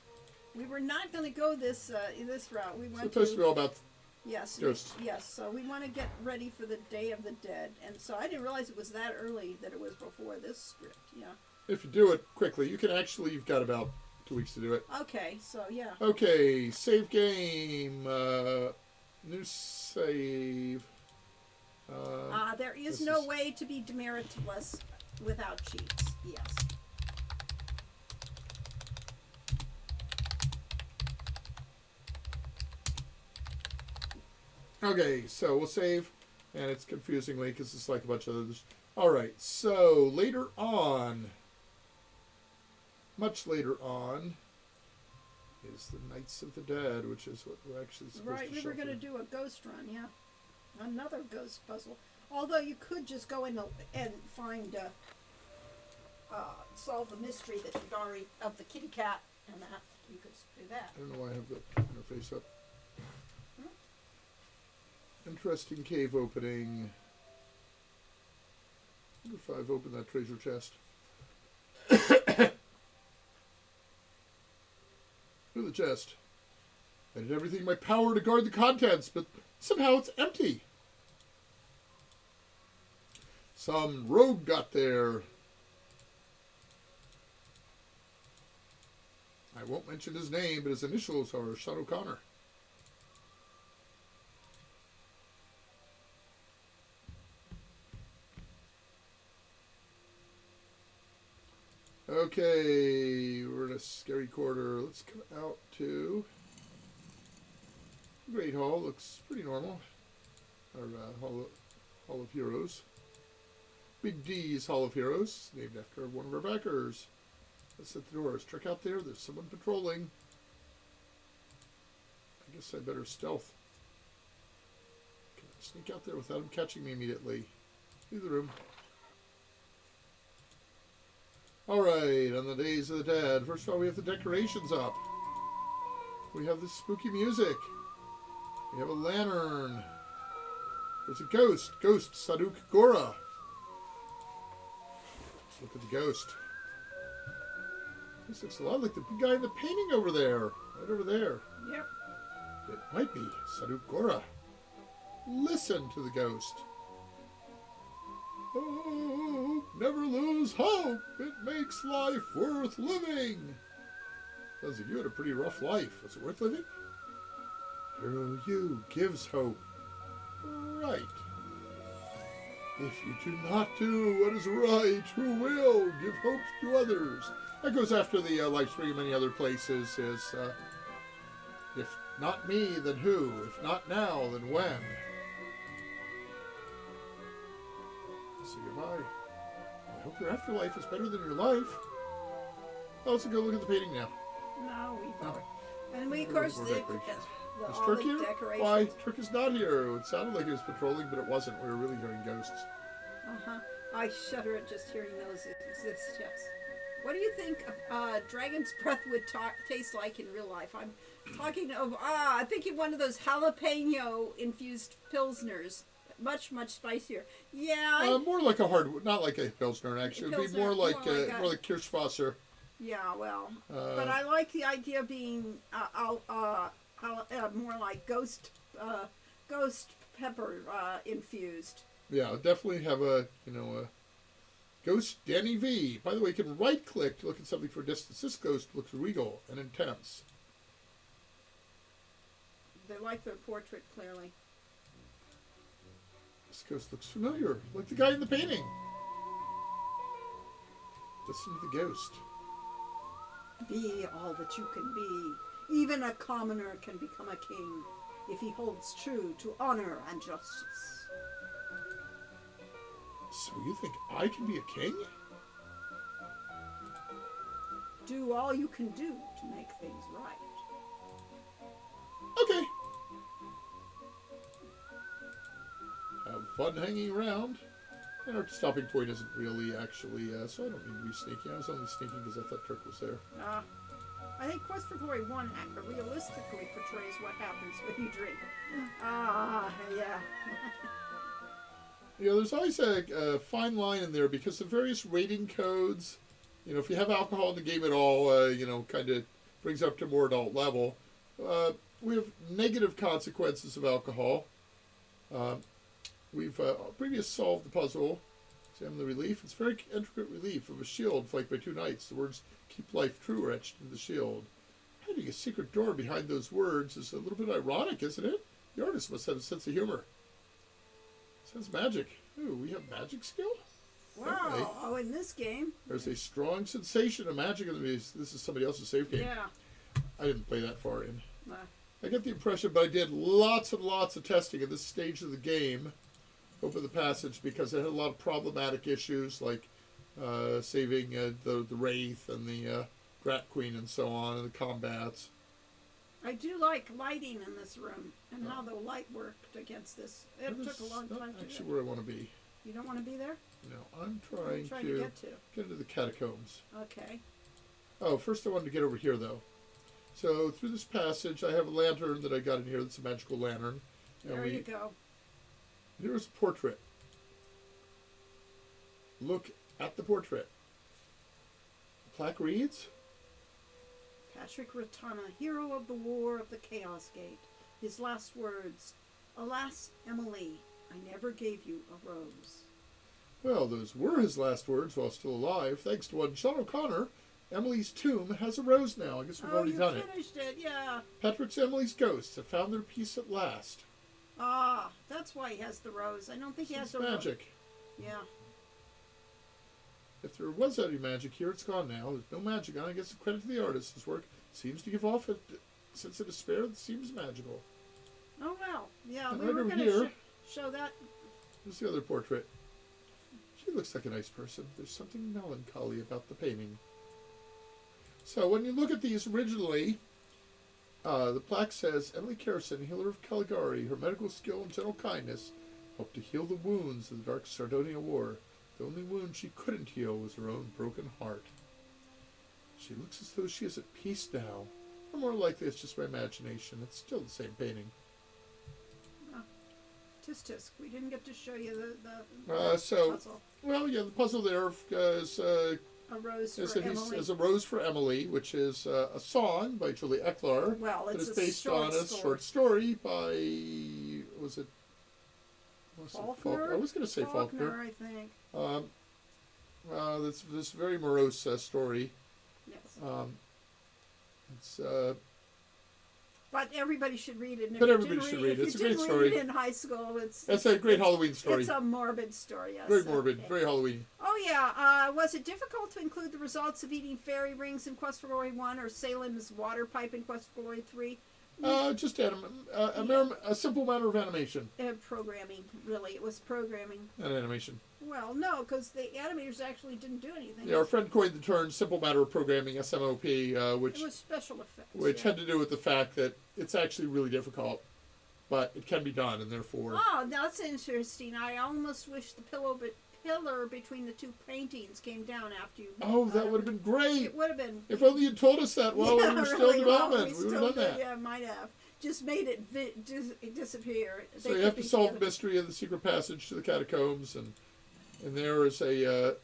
We were not going to go this route. We went It's supposed to be all about yes, ghosts. yes. So we want to get ready for the Day of the Dead, and so I didn't realize it was that early. That it was before this script. Yeah. If you do it quickly, you can actually. You've got about 2 weeks to do it. Okay. So yeah. Okay. Save game. New save. There is no way to be demeritless without cheats. Yes. Okay, so we'll save, and it's confusingly because it's like a bunch of others. All right, so later on, much later on, is the Knights of the Dead, which is what we're actually supposed Right, to we were going to do a ghost run, yeah. Another ghost puzzle. Although you could just go in and find, solve the mystery that you'd already, of the kitty cat and that. You could do that. I don't know why I have the interface up. Interesting cave opening. I wonder if I've opened that treasure chest. Look at the chest. I did everything in my power to guard the contents, but somehow it's empty. Some rogue got there. I won't mention his name, but his initials are Sean O'Connor. Okay, we're in a scary quarter. Let's come out to Great Hall. Looks pretty normal. Our Hall of Heroes. Big D's Hall of Heroes, named after one of our backers. Let's hit the doors. Check out there. There's someone patrolling. I guess I better stealth. Can I sneak out there without him catching me immediately? Leave the room. Alright, on the Days of the Dead. First of all, we have the decorations up. We have the spooky music. We have a lantern. There's a ghost. Ghost Saduk Gora. Let's look at the ghost. This looks a lot like the big guy in the painting over there. Right over there. Yep. It might be Saduk Gora. Listen to the ghost. Oh, never lose hope. It makes life worth living. Sounds like you had a pretty rough life. Was it worth living? Hero you gives hope. Right. If you do not do what is right, who will give hope to others? That goes after the live stream and many other places is, if not me, then who? If not now, then when? Say goodbye. I hope your afterlife is better than your life. Let's go look at the painting now. No, we don't. And we, of course, Is all Turk the here? decorations. Why? Turk is not here. It sounded like he was patrolling, but it wasn't. We were really hearing ghosts. Uh-huh. I shudder at just hearing those exist, yes. What do you think dragon's breath would taste like in real life? I'm talking of, I'm thinking one of those jalapeno-infused pilsners. Much, much spicier. Yeah. More like a hard, not like a Pilsner, actually. It would be more like Kirschwasser. Yeah, well. But I like the idea of being more like ghost pepper infused. Yeah, I'll definitely have a ghost Danny V. By the way, you can right-click to look at something for distance. This ghost looks regal and intense. They like their portrait, clearly. This ghost looks familiar, like the guy in the painting. Listen to the ghost. Be all that you can be. Even a commoner can become a king if he holds true to honor and justice. So you think I can be a king? Do all you can do to make things right. Okay. Have fun hanging around. And our stopping point isn't really actually, so I don't mean to be sneaky. I was only sneaking because I thought Turk was there. I think Quest for Glory 1 realistically portrays what happens when you drink. Yeah. Yeah, there's always a fine line in there because the various rating codes, if you have alcohol in the game at all, kind of brings up to more adult level. We have negative consequences of alcohol. We've previously solved the puzzle. Examine the relief. It's a very intricate relief of a shield flanked by two knights. The words "Keep life true" are etched into the shield. Hiding a secret door behind those words is a little bit ironic, isn't it? The artist must have a sense of humor. Sounds magic. Ooh, we have magic skill? Wow. Okay. Oh, in this game. There's a strong sensation of magic in the music. This is somebody else's save game. Yeah. I didn't play that far in. Nah. I get the impression, but I did lots and lots of testing at this stage of the game. Open the passage because it had a lot of problematic issues like saving the Wraith and the Rat Queen and so on, and the combats. I do like lighting in this room and how the light worked against this. It took a long time to actually do. where I want to be. You don't want to be there? No, I'm What are you trying to get into the catacombs. Okay. Oh, first I wanted to get over here, though. So through this passage, I have a lantern that I got in here. That's a magical lantern. There you go. Here's a portrait. Look at the portrait. The plaque reads, Patrick Ratana, hero of the War of the Chaos Gate. His last words, "Alas, Emily, I never gave you a rose." well, those were his last words while still alive. Thanks to one Sean O'Connor, Emily's tomb has a rose now. I guess we've already done it. Oh, you finished it, yeah. Patrick's Emily's ghosts have found their peace at last. Ah, that's why he has the rose. I don't think he has the magic. Rose. Yeah. If there was any magic here, it's gone now. There's no magic on it. I guess the credit to the artist. His work seems to give off a sense of despair that seems magical. Oh, well. Yeah, And we right were over going here, to show that. Here's the other portrait. She looks like a nice person. There's something melancholy about the painting. So when you look at these originally, the plaque says, Emily Carson, healer of Caligari, her medical skill and gentle kindness helped to heal the wounds of the Dark Sardonia War. The only wound she couldn't heal was her own broken heart. She looks as though she is at peace now. Or more likely it's just my imagination. It's still the same painting. Tisk. We didn't get to show you the puzzle. Well, yeah, the puzzle there is a rose for Emily. Is a rose for Emily, which is a song by Julie Ecklar. Well, it's that is based on a short story by Faulkner? I was going to say Faulkner. I think. That's this very morose story. Yes. It's but everybody should read it. But everybody should read it. It's a great story. Read it in high school, it's a great Halloween story. It's a morbid story. Yes. Very morbid. Very Halloween. Oh yeah. Was it difficult to include the results of eating fairy rings in Quest for Glory 1 or Salem's water pipe in Quest for Glory 3? Just a simple matter of animation. Programming, really. It was programming. And animation. Well, no, because the animators actually didn't do anything. Yeah, our friend coined the term simple matter of programming, SMOP, which... It was special effects. Which had to do with the fact that it's actually really difficult, but it can be done, and therefore... Oh, that's interesting. I almost wish the pillar between the two paintings came down after you... Oh, that would have been great! It would have been... If only you'd told us that while we were still in development. We would have done that. Yeah, might have. Just made it disappear. So you have to solve the mystery of the secret passage to the catacombs, and there is a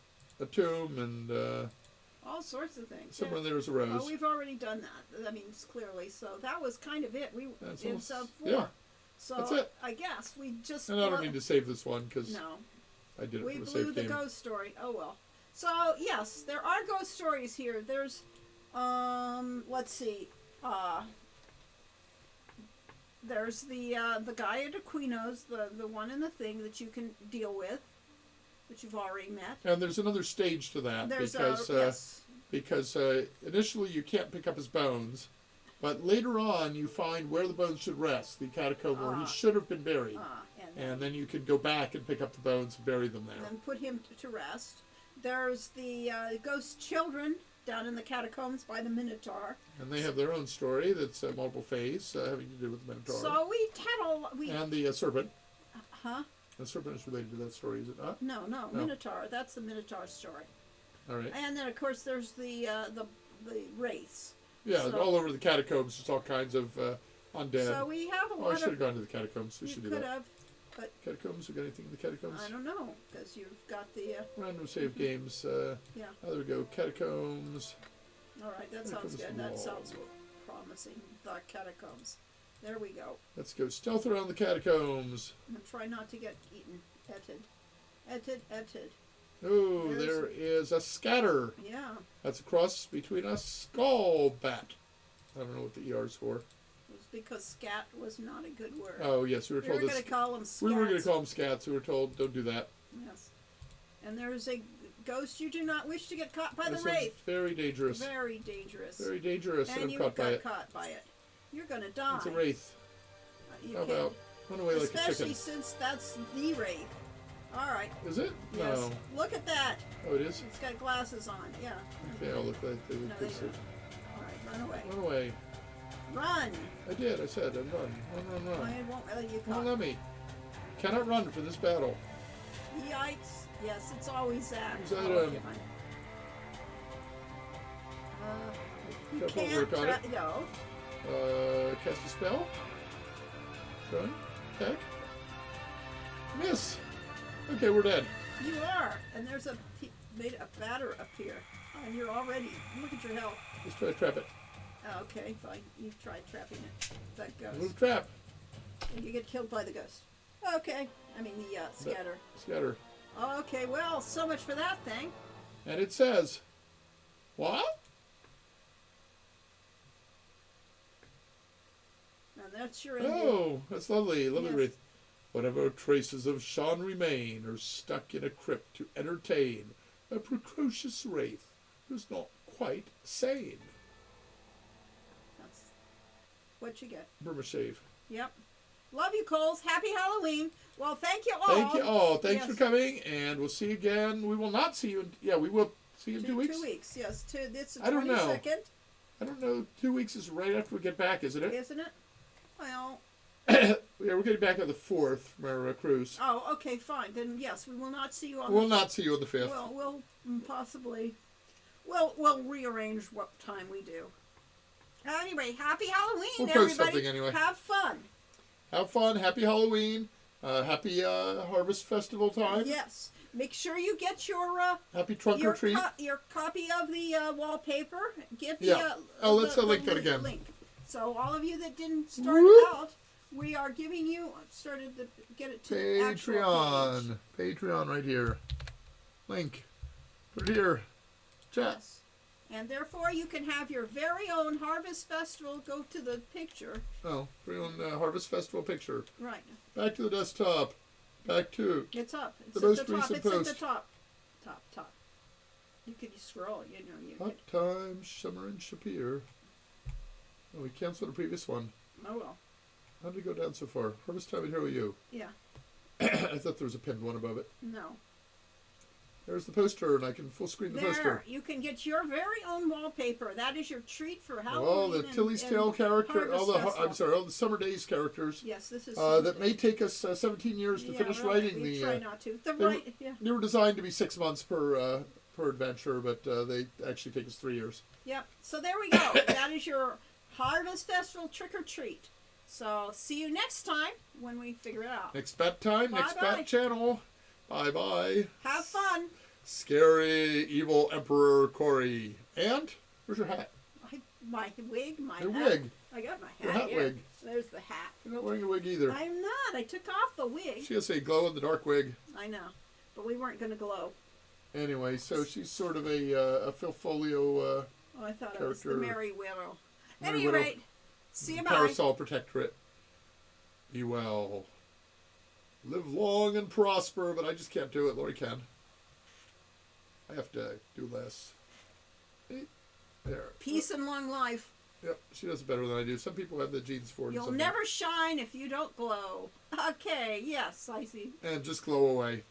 tomb, and... all sorts of things. Somewhere there is a rose. Well, we've already done that. I mean, clearly. So that was kind of it. In sub 4. Yeah. So that's it. I guess we just... And I don't need to save this one, because no. I did it we for the blew safe the game. ghost story. Oh, well. So, yes, there are ghost stories here. There's, let's see. There's the guy at Aquino's, the one in the thing that you can deal with, that you've already met. And there's another stage to that, because initially you can't pick up his bones, but later on you find where the bones should rest, the catacomb where he should have been buried. And then you can go back and pick up the bones and bury them there. And then put him to rest. There's the ghost children down in the catacombs by the Minotaur. And they have their own story that's multiple phase, having to do with the Minotaur. So we had and the serpent. Huh? The serpent is related to that story, is it not? No, Minotaur. That's the Minotaur story. All right. And then, of course, there's the wraiths. Yeah, all over the catacombs, there's all kinds of undead. So we have a lot of... I should have gone to the catacombs. We should do that. could have, but... Catacombs? We got anything in the catacombs? I don't know, because you've got the... Random save games. yeah. Oh, there we go. Catacombs. All right, that sounds good. That sounds promising. The catacombs. There we go. Let's go stealth around the catacombs. And try not to get eaten. Etted. Oh, there is a scatter. Yeah. That's a cross between a skull bat. I don't know what the ER is for. It was because scat was not a good word. Oh, yes, we were told We were going to call them scats. We were going to call them scats. We were told, don't do that. Yes. And there's a ghost you do not wish to get caught by the wraith. Very dangerous. Very dangerous. Very dangerous. And you got caught by it. You're going to die. It's a wraith. How about run away like a chicken? Especially since that's the wraith. All right. Is it? Yes. No. Look at that. Oh, it is? It's got glasses on. Yeah. Okay, I'll look like this. All right, run away. Run away. Run. I did. I said, run. Run. I won't let you Don't come. let me. Cannot run for this battle. Yikes. Yes, it's always that. Is that, Okay, fine. You Careful, can't work on it. no. Cast a spell. Run. Attack. Miss. Okay, we're dead. You are. And there's made a batter up here. And you're already. Look at your health. Let's try to trap it. Okay, fine. You've tried trapping it. That ghost. Move trap. And you get killed by the ghost. Okay. I mean the scatter. Scatter. Okay, well, so much for that thing. And it says, what? And that's your ending. Oh, that's lovely. Lovely Yes. wreath. Whatever traces of Sean remain are stuck in a crypt to entertain a precocious wraith who's not quite sane. That's what you get. Burma shave. Yep. Love you, Coles. Happy Halloween. Well, thank you all. Thank you all. Thanks Yes. for coming, and we'll see you again. We will not see you. We will see you in 2 weeks. 2 weeks, yes. It's the I don't know. 22nd, I don't know. 2 weeks is right after we get back, isn't it? isn't it? Well, Yeah, we're getting back on the 4th from our cruise. oh, okay, fine. Then, yes, we will not see you on We'll not see you on the 5th. Well, we'll possibly... We'll rearrange what time we do. Anyway, happy Halloween, We'll post everybody. something anyway. Have fun. Have fun. Happy Halloween. Happy Harvest Festival time. Yes. Make sure you get your Happy trunk or treat. your copy of the wallpaper. Get the Yeah. Let's link that again. Link. So all of you that didn't start Whoop. it out, we are giving you started to get it to the actual page. Patreon. Patreon right here. Link. Put it here. Chat. Yes. And therefore, you can have your very own Harvest Festival. Go to the picture. Oh, for your own Harvest Festival picture. Right. Back to the desktop. Back to It's up. It's The at most the top. recent It's at post. the top. Top. You can scroll. You know. You Hot Time, Summer and Shapir. Oh, we canceled the previous one. oh well. How did it go down so far? Harvest Time and Here Are You. Yeah. I thought there was a pinned one above it. No. There's the poster, and I can full screen the There, poster. you can get your very own wallpaper. That is your treat for Halloween. All the Tilly's Tale character, Harvest Festival. all the Summer Days characters. Yes, this is That may take us 17 years to finish really, writing we the. try not to. Yeah. They were designed to be 6 months per adventure, but they actually take us 3 years. Yep. So there we go. That is your Harvest Festival trick or treat. So see you next time when we figure it out. Next bat time, next Bye-bye. bat channel. Bye bye. Have fun. Scary evil Emperor Corey. And where's your hat? My wig, my Your hat. wig. I got my hat Your hat here. wig. There's the hat. You're not wearing a wig either. I'm not. I took off the wig. She has a glow in the dark wig. I know, but we weren't going to glow. Anyway, so she's sort of a Phil Folio Oh, I thought it was the Character- Merry Widow. Merry Any Widow. rate, see you bye. Parasol Protectorate. Be well. Live long and prosper, but I just can't do it. Lori can. I have to do less. There. Peace and long life. Yep, she does it better than I do. Some people have the genes for it. You'll some never shine if you don't glow. Okay, yes, I see. don't. And just glow away.